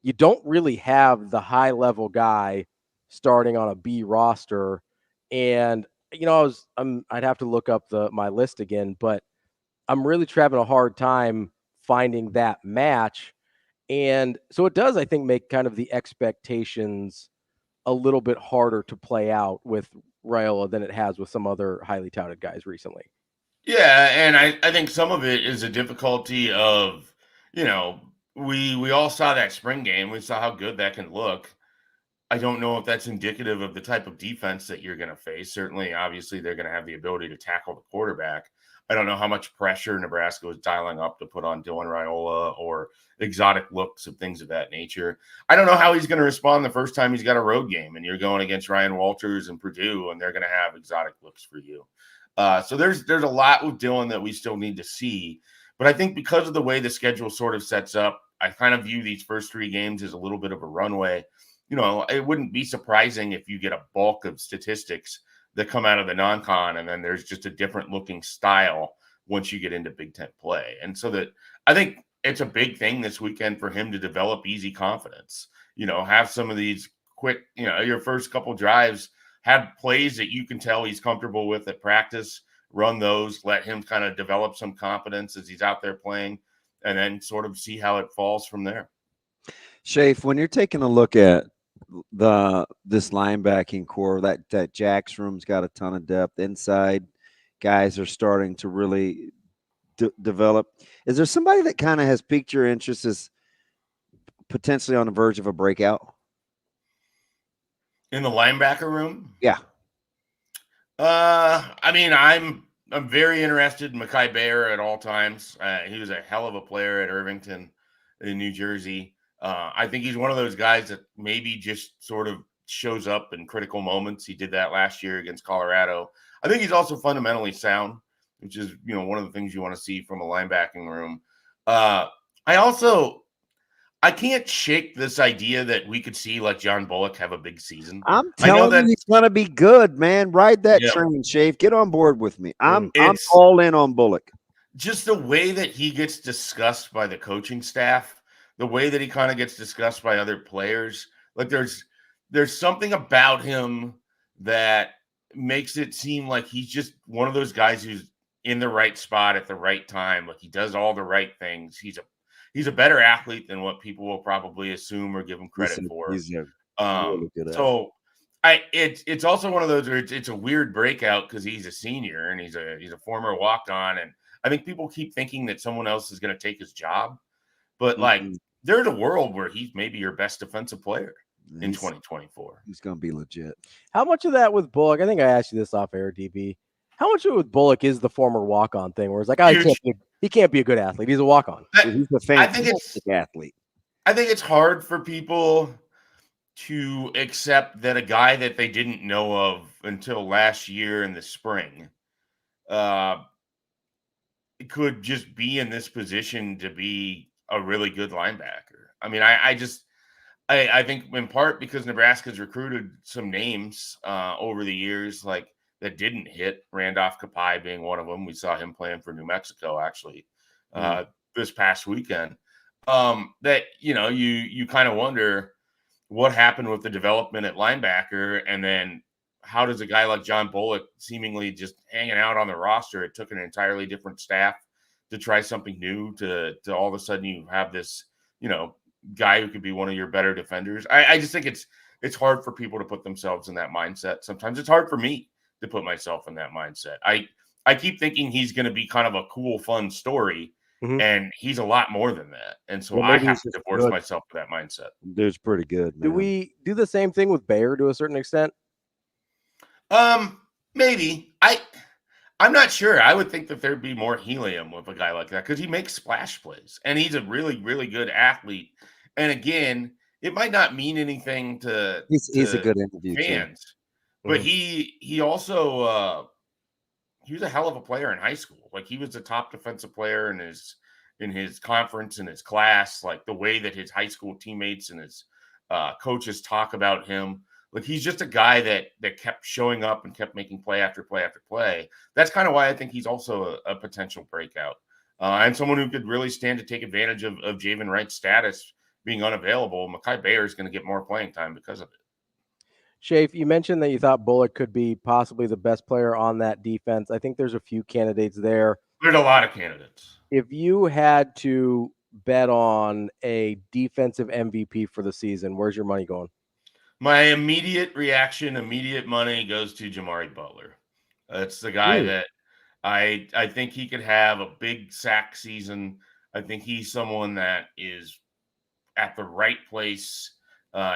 You don't really have the high level guy starting on a B roster. And, I'd have to look up my list again, but I'm really having a hard time finding that match. And so it does, I think, make kind of the expectations a little bit harder to play out with Raiola than it has with some other highly touted guys recently. Yeah, and I think some of it is a difficulty of, we all saw that spring game. We saw how good that can look. I don't know if that's indicative of the type of defense that you're going to face. Certainly, obviously, they're going to have the ability to tackle the quarterback. I don't know how much pressure Nebraska was dialing up to put on Dylan Raiola or exotic looks and things of that nature. I don't know how he's going to respond the first time he's got a road game and you're going against Ryan Walters and Purdue and they're going to have exotic looks for you. So there's a lot with Dylan that we still need to see. But I think because of the way the schedule sort of sets up, I kind of view these first 3 games as a little bit of a runway. It wouldn't be surprising if you get a bulk of statistics that come out of the non-con, and then there's just a different looking style once you get into Big Ten play. And so that I think it's a big thing this weekend for him to develop easy confidence, have some of these quick, your first couple drives, have plays that you can tell he's comfortable with at practice, run those, let him kind of develop some confidence as he's out there playing, and then sort of see how it falls from there. Schaefer, when you're taking a look at this linebacking core, that Jack's room's got a ton of depth. Inside guys are starting to really develop. Is there somebody that kind of has piqued your interest as potentially on the verge of a breakout in the linebacker room? Yeah. I'm very interested in Mekhi Bayer at all times. He was a hell of a player at Irvington in New Jersey. I think he's one of those guys that maybe just sort of shows up in critical moments. He did that last year against Colorado. I think he's also fundamentally sound, which is, one of the things you want to see from a linebacking room. I can't shake this idea that we could see like John Bullock have a big season. I'm telling you he's going to be good, man. Ride that train, Schaefer. Get on board with me. I'm all in on Bullock. Just the way that he gets discussed by the coaching staff, the way that he kind of gets discussed by other players, like there's something about him that makes it seem like he's just one of those guys who's in the right spot at the right time. Like he does all the right things. He's a better athlete than what people will probably assume or give him credit for. Really good it's also one of those where it's a weird breakout because he's a senior and he's a former walk-on, and I think people keep thinking that someone else is going to take his job. But there's a world where he's maybe your best defensive player in 2024. He's going to be legit. How much of that with Bullock? I think I asked you this off air, DB. How much of it with Bullock is the former walk-on thing, where it's like, he can't be a good athlete. He's a walk-on. He's a fantastic athlete. I think it's hard for people to accept that a guy that they didn't know of until last year in the spring could just be in this position to be a really good linebacker. I mean, I think in part because Nebraska's recruited some names over the years, like that didn't hit. Randolph Kapai being one of them. We saw him playing for New Mexico actually this past weekend. That you kind of wonder what happened with the development at linebacker, and then how does a guy like John Bullock seemingly just hanging out on the roster? It took an entirely different staff to try something new to all of a sudden you have this, guy who could be one of your better defenders. I just think it's hard for people to put themselves in that mindset. Sometimes it's hard for me to put myself in that mindset. I keep thinking he's going to be kind of a cool, fun story, and he's a lot more than that. And so I have to divorce myself from that mindset. Dude's pretty good, man. Do we do the same thing with Bayer to a certain extent? Maybe. I'm not sure. I would think that there'd be more helium with a guy like that because he makes splash plays and he's a really, really good athlete. And again, it might not mean anything to he's a good interview fans, but he also he was a hell of a player in high school. Like he was the top defensive player in his conference, in his class. Like the way that his high school teammates and his coaches talk about him. Like he's just a guy that kept showing up and kept making play after play after play. That's kind of why I think he's also a potential breakout and someone who could really stand to take advantage of Javen Wright's status being unavailable. Mekhi Bayer is going to get more playing time because of it. Schaefer, you mentioned that you thought Bullock could be possibly the best player on that defense. I think there's a few candidates there. There's a lot of candidates. If you had to bet on a defensive MVP for the season, where's your money going? My immediate reaction, immediate money goes to Jamari Butler. That's the guy that I think he could have a big sack season. I think he's someone that is at the right place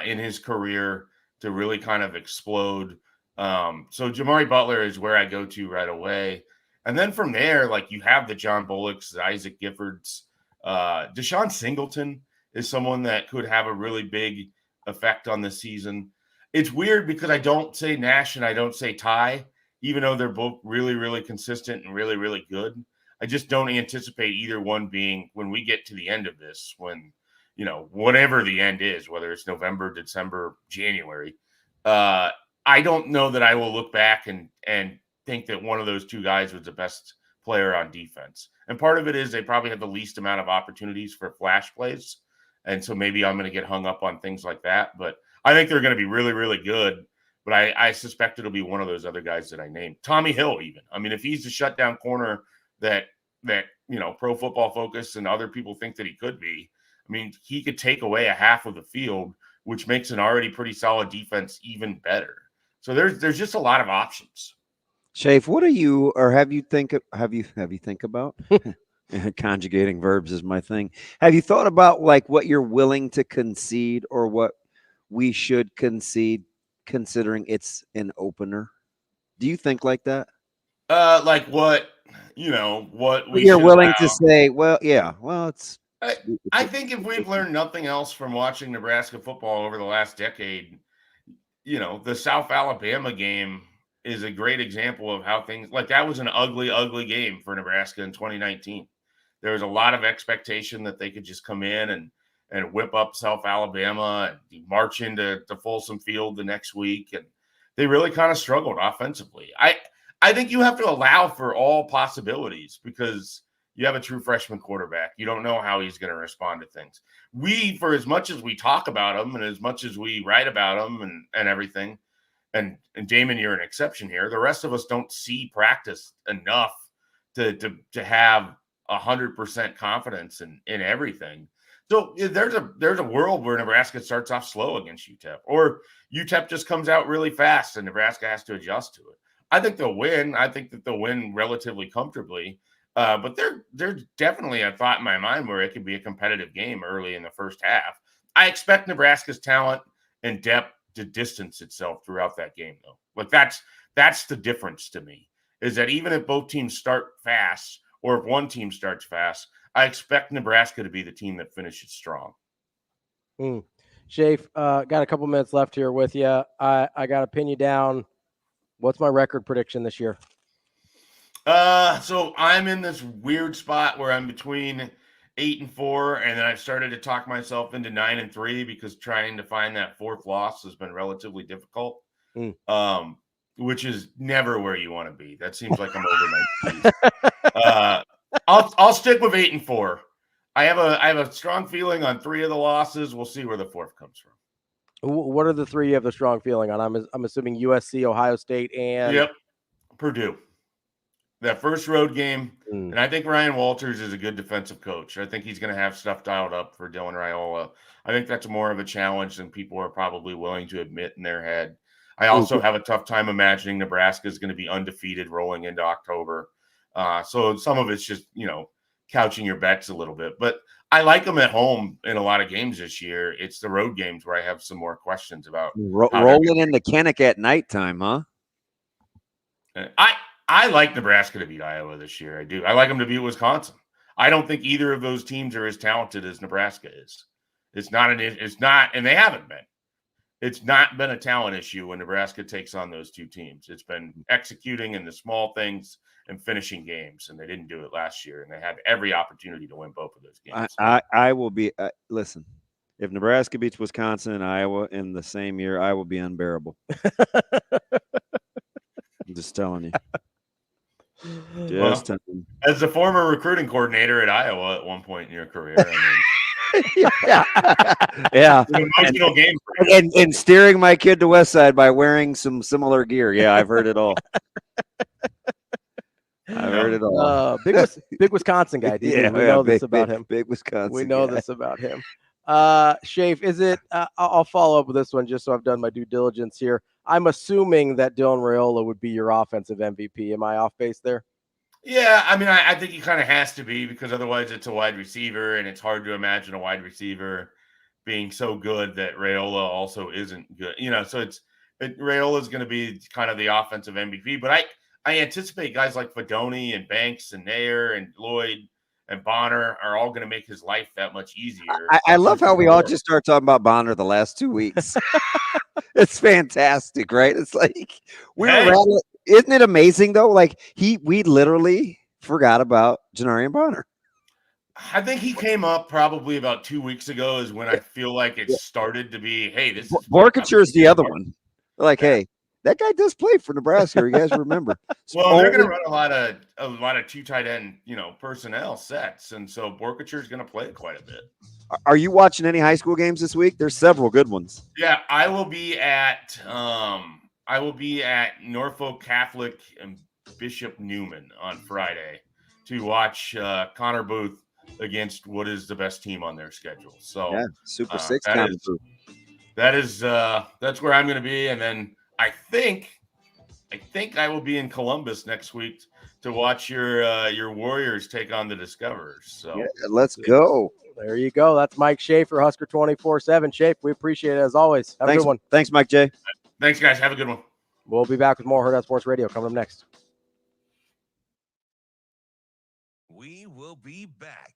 in his career to really kind of explode. So Jamari Butler is where I go to right away. And then from there, like you have the John Bullocks, the Isaac Giffords. Deshaun Singleton is someone that could have a really big effect on this season. It's weird because I don't say Nash and I don't say Ty, even though they're both really, really consistent and really, really good. I just don't anticipate either one being, when we get to the end of this, when, whatever the end is, whether it's November, December, January, I don't know that I will look back and think that one of those two guys was the best player on defense. And part of it is they probably have the least amount of opportunities for flash plays. And so maybe I'm going to get hung up on things like that. But I think they're going to be really, really good. But I suspect it'll be one of those other guys that I named. Tommy Hill, even. I mean, if he's the shutdown corner that Pro Football Focus and other people think that he could be, I mean, he could take away a half of the field, which makes an already pretty solid defense even better. So there's just a lot of options. Schaefer, what are you, or have you think about? Conjugating verbs is my thing. Have you thought about like what you're willing to concede or what we should concede considering it's an opener? Do you think like that? Like what we you're willing to say, it's. I think if we've learned nothing else from watching Nebraska football over the last decade, the South Alabama game is a great example of how things like that was an ugly, ugly game for Nebraska in 2019. There was a lot of expectation that they could just come in and whip up South Alabama and march into Folsom Field the next week. And they really kind of struggled offensively. I think you have to allow for all possibilities because you have a true freshman quarterback. You don't know how he's going to respond to things. For as much as we talk about him and as much as we write about him and everything, and Damon, you're an exception here. The rest of us don't see practice enough to have 100% confidence in everything. So there's a world where Nebraska starts off slow against UTEP, or UTEP just comes out really fast and Nebraska has to adjust to it. I think they'll win. I think that they'll win relatively comfortably. But there's definitely a thought in my mind where it could be a competitive game early in the first half. I expect Nebraska's talent and depth to distance itself throughout that game, though. Like that's the difference to me, is that even if both teams start fast, or if one team starts fast, I expect Nebraska to be the team that finishes strong. Schaefer, got a couple minutes left here with you. I got to pin you down. What's my record prediction this year? So I'm in this weird spot where I'm between 8-4, and then I've started to talk myself into 9-3 because trying to find that fourth loss has been relatively difficult. Which is never where you want to be. That seems like I'm over my skis. I'll stick with 8-4. I have a strong feeling on 3 of the losses. We'll see where the fourth comes from. What are the 3 you have the strong feeling on? I'm assuming USC, Ohio State, and Purdue. That first road game, and I think Ryan Walters is a good defensive coach. I think he's going to have stuff dialed up for Dylan Raiola. I think that's more of a challenge than people are probably willing to admit in their head. I also have a tough time imagining Nebraska is going to be undefeated rolling into October. So some of it's just, couching your bets a little bit. But I like them at home in a lot of games this year. It's the road games where I have some more questions about. Rolling into Kenneck at nighttime, huh? I like Nebraska to beat Iowa this year. I do. I like them to beat Wisconsin. I don't think either of those teams are as talented as Nebraska is. It's not, and they haven't been. It's not been a talent issue when Nebraska takes on those two teams. It's been executing in the small things and finishing games, and they didn't do it last year, and they had every opportunity to win both of those games. I will be listen. If Nebraska beats Wisconsin and Iowa in the same year, I will be unbearable. I'm just telling you. As a former recruiting coordinator at Iowa at one point in your career, yeah. Emotional game and steering my kid to West Side by wearing some similar gear. Yeah, I've heard it all. I've heard it all. Big Wisconsin guy. We know this about him. Big Wisconsin. We know this about him. Schaefer, is it? I'll follow up with this one just so I've done my due diligence here. I'm assuming that Dylan Raiola would be your offensive MVP. Am I off base there? Yeah, I mean, I think he kind of has to be because otherwise it's a wide receiver, and it's hard to imagine a wide receiver being so good that Raiola also isn't good. So Raiola is going to be kind of the offensive MVP. But I anticipate guys like Fedoni and Banks and Nair and Lloyd and Bonner are all going to make his life that much easier. I love how we all just start talking about Bonner the last 2 weeks. It's fantastic, right? It's like isn't it amazing though? Like we literally forgot about Janarian Bonner. I think he came up probably about 2 weeks ago is when I feel like it started to be, hey, this is Borkature is the other one. Like, hey, that guy does play for Nebraska. You guys remember? Well, they're going to run a lot of 2 tight end, personnel sets, and so Borkature is going to play quite a bit. Are you watching any high school games this week? There's several good ones. Yeah, I will be at Norfolk Catholic and Bishop Newman on Friday to watch Connor Booth against what is the best team on their schedule. So yeah, Super Six. That's where I'm going to be, and then I think I will be in Columbus next week to watch your Warriors take on the Discoverers. So yeah, let's go. There you go. That's Mike Schaefer, Husker 24/7. Schaefer, we appreciate it as always. Have a good one. Thanks, Mike J. Thanks, guys. Have a good one. We'll be back with more Hurrdat Sports Radio coming up next. We will be back.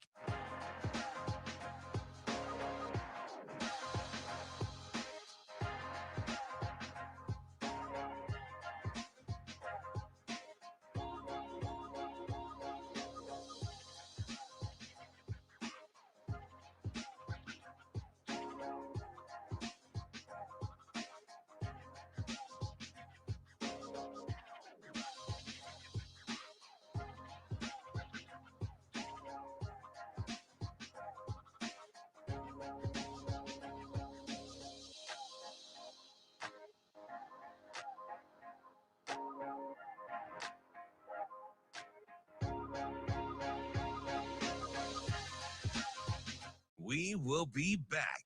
We will be back.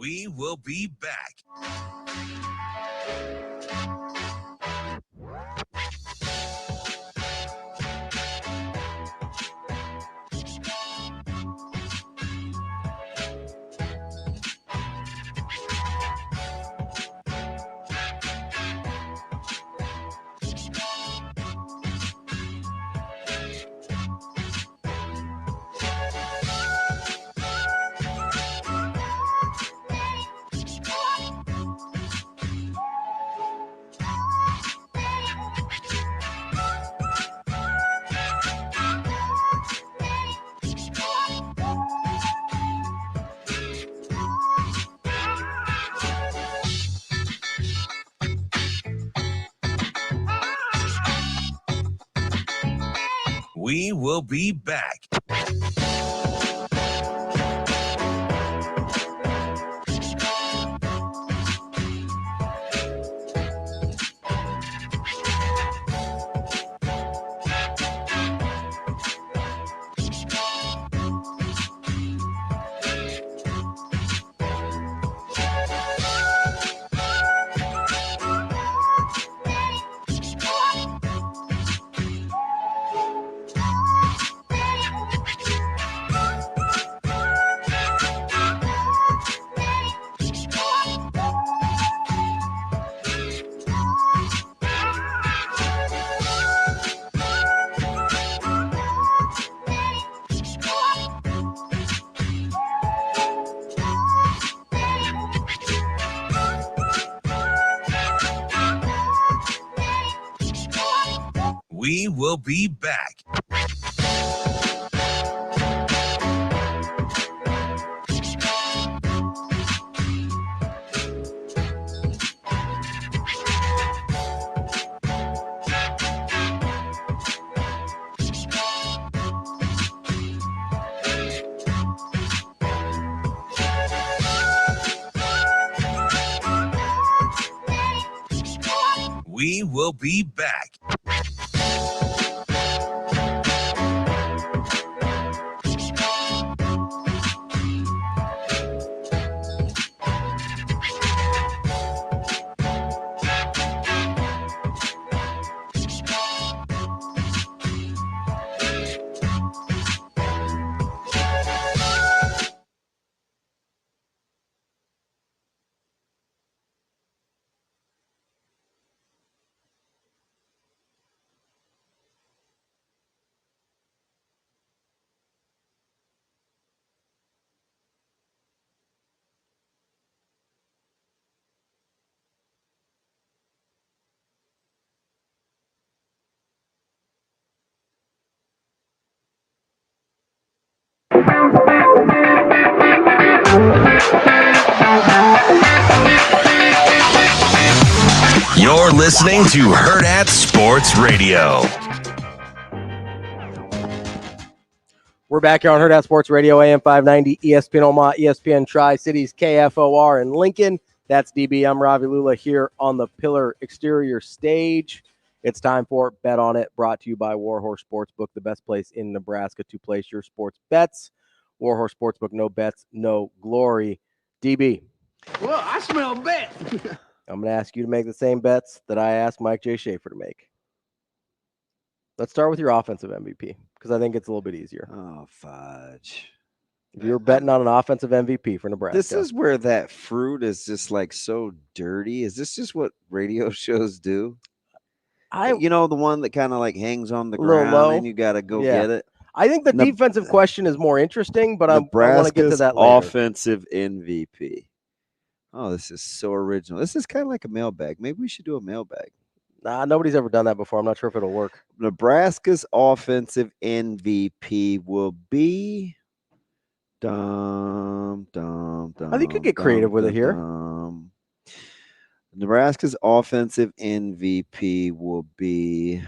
We will be back. We will be back. We will be back. We will be back. You're listening to Hurrdat Sports Radio. We're back here on Hurrdat Sports Radio, AM 590, ESPN Omaha, ESPN Tri-Cities, KFOR in Lincoln. That's DB. I'm Ravi Lulla here on the Pillar Exterior stage. It's time for Bet On It, brought to you by Warhorse Sportsbook, the best place in Nebraska to place your sports bets. Warhorse Sportsbook, no bets, no glory. DB. Well, I smell bet. I'm going to ask you to make the same bets that I asked Mike J. Schaefer to make. Let's start with your offensive MVP, because I think it's a little bit easier. Oh, fudge. If you're betting on an offensive MVP for Nebraska. This is where that fruit is just like so dirty. Is this just what radio shows do? You know, the one that kind of like hangs on the ground low. and you got to go get it? I think the defensive question is more interesting, but I want to get to that later. Offensive MVP. Oh, this is so original. This is kind of like a mailbag. Maybe we should do a mailbag. Nah, nobody's ever done that before. I'm not sure if it'll work. Nebraska's offensive MVP will be I think you could get creative with it here. Nebraska's offensive MVP will be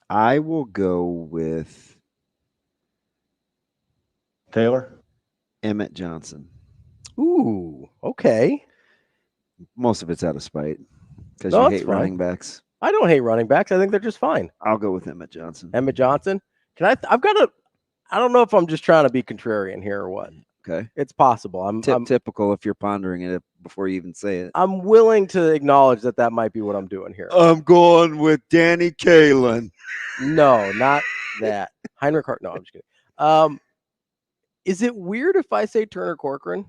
I will go with Taylor? Emmett Johnson. Ooh, okay. Most of it's out of spite because No, you that's hate fine. running backs. I don't hate running backs. I think they're just fine. I'll go with Emmett Johnson. Emmett Johnson. I've got I don't know if I'm just trying to be contrarian here or what. Okay. It's possible. I'm typical if you're pondering it before you even say it. I'm willing to acknowledge that might be what I'm doing here. I'm going with Danny Kalen. No, not that. Heinrich Hart. No, I'm just kidding. Is it weird if I say Turner Corcoran?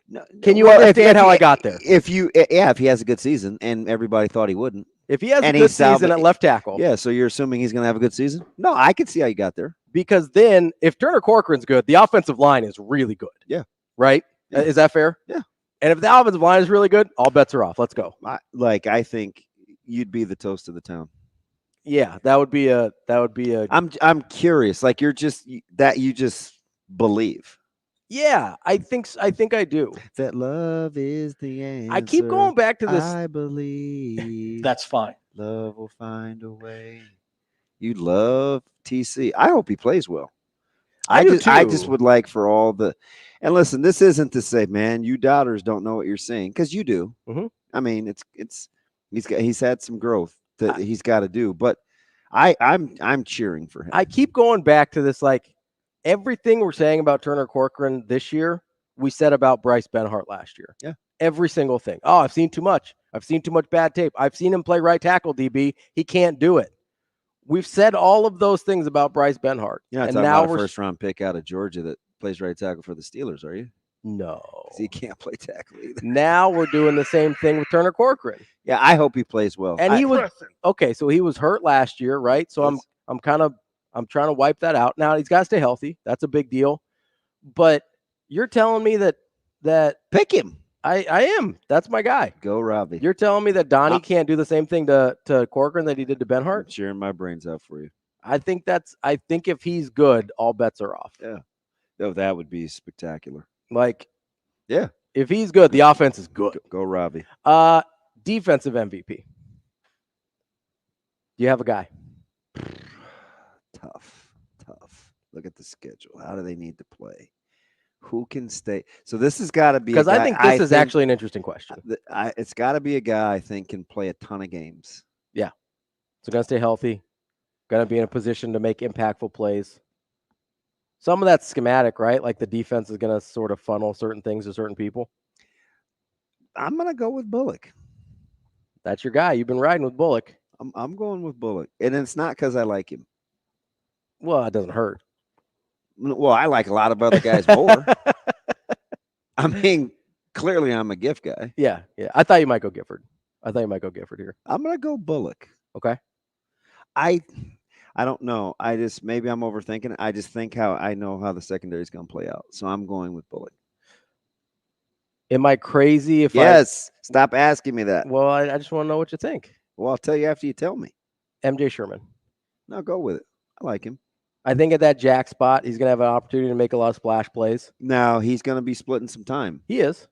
No, Can you understand how I got there? If he has a good season, and everybody thought he wouldn't. If he has a good season at left tackle. Yeah, so you're assuming he's going to have a good season? No, I can see how you got there. Because then if Turner Corcoran's good, the offensive line is really good. Yeah. Right? Yeah. Is that fair? Yeah. And if the offensive line is really good, all bets are off. Let's go. I think you'd be the toast of the town. Yeah, that would be a I'm curious. Like you just believe. Yeah, I think I do. That love is the answer. I keep going back to this. I believe. That's fine. Love will find a way. You love TC. I hope he plays well. I just would like for all the, and listen, this isn't to say, man, you doubters don't know what you're saying, because you do. Mm-hmm. I mean, he's had some growth that he's got to do, but I'm cheering for him. I keep going back to this, like everything we're saying about Turner Corcoran this year, we said about Bryce Benhart last year. Yeah. Every single thing. Oh, I've seen too much. I've seen too much bad tape. I've seen him play right tackle, DB. He can't do it. We've said all of those things about Bryce Benhart. You're not talking about a first-round pick out of Georgia that plays right tackle for the Steelers, are you? No. He can't play tackle either. Now we're doing the same thing with Turner Corcoran. Yeah, I hope he plays well. And he was okay. So he was hurt last year, right? So I'm trying to wipe that out. Now he's got to stay healthy. That's a big deal. But you're telling me that pick him. I am. That's my guy. Go Ravi. You're telling me that Donnie can't do the same thing to Corcoran that he did to Benhart? I'm cheering my brains out for you. I think if he's good, all bets are off. Yeah. No, that would be spectacular. Like, yeah. If he's good, the offense is good. Go Ravi. Defensive MVP. Do you have a guy? Tough. Look at the schedule. How do they need to play? Who can stay? So this has got to be, because I think this is actually an interesting question. It's got to be a guy I think can play a ton of games. Yeah. So got to stay healthy. Got to be in a position to make impactful plays. Some of that's schematic, right? Like the defense is going to sort of funnel certain things to certain people. I'm going to go with Bullock. That's your guy. You've been riding with Bullock. I'm going with Bullock. And it's not because I like him. Well, it doesn't hurt. Well, I like a lot of other guys more. I mean, clearly I'm a gift guy. Yeah. I thought you might go Gifford. Here. I'm going to go Bullock. Okay. I don't know. Maybe I'm overthinking it. I just think I know how the secondary is going to play out. So I'm going with Bullock. Am I crazy Stop asking me that. Well, I just want to know what you think. Well, I'll tell you after you tell me. MJ Sherman. No, go with it. I like him. I think at that jack spot, he's going to have an opportunity to make a lot of splash plays. Now, he's going to be splitting some time. He is.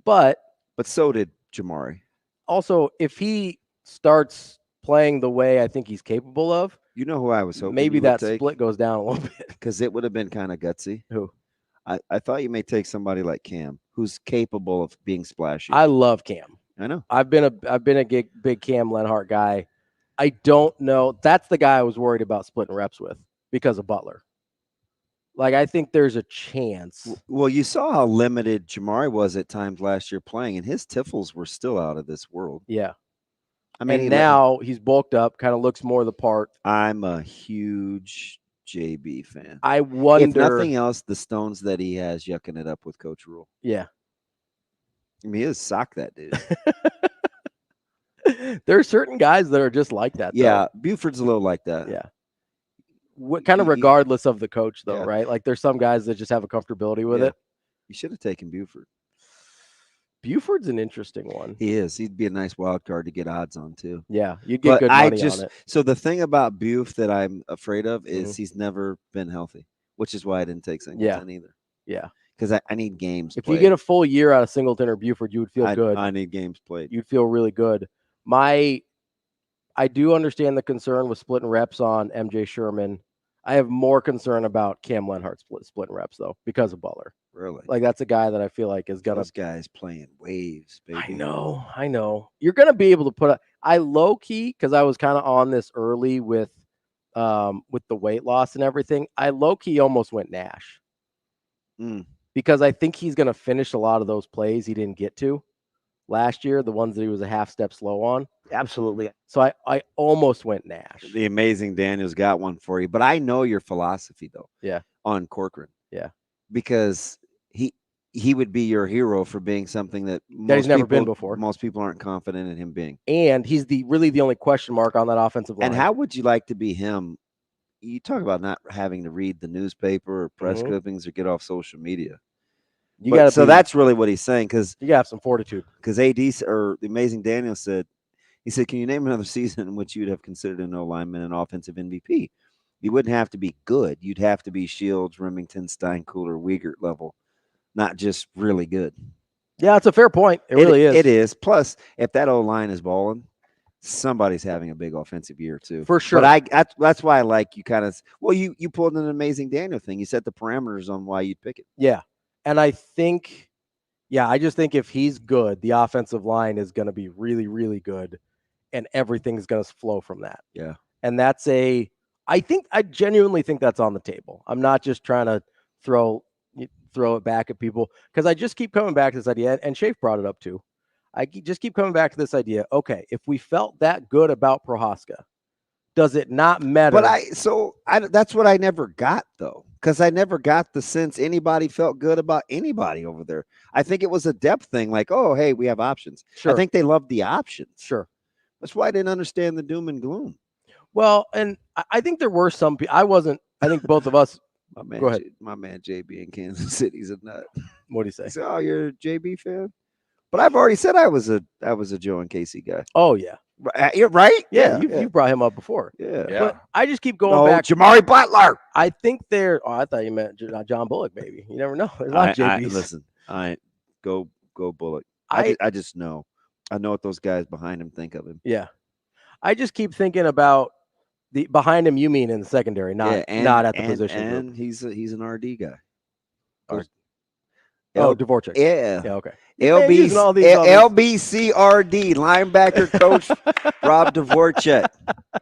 But so did Jamari. Also, if he starts playing the way I think he's capable of, you know who I was hoping maybe that split goes down a little bit. Because it would have been kind of gutsy. Who? I thought you may take somebody like Cam, who's capable of being splashy. I love Cam. I know. I've been a big Cam Lenhart guy. I don't know. That's the guy I was worried about splitting reps with because of Butler. Like, I think there's a chance. Well, you saw how limited Jamari was at times last year playing, and his tiffles were still out of this world. Yeah. I mean, now he's bulked up, kind of looks more the part. I'm a huge JB fan. I wonder. If nothing else, the stones that he has yucking it up with Coach Rule. Yeah. I mean, he is sock that dude. There are certain guys that are just like that. Yeah. Buford's a little like that. Yeah. Kind of regardless of the coach, though, right? Like there's some guys that just have a comfortability with it. You should have taken Buford. Buford's an interesting one. He is. He'd be a nice wild card to get odds on, too. Yeah, you'd get good money on it. So the thing about Buf that I'm afraid of is he's never been healthy, which is why I didn't take Singleton either. Yeah. Because I need games If played. you get a full year out of Singleton or Buford, you would feel good. I need games played. You'd feel really good. I do understand the concern with splitting reps on MJ Sherman. I have more concern about Cam Lenhart splitting reps, though, because of Butler. Really? Like, that's a guy that I feel like is going to. Those guys playing waves, baby. I know. You're going to be able to put I low-key, because I was kind of on this early with with the weight loss and everything, I low-key almost went Nash. Mm. Because I think he's going to finish a lot of those plays he didn't get to last year, the ones that he was a half step slow on. Absolutely. So I almost went Nash. The Amazing Daniel's got one for you. But I know your philosophy, though. Yeah. On Corcoran. Yeah. Because he would be your hero for being something that he's never been before. Most people aren't confident in him being. And he's really the only question mark on that offensive line. And how would you like to be him? You talk about not having to read the newspaper or press clippings or get off social media. So that's really what he's saying, because you got to have some fortitude. Because AD or the Amazing Daniel said, can you name another season in which you'd have considered an O-lineman an offensive MVP? You wouldn't have to be good. You'd have to be Shields, Remington, Steinkuhler, Wiegert level, not just really good. Yeah, it's a fair point. It really is. It is. Plus, if that O-line is balling, somebody's having a big offensive year too. For sure. But that's why I like you kind of, you pulled an Amazing Daniel thing. You set the parameters on why you'd pick it. Yeah. And I think, I just think if he's good, the offensive line is going to be really, really good, and everything's going to flow from that. Yeah. And I genuinely think that's on the table. I'm not just trying to throw it back at people, because I just keep coming back to this idea, and Schaefer brought it up too. I just keep coming back to this idea. Okay, if we felt that good about Prohaska, does it not matter? But that's what I never got, though, because I never got the sense anybody felt good about anybody over there. I think it was a depth thing, like, oh, hey, we have options. Sure. I think they loved the options. Sure. That's why I didn't understand the doom and gloom. Well, and I think there were some people. I think both of us. Go ahead. My man JB in Kansas City's a nut. What do you say? He said, oh, you're a JB fan? But I've already said I was a Joe and Casey guy. Oh, yeah. You're right. Yeah, you brought him up before. Yeah. But I just keep going back. Jamari Butler. I think I thought you meant John Bullock, maybe. You never know. There's a lot of JBs. Listen, go Bullock. I just know. I know what those guys behind him think of him. Yeah. I just keep thinking about the behind him. You mean in the secondary, not at the position and group. He's an RD guy. Dvorak. Yeah. Okay. LBCRD linebacker coach Rob Dvorak.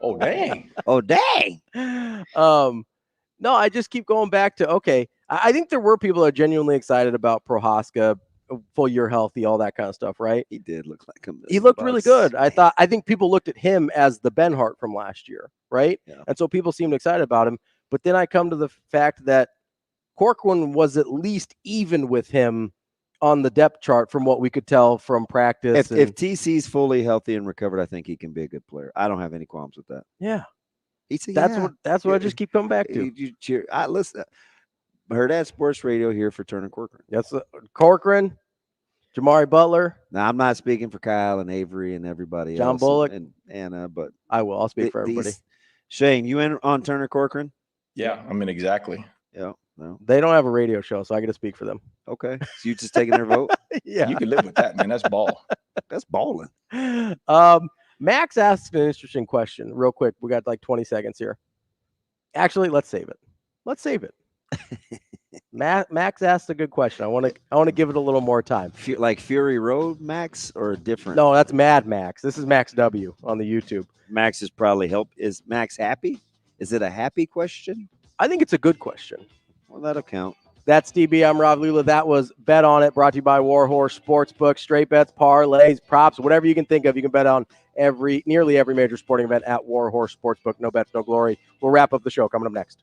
Oh dang. No, I just keep going back to I think there were people that are genuinely excited about Prohaska, full year healthy, all that kind of stuff, right? He did look like him. He looked really good. I think people looked at him as the Benhart from last year, right? Yeah. And so people seemed excited about him. But then I come to the fact that Corcoran was at least even with him on the depth chart from what we could tell from practice. If TC's fully healthy and recovered, I think he can be a good player. I don't have any qualms with that. Yeah. That's what I just keep coming back to. You cheer. Listen, Hurrdat Sports Radio here for Turner Corcoran. That's Corcoran, Jamari Butler. Now, I'm not speaking for Kyle and Avery and everybody John else. Bullock. And Anna, but I'll speak for everybody. Shane, you in on Turner Corcoran? Yeah, I mean, exactly. Yeah. No. They don't have a radio show, so I get to speak for them. Okay. So you just taking their vote? Yeah. You can live with that, man. That's ball. That's balling. Max asked an interesting question real quick. We got like 20 seconds here. Actually, let's save it. Max asked a good question. I want to give it a little more time. Like Fury Road, Max, or different? No, that's Mad Max. This is Max W on the YouTube. Max is probably Is Max happy? Is it a happy question? I think it's a good question. Well, that'll count. That's DB. I'm Ravi. Lulla. That was Bet On It, brought to you by Warhorse Sportsbook. Straight bets, parlays, props, whatever you can think of. You can bet on nearly every major sporting event at Warhorse Sportsbook. No bets, no glory. We'll wrap up the show coming up next.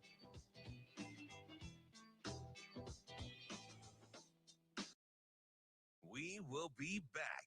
We will be back.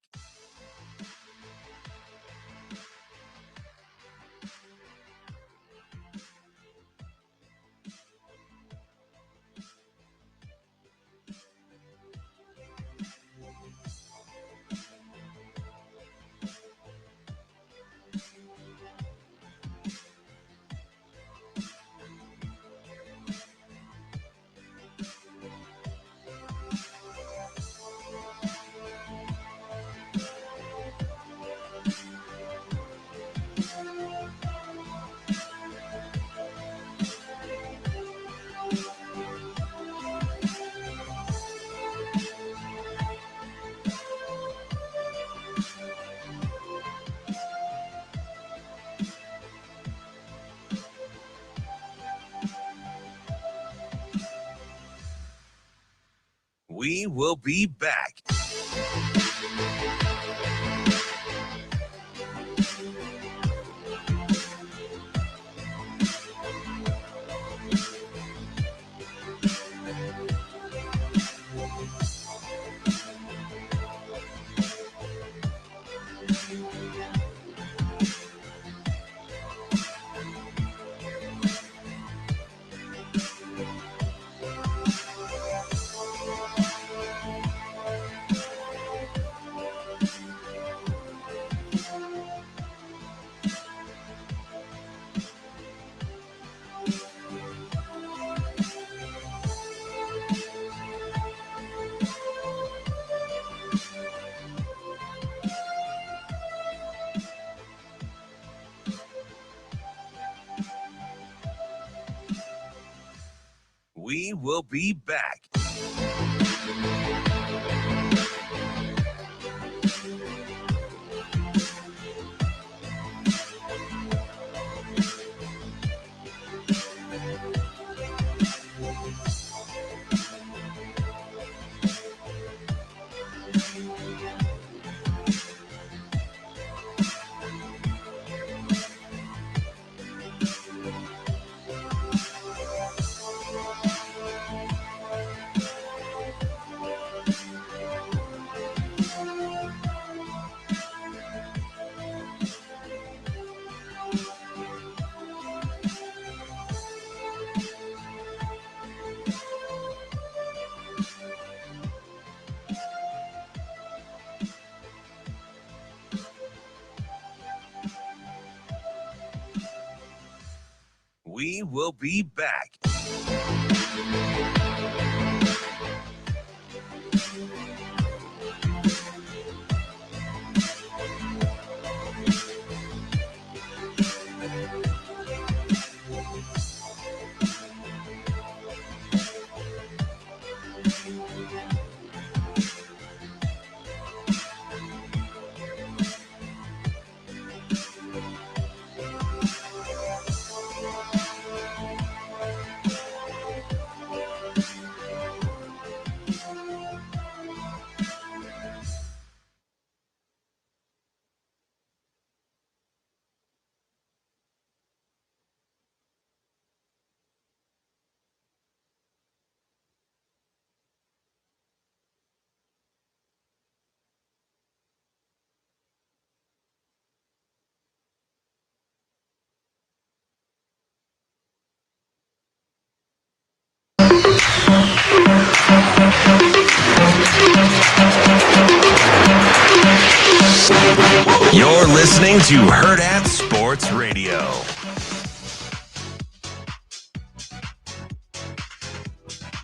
We will be back. We will be back. We will be back. You're listening to Hurrdat Sports Radio.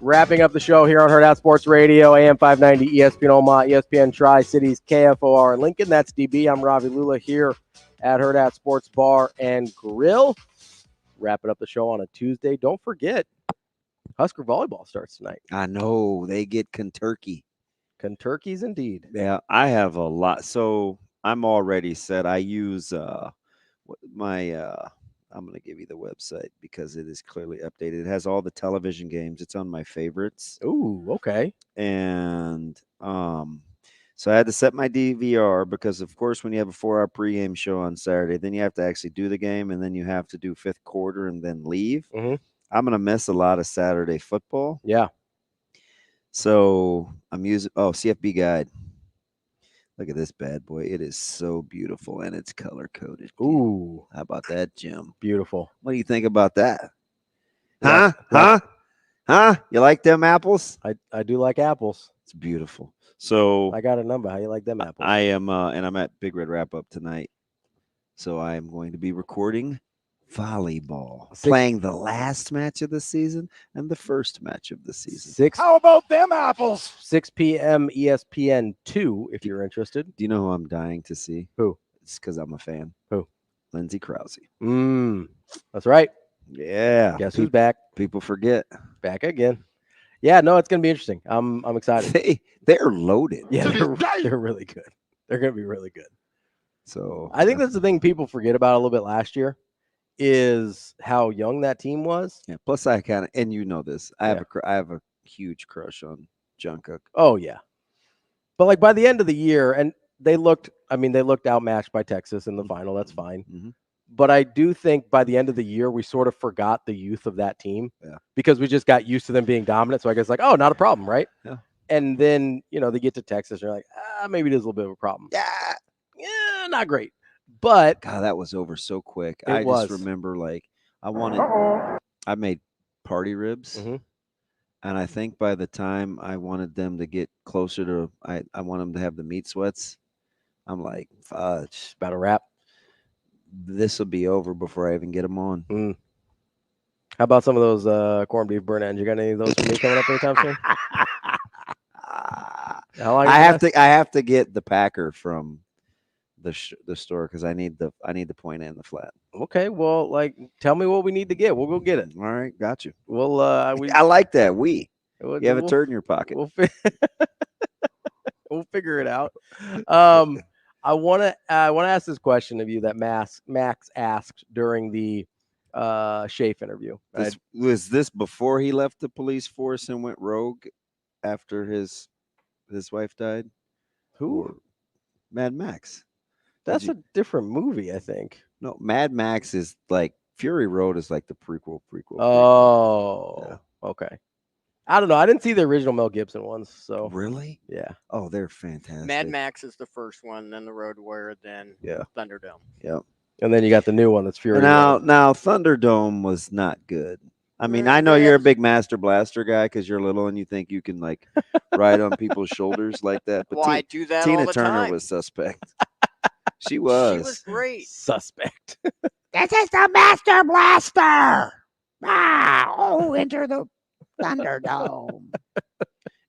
Wrapping up the show here on Hurrdat Sports Radio, AM 590, ESPN Omaha, ESPN Tri-Cities, KFOR in Lincoln. That's DB. I'm Ravi Lulla here at Hurrdat Sports Bar and Grill. Wrapping up the show on a Tuesday. Don't forget, Husker Volleyball starts tonight. I know. They get Kentucky. Kentucky's indeed. Yeah, I have a lot. So I'm already set. I use I'm going to give you the website because it is clearly updated. It has all the television games. It's on my favorites. Ooh, okay. And so I had to set my DVR because, of course, when you have a 4-hour pregame show on Saturday, then you have to actually do the game, and then you have to do fifth quarter and then leave. Mm-hmm. I'm going to miss a lot of Saturday football. Yeah. So I'm using CFB Guide. Look at this bad boy. It is so beautiful, and it's color-coded. Ooh. How about that, Jim? Beautiful. What do you think about that? Yeah. Huh? You like them apples? I do like apples. It's beautiful. So I got a number. How you like them apples? I am, and I'm at Big Red Wrap-Up tonight. So I am going to be recording volleyball, playing the last match of the season and the first match of the season. How about them apples? 6 p.m. ESPN 2, if you're interested. Do you know who I'm dying to see? Who? It's because I'm a fan. Who? Lindsey Krause. That's right. Yeah. Guess who's back? People forget. Back again. Yeah, no, it's going to be interesting. I'm excited. They're loaded. Yeah, they're really good. They're going to be really good. So I think that's the thing people forget about a little bit last year is how young that team was. Yeah. Plus, I kind of, and you know this, I have a huge crush on Jungkook. Oh yeah, but like by the end of the year, and they looked outmatched by Texas in the final. That's fine. Mm-hmm. But I do think by the end of the year, we sort of forgot the youth of that team because we just got used to them being dominant. So I guess like, oh, not a problem, right? Yeah. And then, they get to Texas and you're like, maybe it is a little bit of a problem. Yeah, not great. But God, that was over so quick. I just remember I made party ribs. Mm-hmm. And I think by the time I wanted them to get closer to, I want them to have the meat sweats. I'm like, fudge. About a wrap. This will be over before I even get them on. Mm. How about some of those corned beef burnt ends? You got any of those for me coming up anytime soon? How long I have to get the packer from the store because I need the point and the flat. Okay, well, tell me what we need to get. We'll go get it. All right, got you. Well, I like that. You have a turd in your pocket. We'll figure it out. I want to ask this question of you that Max asked during the Schaefer interview. Was this before he left the police force and went rogue after his wife died? Who? Or Mad Max. That's a different movie, I think. No, Mad Max is like Fury Road is like the prequel. Oh, okay. I don't know. I didn't see the original Mel Gibson ones. So really, yeah. Oh, they're fantastic. Mad Max is the first one, then the Road Warrior, then Thunderdome. Yep. And then you got the new one that's Fury. Now Thunderdome was not good. I mean, I know you're a big Master Blaster guy because you're little and you think you can like ride on people's shoulders like that. But I do that Tina all the Turner time. was suspect. She was. She was great. Suspect. This is the Master Blaster. Enter the Thunderdome.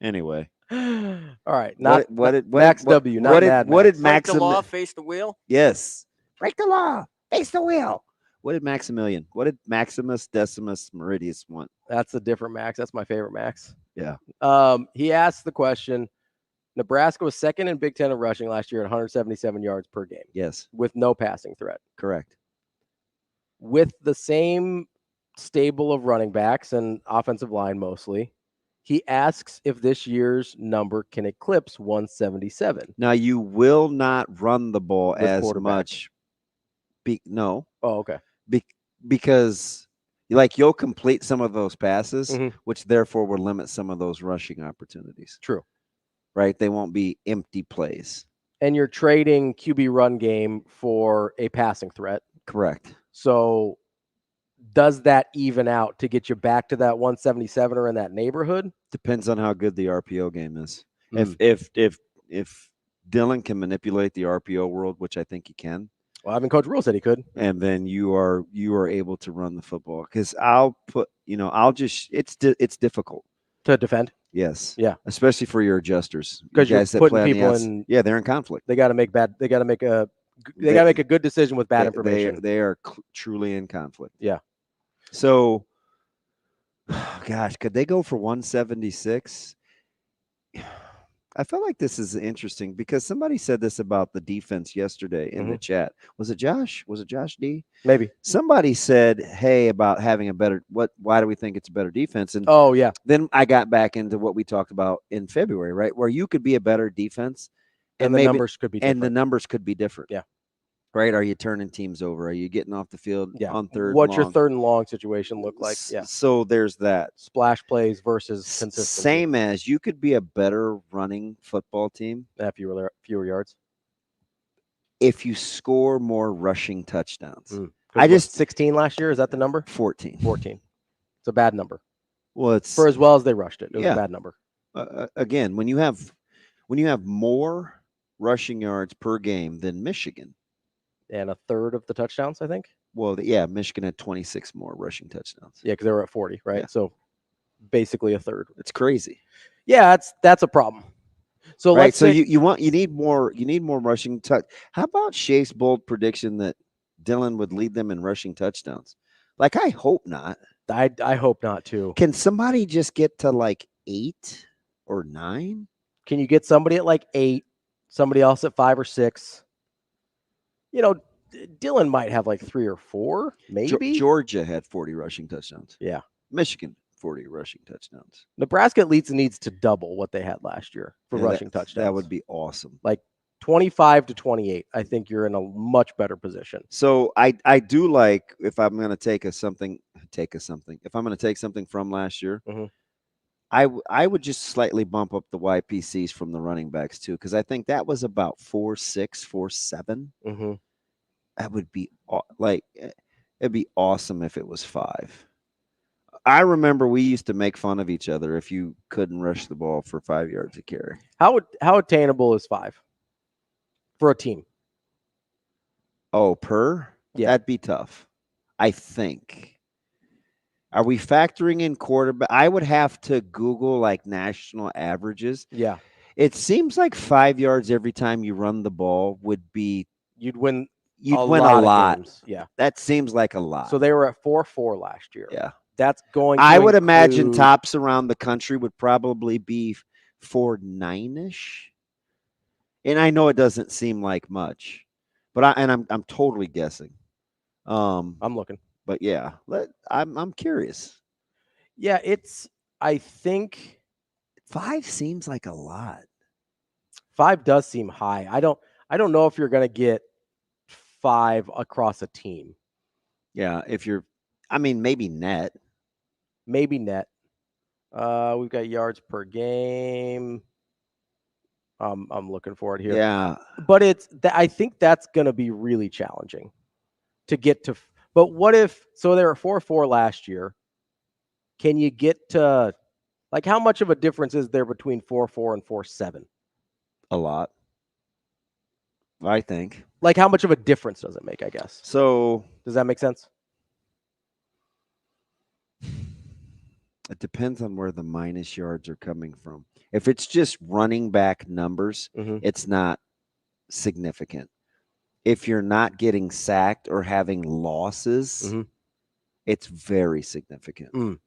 Anyway. All right. What did Max W. Not Mad Max. What did Break the law, face the wheel. Yes. Break the law. Face the wheel. What did Maximilian? What did Maximus Decimus Meridius want? That's a different Max. That's my favorite Max. Yeah. He asked the question. Nebraska was second in Big Ten in rushing last year at 177 yards per game. Yes. With no passing threat. Correct. With the same stable of running backs and offensive line mostly, he asks if this year's number can eclipse 177. Now, you will not run the ball With as quarterback. much. No. Oh, okay. Because you'll complete some of those passes, Mhm. which therefore will limit some of those rushing opportunities. True. Right? They won't be empty plays. And you're trading QB run game for a passing threat. Correct. So does that even out to get you back to that 177 or in that neighborhood? Depends on how good the RPO game is. If Dylan can manipulate the RPO world, which I think he can. Well, I mean, Coach Rule said he could. And then you are able to run the football because it's difficult to defend. Yes. Yeah. Especially for your adjusters. Because you're guys that putting play on the people outs- in. Yeah, they're in conflict. They got to make a good decision with bad information. They are truly in conflict. Yeah. So, gosh, could they go for 176? I felt like this is interesting because somebody said this about the defense yesterday in the chat. Was it Josh? Was it Josh D? Maybe. Somebody said, hey, about having a better why do we think it's a better defense? And oh yeah. Then I got back into what we talked about in February, right? Where you could be a better defense and the numbers could be different. And the numbers could be different. Yeah. Right? Are you turning teams over? Are you getting off the field on third What's long? your third and long situation look like? Yeah. So there's that. Splash plays versus consistency. Same as you could be a better running football team. Fewer yards. If you score more rushing touchdowns. I just 16 last year. Is that the number? 14. 14. It's a bad number. Well, it's for as well as they rushed it. It was a bad number. Again, when you have more rushing yards per game than Michigan. And a third of the touchdowns, I think. Well, yeah, Michigan had 26 more rushing touchdowns. Yeah, because they were at 40, right? Yeah. So basically a third. It's crazy. Yeah, that's a problem. So right, let's so say, you need more rushing touch. How about Schaef's bold prediction that Dylan would lead them in rushing touchdowns? Like, I hope not. I hope not too. Can somebody just get to like 8 or 9? Can you get somebody at like 8, somebody else at 5 or 6? You know, Dylan might have like 3 or 4, maybe. Georgia had 40 rushing touchdowns. Yeah. Michigan, 40 rushing touchdowns. Nebraska at least needs to double what they had last year for rushing touchdowns. That would be awesome. Like 25 to 28. I think you're in a much better position. So I do like, if I'm going to if I'm going to take something from last year, I would just slightly bump up the YPCs from the running backs too, because I think that was about 4.6, 4.7. That would be it'd be awesome if it was 5. I remember we used to make fun of each other if you couldn't rush the ball for 5 yards a carry. How attainable is 5 for a team? Oh, per? Yeah, that'd be tough. I think. Are we factoring in quarterback? I would have to Google like national averages. Yeah. It seems like 5 yards every time you run the ball would be you'd win a lot. Games. Yeah. That seems like a lot. So they were at 4.4 last year. Yeah. That's going to I would imagine tops around the country would probably be 4.9-ish. And I know it doesn't seem like much. But I'm totally guessing. I'm looking. But yeah, I'm curious. Yeah, I think 5 seems like a lot. 5 does seem high. I don't know if you're going to get 5 across a team. Yeah, maybe net. Maybe net. We've got yards per game. I'm looking for it here. Yeah. But I think that's going to be really challenging to get to. But what if, so they were 4.4 last year. Can you get to, like, how much of a difference is there between 4.4 and 4.7? A lot, I think. Like, how much of a difference does it make, I guess? So. Does that make sense? It depends on where the minus yards are coming from. If it's just running back numbers, it's not significant. If you're not getting sacked or having losses, it's very significant.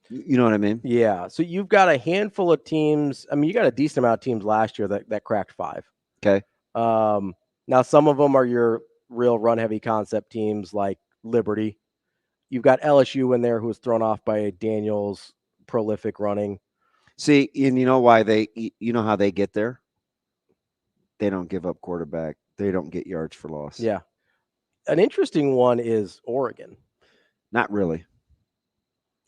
You know what I mean? Yeah. So you've got a handful of teams. I mean, you got a decent amount of teams last year that cracked 5. Okay. Now, some of them are your real run-heavy concept teams like Liberty. You've got LSU in there who was thrown off by Daniel's prolific running. See, and you know why you know how they get there? They don't give up quarterback. They don't get yards for loss. Yeah. An interesting one is Oregon. Not really.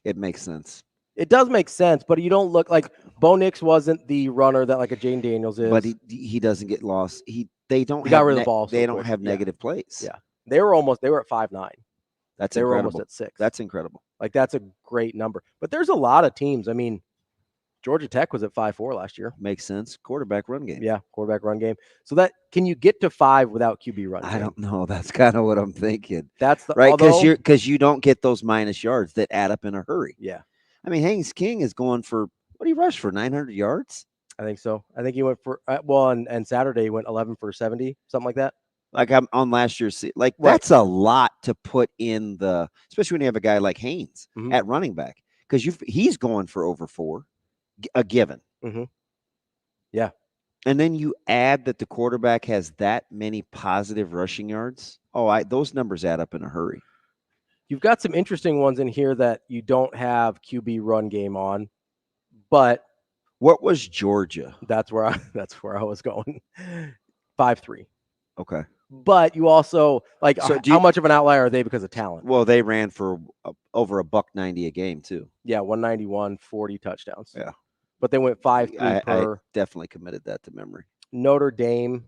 It makes sense. It does make sense, but you don't look like Bo Nix wasn't the runner that like a Jane Daniels is. But he doesn't get lost. They got rid of the ball. They don't have negative plays. Yeah. They were at 5.9. They were almost at 6. That's incredible. Like, that's a great number. But there's a lot of teams. I mean, Georgia Tech was at 5.4 last year. Makes sense. Quarterback run game. Yeah, quarterback run game. So can you get to 5 without QB run game? I don't know. That's kind of what I'm thinking. That's right, because you don't get those minus yards that add up in a hurry. Yeah. I mean, Haynes King is going for, what did he rush for, 900 yards? I think so. I think he went for, and Saturday he went 11 for 70, something like that. Like I'm on last year's, that's a lot to put in especially when you have a guy like Haynes at running back, because he's going for over 4, a given. Yeah. And then you add that the quarterback has that many positive rushing yards. Those numbers add up in a hurry. You've got some interesting ones in here that you don't have QB run game on, but what was Georgia? That's where I was going. 5.3. Okay. But you also how much of an outlier are they because of talent? Well, they ran for over $190 a game too. Yeah, 191, 40 touchdowns. Yeah. But they went 5.3 per. I definitely committed that to memory. Notre Dame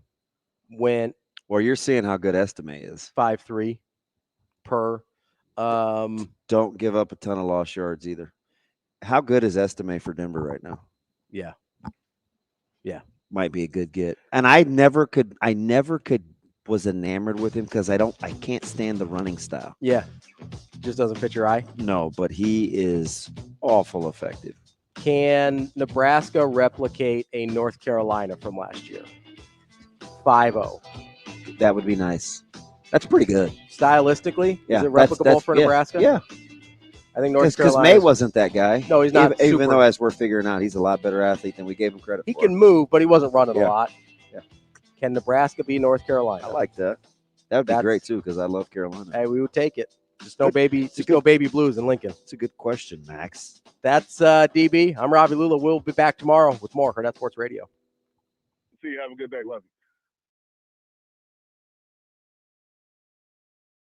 went. Well, you're seeing how good Estime is. 5.3 per. Don't give up a ton of lost yards either. How good is Estime for Denver right now? Yeah. Yeah. Might be a good get. And I never could was enamored with him because I can't stand the running style. Yeah. Just doesn't fit your eye. No, but he is awful effective. Can Nebraska replicate a North Carolina from last year? 5-0. That would be nice. That's pretty good. Stylistically, yeah, is it replicable for Nebraska? Yeah. I think North Carolina. Because May wasn't that guy. No, he's not. Even though, as we're figuring out, he's a lot better athlete than we gave him credit for. He can move, but he wasn't running a lot. Yeah. Can Nebraska be North Carolina? I like that. That would be great, too, because I love Carolina. Hey, we would take it. Just no baby blues in Lincoln. It's a good question, Max. That's DB. I'm Ravi Lulla. We'll be back tomorrow with more Hurrdat Sports Radio. See you. Have a good day. Love you.